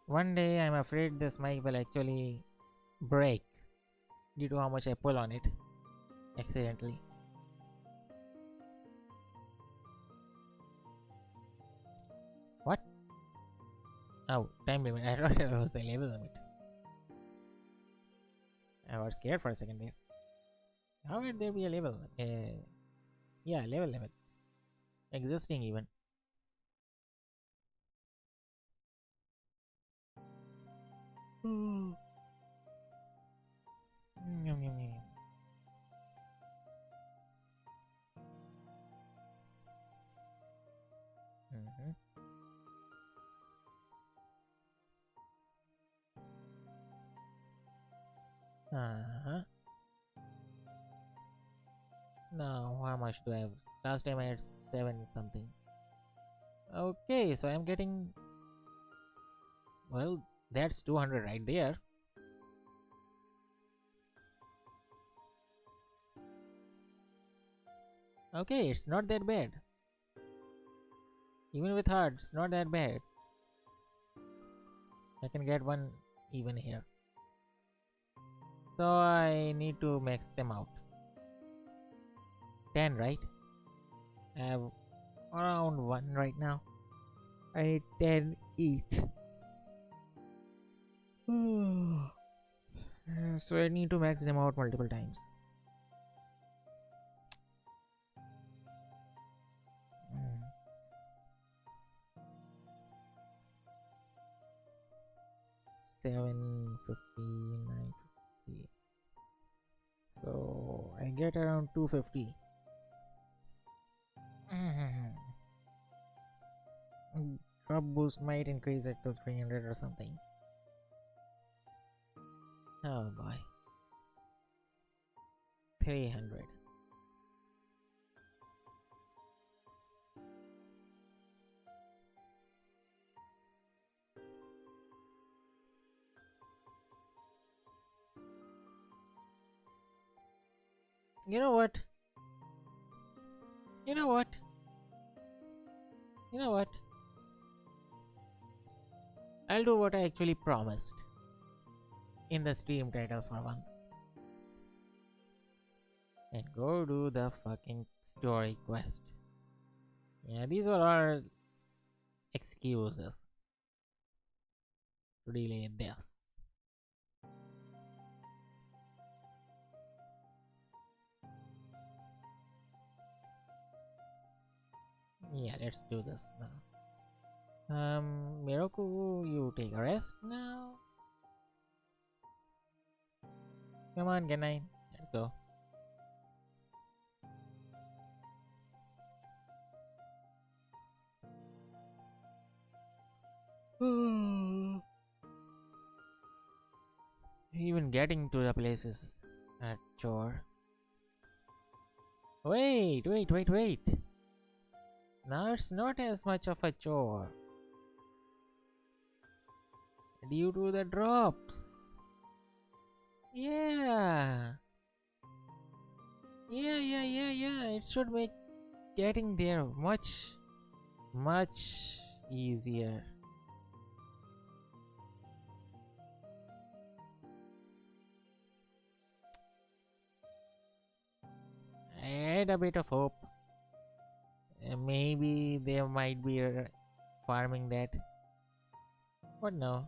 One day I'm afraid this mic will actually break due to how much I pull on it accidentally. What? Oh, time limit. I thought it was a level limit. I was scared for a second there. How would there be a level? Yeah, level limit. Existing even. Mm. Yum, yum, yum. Mhm. Uh-huh. Now, how much do I have? Last time I had 7 something. Okay, so I'm getting. Well, that's 200 right there. Okay, it's not that bad. Even with hard, it's not that bad. I can get one even here. So I need to max them out. 10, right? I have around 1 right now. I need 10 each. So I need to max them out multiple times. Mm. 750, 950. So I get around 250. Drop boost might increase it to 300 or something. Oh boy. 300. You know what? You know what? You know what? I'll do what I actually promised in the stream title for once. And go do the fucking story quest. Yeah, these were all excuses to delay this. Yeah, let's do this now. Miroku, you take a rest now. Come on, Genai, let's go. Even getting to the place is a chore. Wait. Now it's not as much of a chore due to the drops. Yeah. Yeah. It should make getting there much easier. I had a bit of hope. Maybe they might be farming that. But no.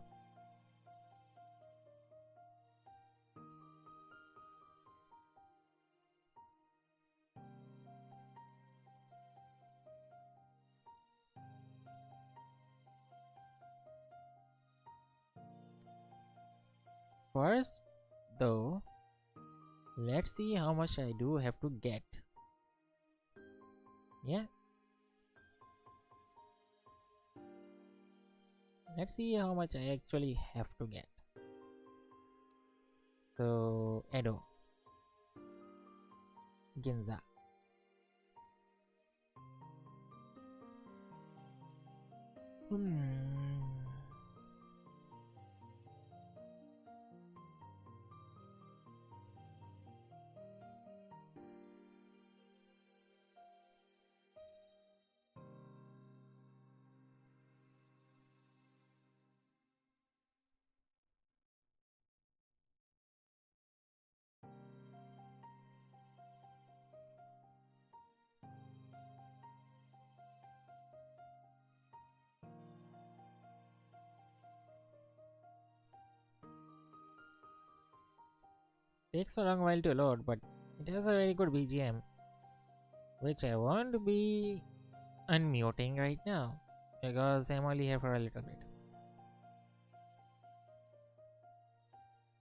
First, though, let's see how much I do have to get. Yeah. Let's see how much I actually have to get. So, Edo. Ginza. Hmm. Takes a long while to load, but it has a very good BGM, which I won't be unmuting right now because I'm only here for a little bit.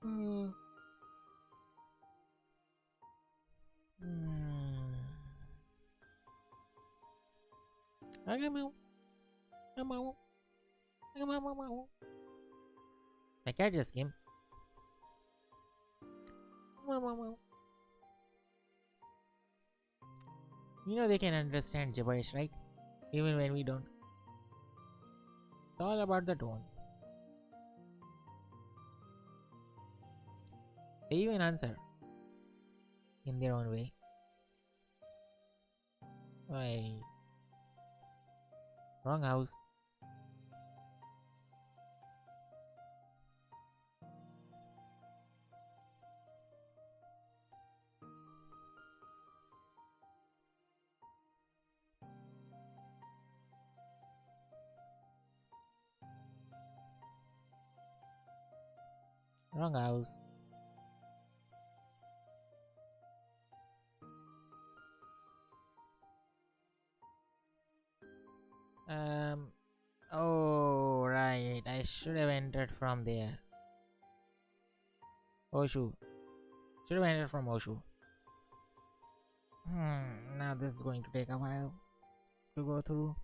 Hmm. My cat just came. You know they can understand gibberish, right? Even when we don't. It's all about the tone. They even answer in their own way. Why? Wrong house. Wrong house. Um. Oh, right. I should have entered from there. Oshu. Should have entered from Oshu. Now this is going to take a while to go through.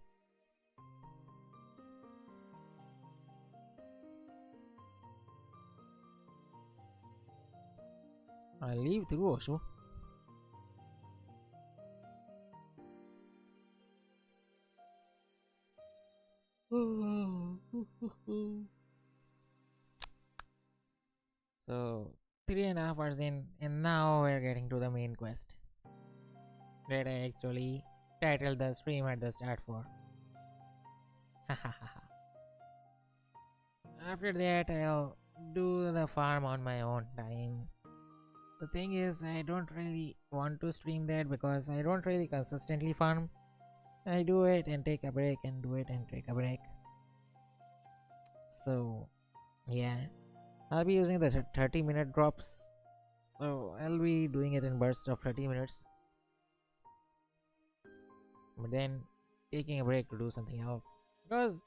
I'll leave through Oshu. So 3.5 hours in, and now we're getting to the main quest that I actually titled the stream at the start for. After that, I'll do the farm on my own time. The thing is, I don't really want to stream that because I don't really consistently farm. I do it and take a break and do it and take a break. So, yeah, I'll be using the 30-minute drops. So, I'll be doing it in bursts of 30 minutes. But then taking a break to do something else. Because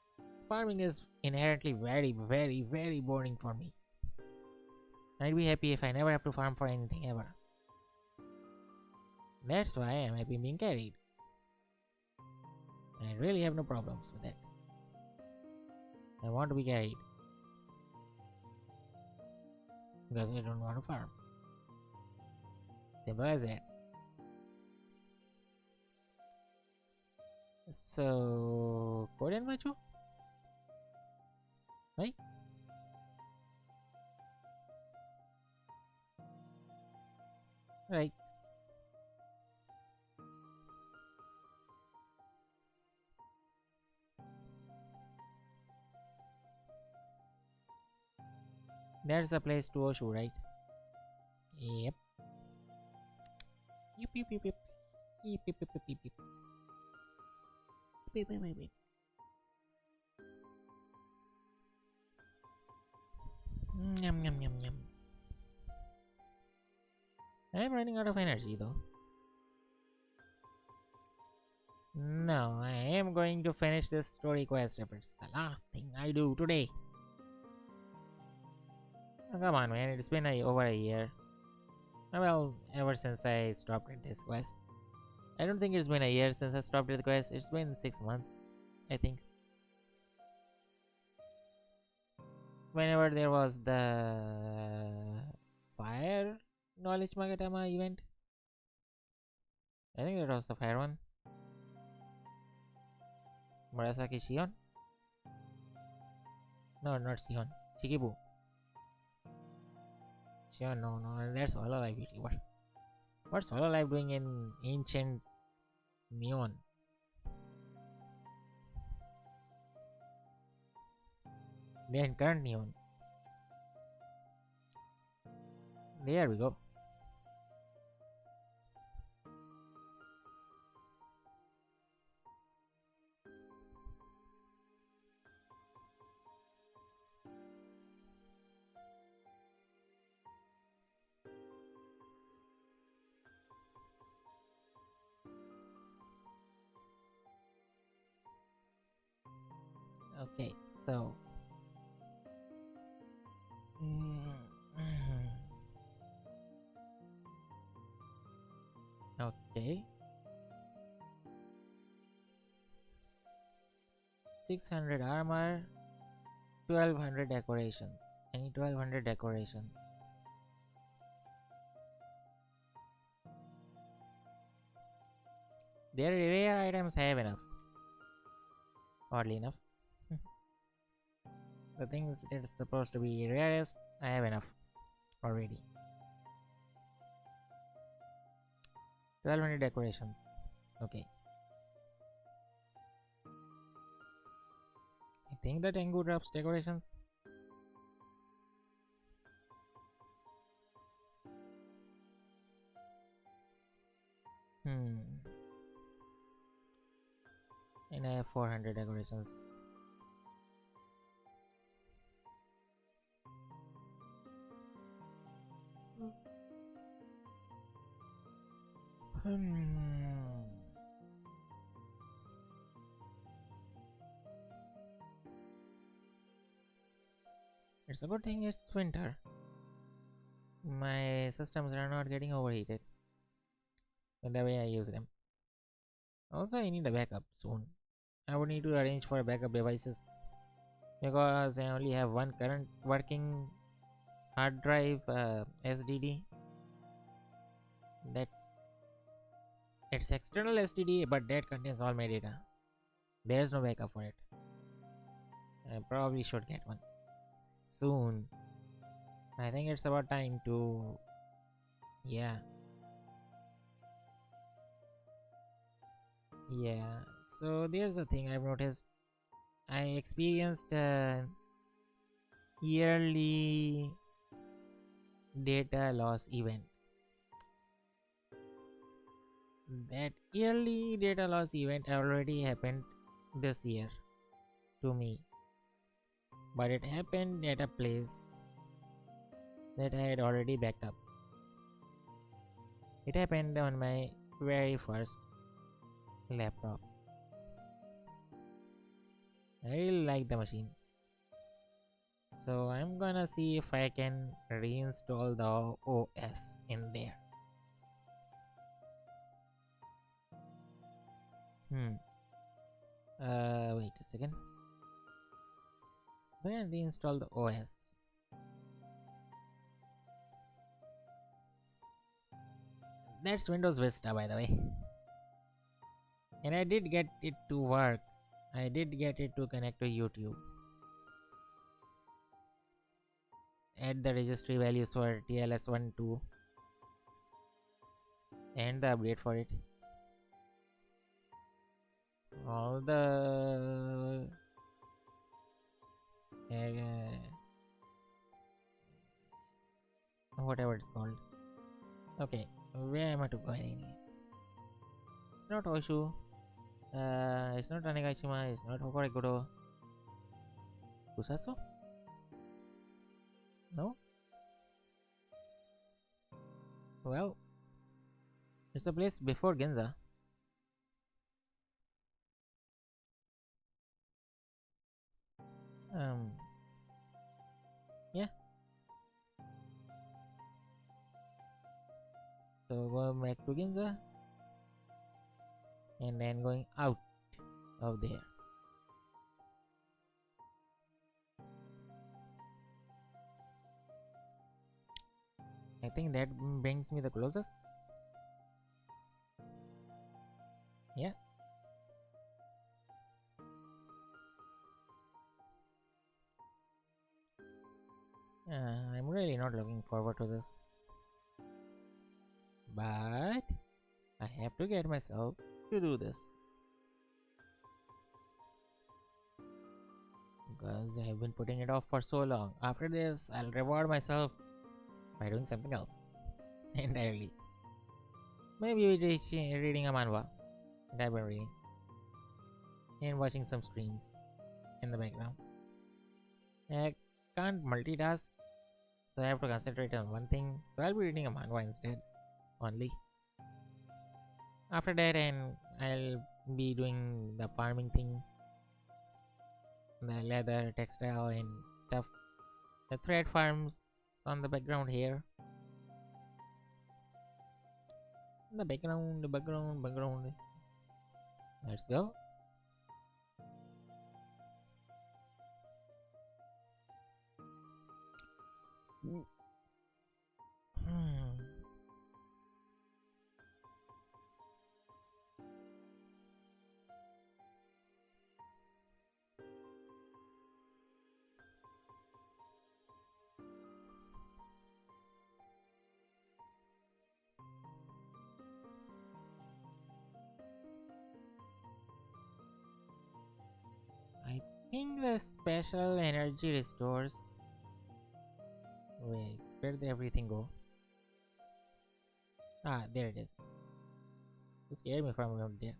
farming is inherently very, very, very boring for me. I'd be happy if I never have to farm for anything ever. That's why I'm happy being carried. I really have no problems with that. I want to be carried. Because I don't want to farm. Simple as that. So, Korean macho? Right? Right. There's a place to Oshu, right? Yep. Yep, yep, yep, yep. Yep, yep, yep, yep, yep, yep. Beep, beep, beep, beep. Yum, yum, yum, yum. I'm running out of energy though. No, I am going to finish this story quest if it's the last thing I do today. Oh, come on, man, it's been over a year. Well, ever since I stopped at this quest. I don't think it's been a year since I stopped at the quest. It's been 6 months, I think. Whenever there was the fire knowledge Magatama event. I think that was the fire one. Murasaki Shion? No, not Shion. Shikibu. Shion, no, that's Hololive beauty. What's Hololive doing in ancient Neon? They're in current Neon. There we go. Okay, so okay. 600 armor, 1200 decorations. I need 1200 decorations. Their rare items I have enough. Oddly enough. The things it's supposed to be rarest, I have enough already. 1200 decorations. Okay. I think that Tengu drops decorations. And I have 400 decorations. Hmm. It's a good thing it's winter. My systems are not getting overheated in the way I use them. Also, I need a backup soon. I would need to arrange for backup devices because I only have one current working hard drive SDD. That's it's external SDD, but that contains all my data. There's no backup for it. I probably should get one soon. I think it's about time to, yeah, yeah. So there's a thing I've noticed. I experienced a yearly data loss event. That yearly data loss event already happened this year to me, but it happened at a place that I had already backed up. It happened on my very first laptop. I really like the machine. So I'm gonna see if I can reinstall the OS in there. Hmm. Wait a second. When reinstall the OS. That's Windows Vista, by the way. And I did get it to work. I did get it to connect to YouTube. Add the registry values for TLS1 2 and the update for it. All the whatever it's called. Okay, where am I to go anyway? It's not Oshu. It's not Anegashima. It's not Hokorekudo. Kusaso? No? Well, it's a place before Genza. Um, yeah. So going back to Ginza and then going out of there. I think that brings me the closest. Yeah. I'm really not looking forward to this. But I have to get myself to do this. Because I have been putting it off for so long. After this, I'll reward myself by doing something else entirely. Maybe reading a manhwa that I've been reading and watching some streams in the background. I can't multitask, so I have to concentrate on one thing. So I'll be reading a manhwa instead, only. After that, and I'll be doing the farming thing, the leather, textile, and stuff. The thread farms on the background here. The background. Let's go. Hmm. I think the special energy restores. Wait, where did everything go? Ah, there it is. You scared me from out there.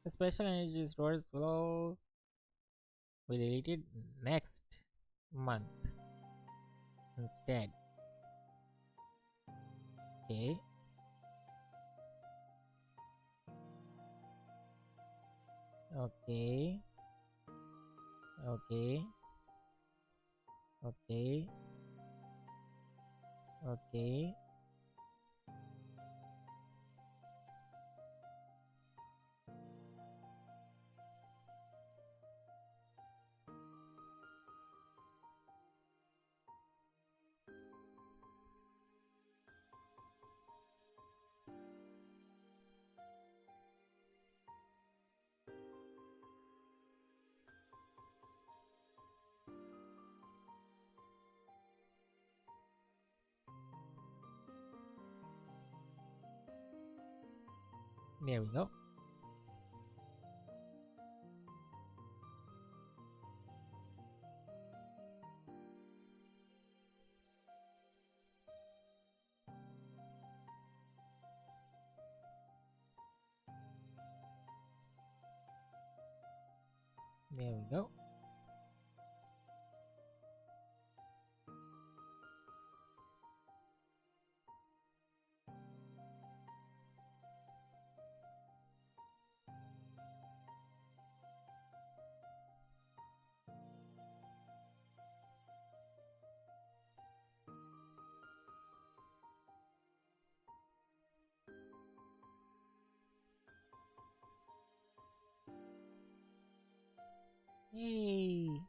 The special energy restores will be deleted next month instead. Okay. Okay. Okay. Okay. Okay. There we go. There we go. Yay!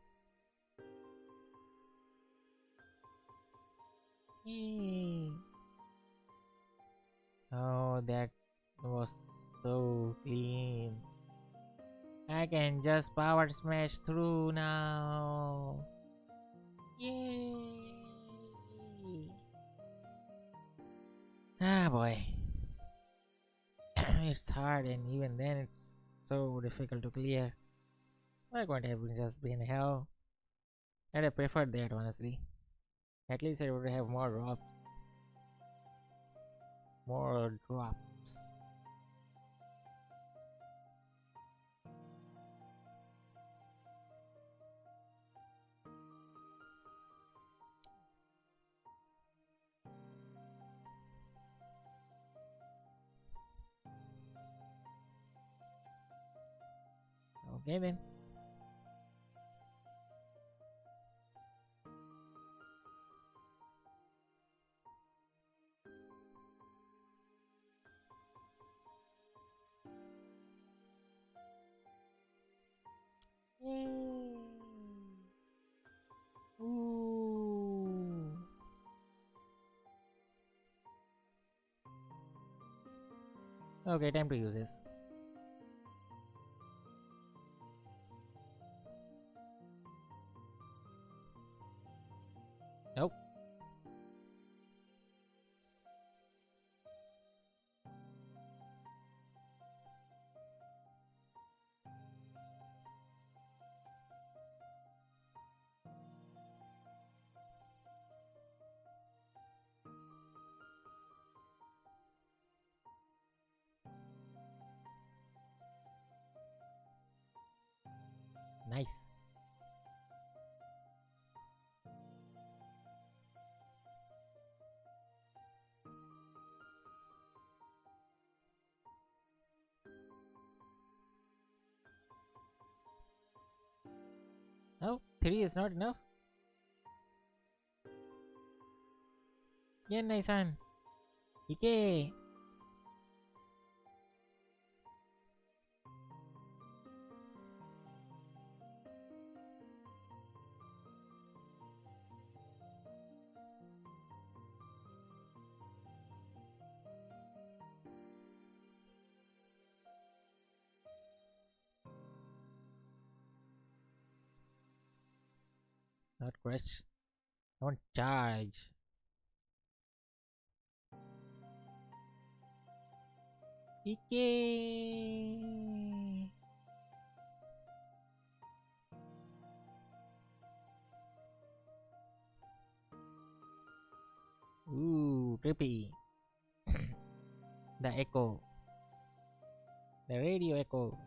Yay! Oh, that was so clean. I can just power smash through now. Yay! Ah, boy. It's hard, and even then, it's so difficult to clear. Why couldn't it have just been hell? I'd have preferred that, honestly. At least I would have more drops. More drops. Okay then. Yay! Ooh. Okay, time to use this. Nope. Nice. Oh, 3 is not enough? Yenai-san. Ike. Not crush. Don't charge. Ike. Ooh, trippy. The echo. The radio echo.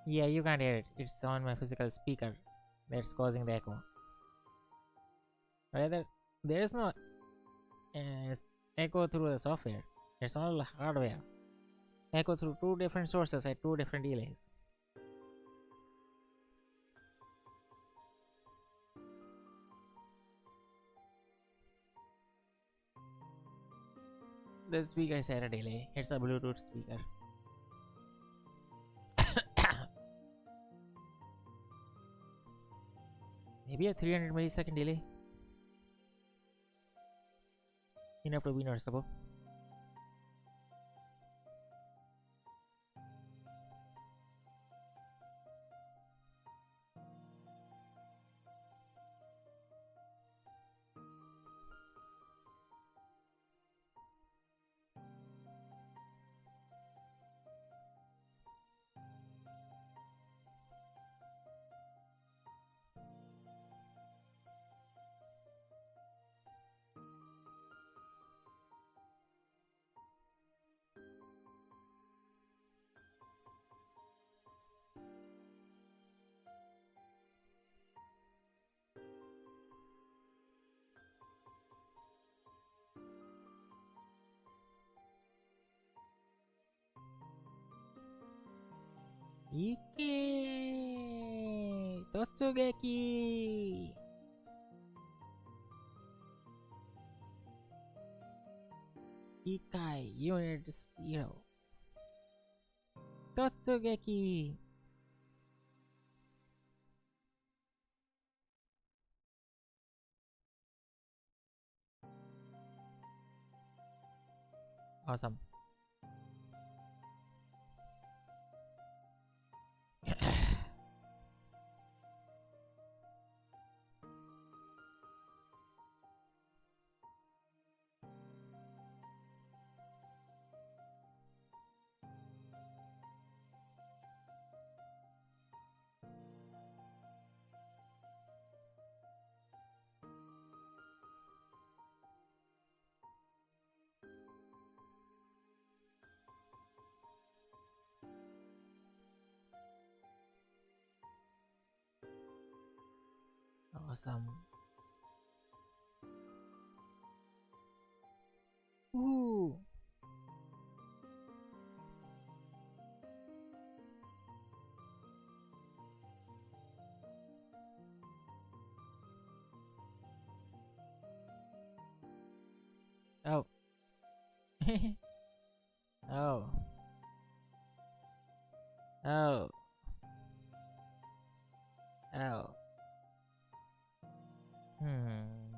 Yeah, you can't hear it. It's on my physical speaker that's causing the echo. Rather, there is no uh, echo through the software. It's all hardware. Echo through two different sources at two different delays. The speaker is at a delay. It's a Bluetooth speaker. Maybe a 300 millisecond delay. Enough to be noticeable. Ike Totsugeki Ikai Unit 0 Totsugeki. Awesome. Awesome. Ooh. Oh. Oh. Oh. Oh. Hmm.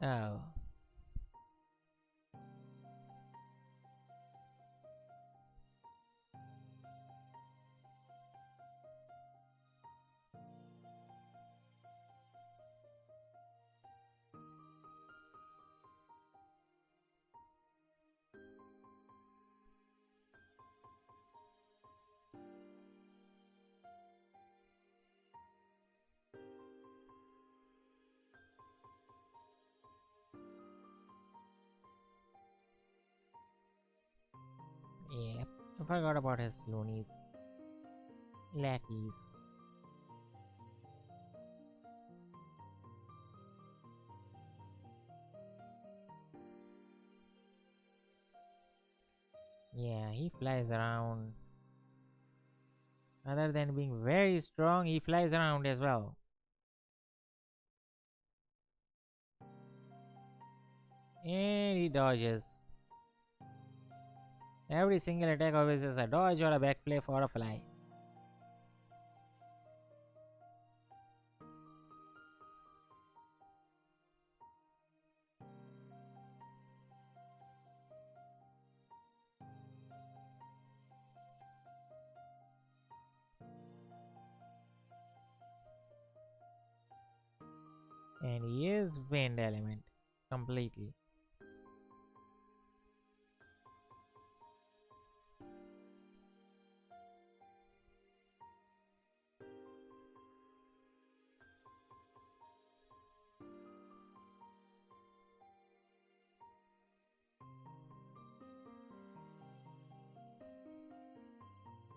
Oh. Yep. I forgot about his loonies. Lackeys. Yeah, he flies around. Other than being very strong, he flies around as well. And he dodges. Every single attack always is a dodge or a backflip or a fly. And he is wind element completely.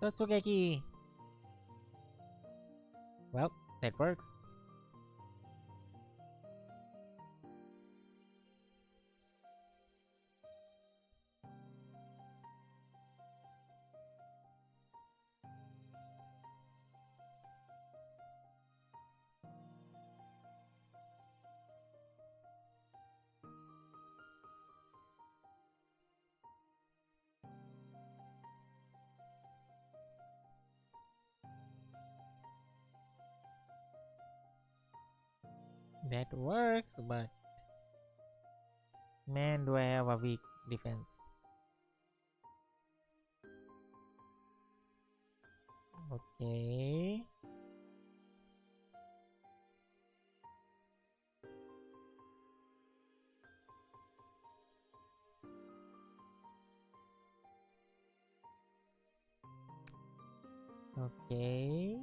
Totsugeki. Well, that works. That works, but man, do I have a weak defense. Okay. Okay.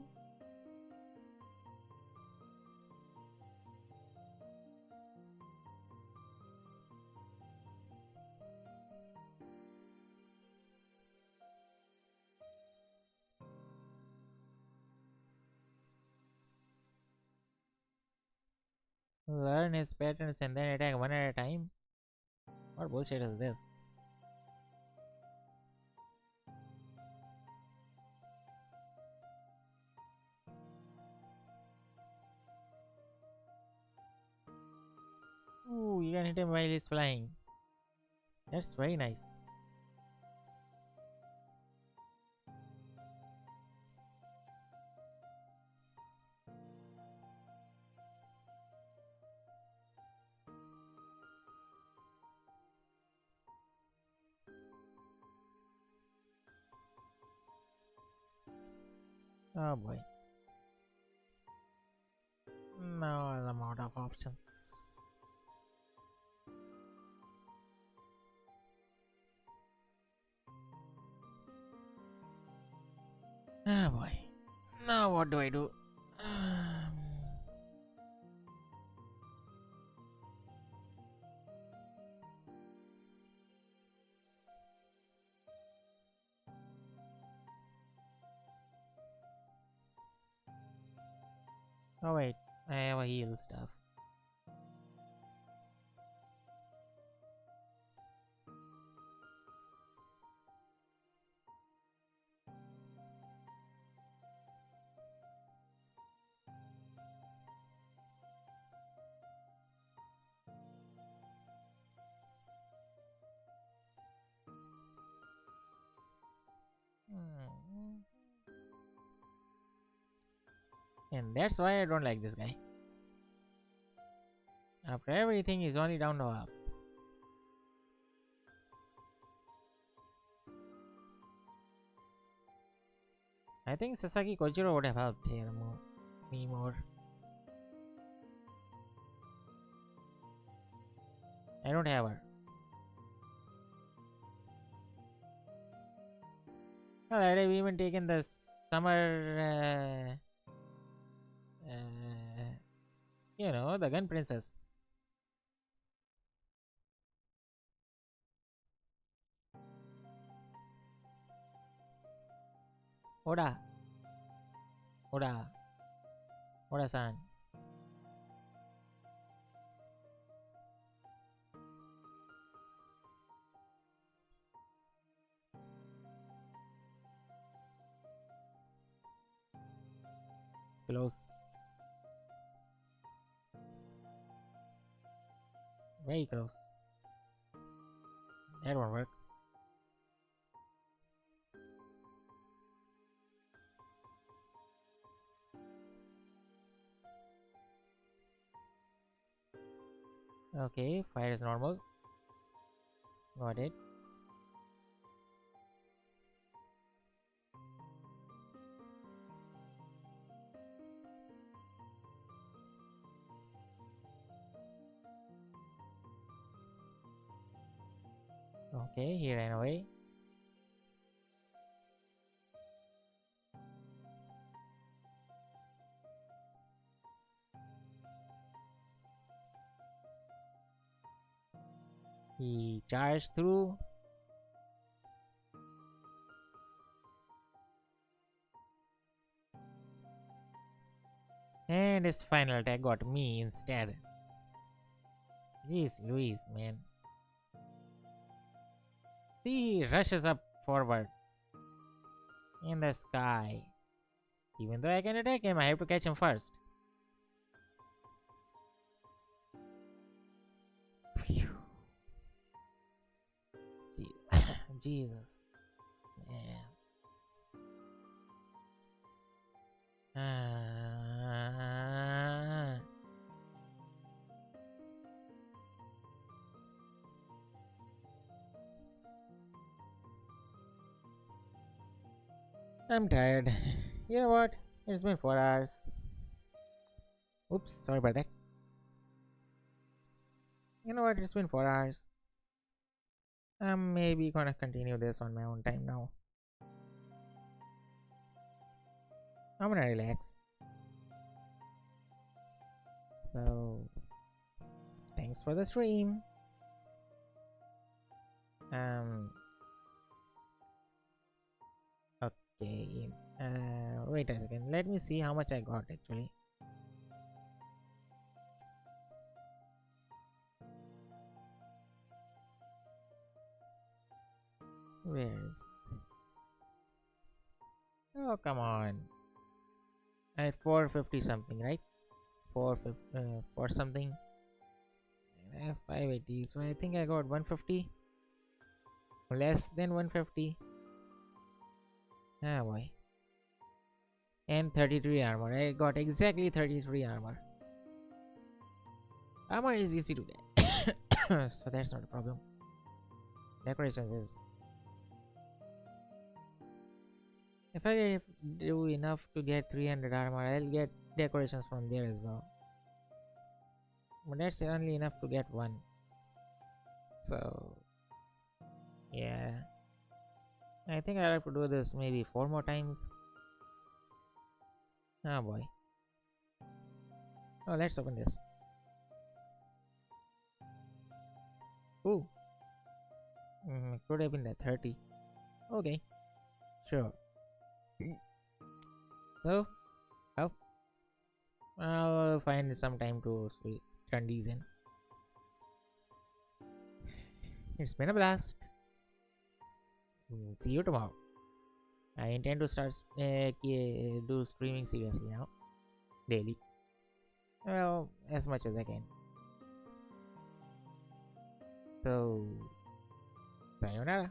Learn his patterns and then attack one at a time? What bullshit is this? Ooh, you can hit him while he's flying. That's very nice. Oh boy. Now I'm out of options. Oh boy. Now what do I do? Oh wait, I have a heal stuff. Hmm. And that's why I don't like this guy. After everything, he's only down to up. I think Sasaki Kojiro would have helped here me more. I don't have her. Well, I've even taken the summer, the gun princess. Oda, Oda, Oda-san. Close. Very close. That won't work. Okay, fire is normal. Got it. Okay, he ran away. He charged through. And his final attack got me instead. Jeez Louise, man. See, he rushes up forward in the sky. Even though I can attack him, I have to catch him first. Phew. Jesus. Man. I'm tired. You know what? It's been 4 hours. Oops, sorry about that. You know what? It's been 4 hours. I'm maybe gonna continue this on my own time now. I'm gonna relax. So, thanks for the stream. Um, okay. Wait a second. Let me see how much I got actually. Where's? Oh, come on. I had 450 something, right? 450, for something. I have 580, so I think I got 150. Less than 150. Ah, boy. And 33 armor. I got exactly 33 armor. Armor is easy to get, so that's not a problem. Decorations is. If I do enough to get 300 armor, I'll get decorations from there as well. But that's only enough to get one. So, yeah. I think I'll have to do this maybe 4 more times. Oh boy. Oh, let's open this. Ooh. Could have been the 30. Okay. Sure. So, oh, I'll find some time to turn these in. It's been a blast. See you tomorrow. I intend to start do streaming seriously now, daily. Well, as much as I can. So, sayonara.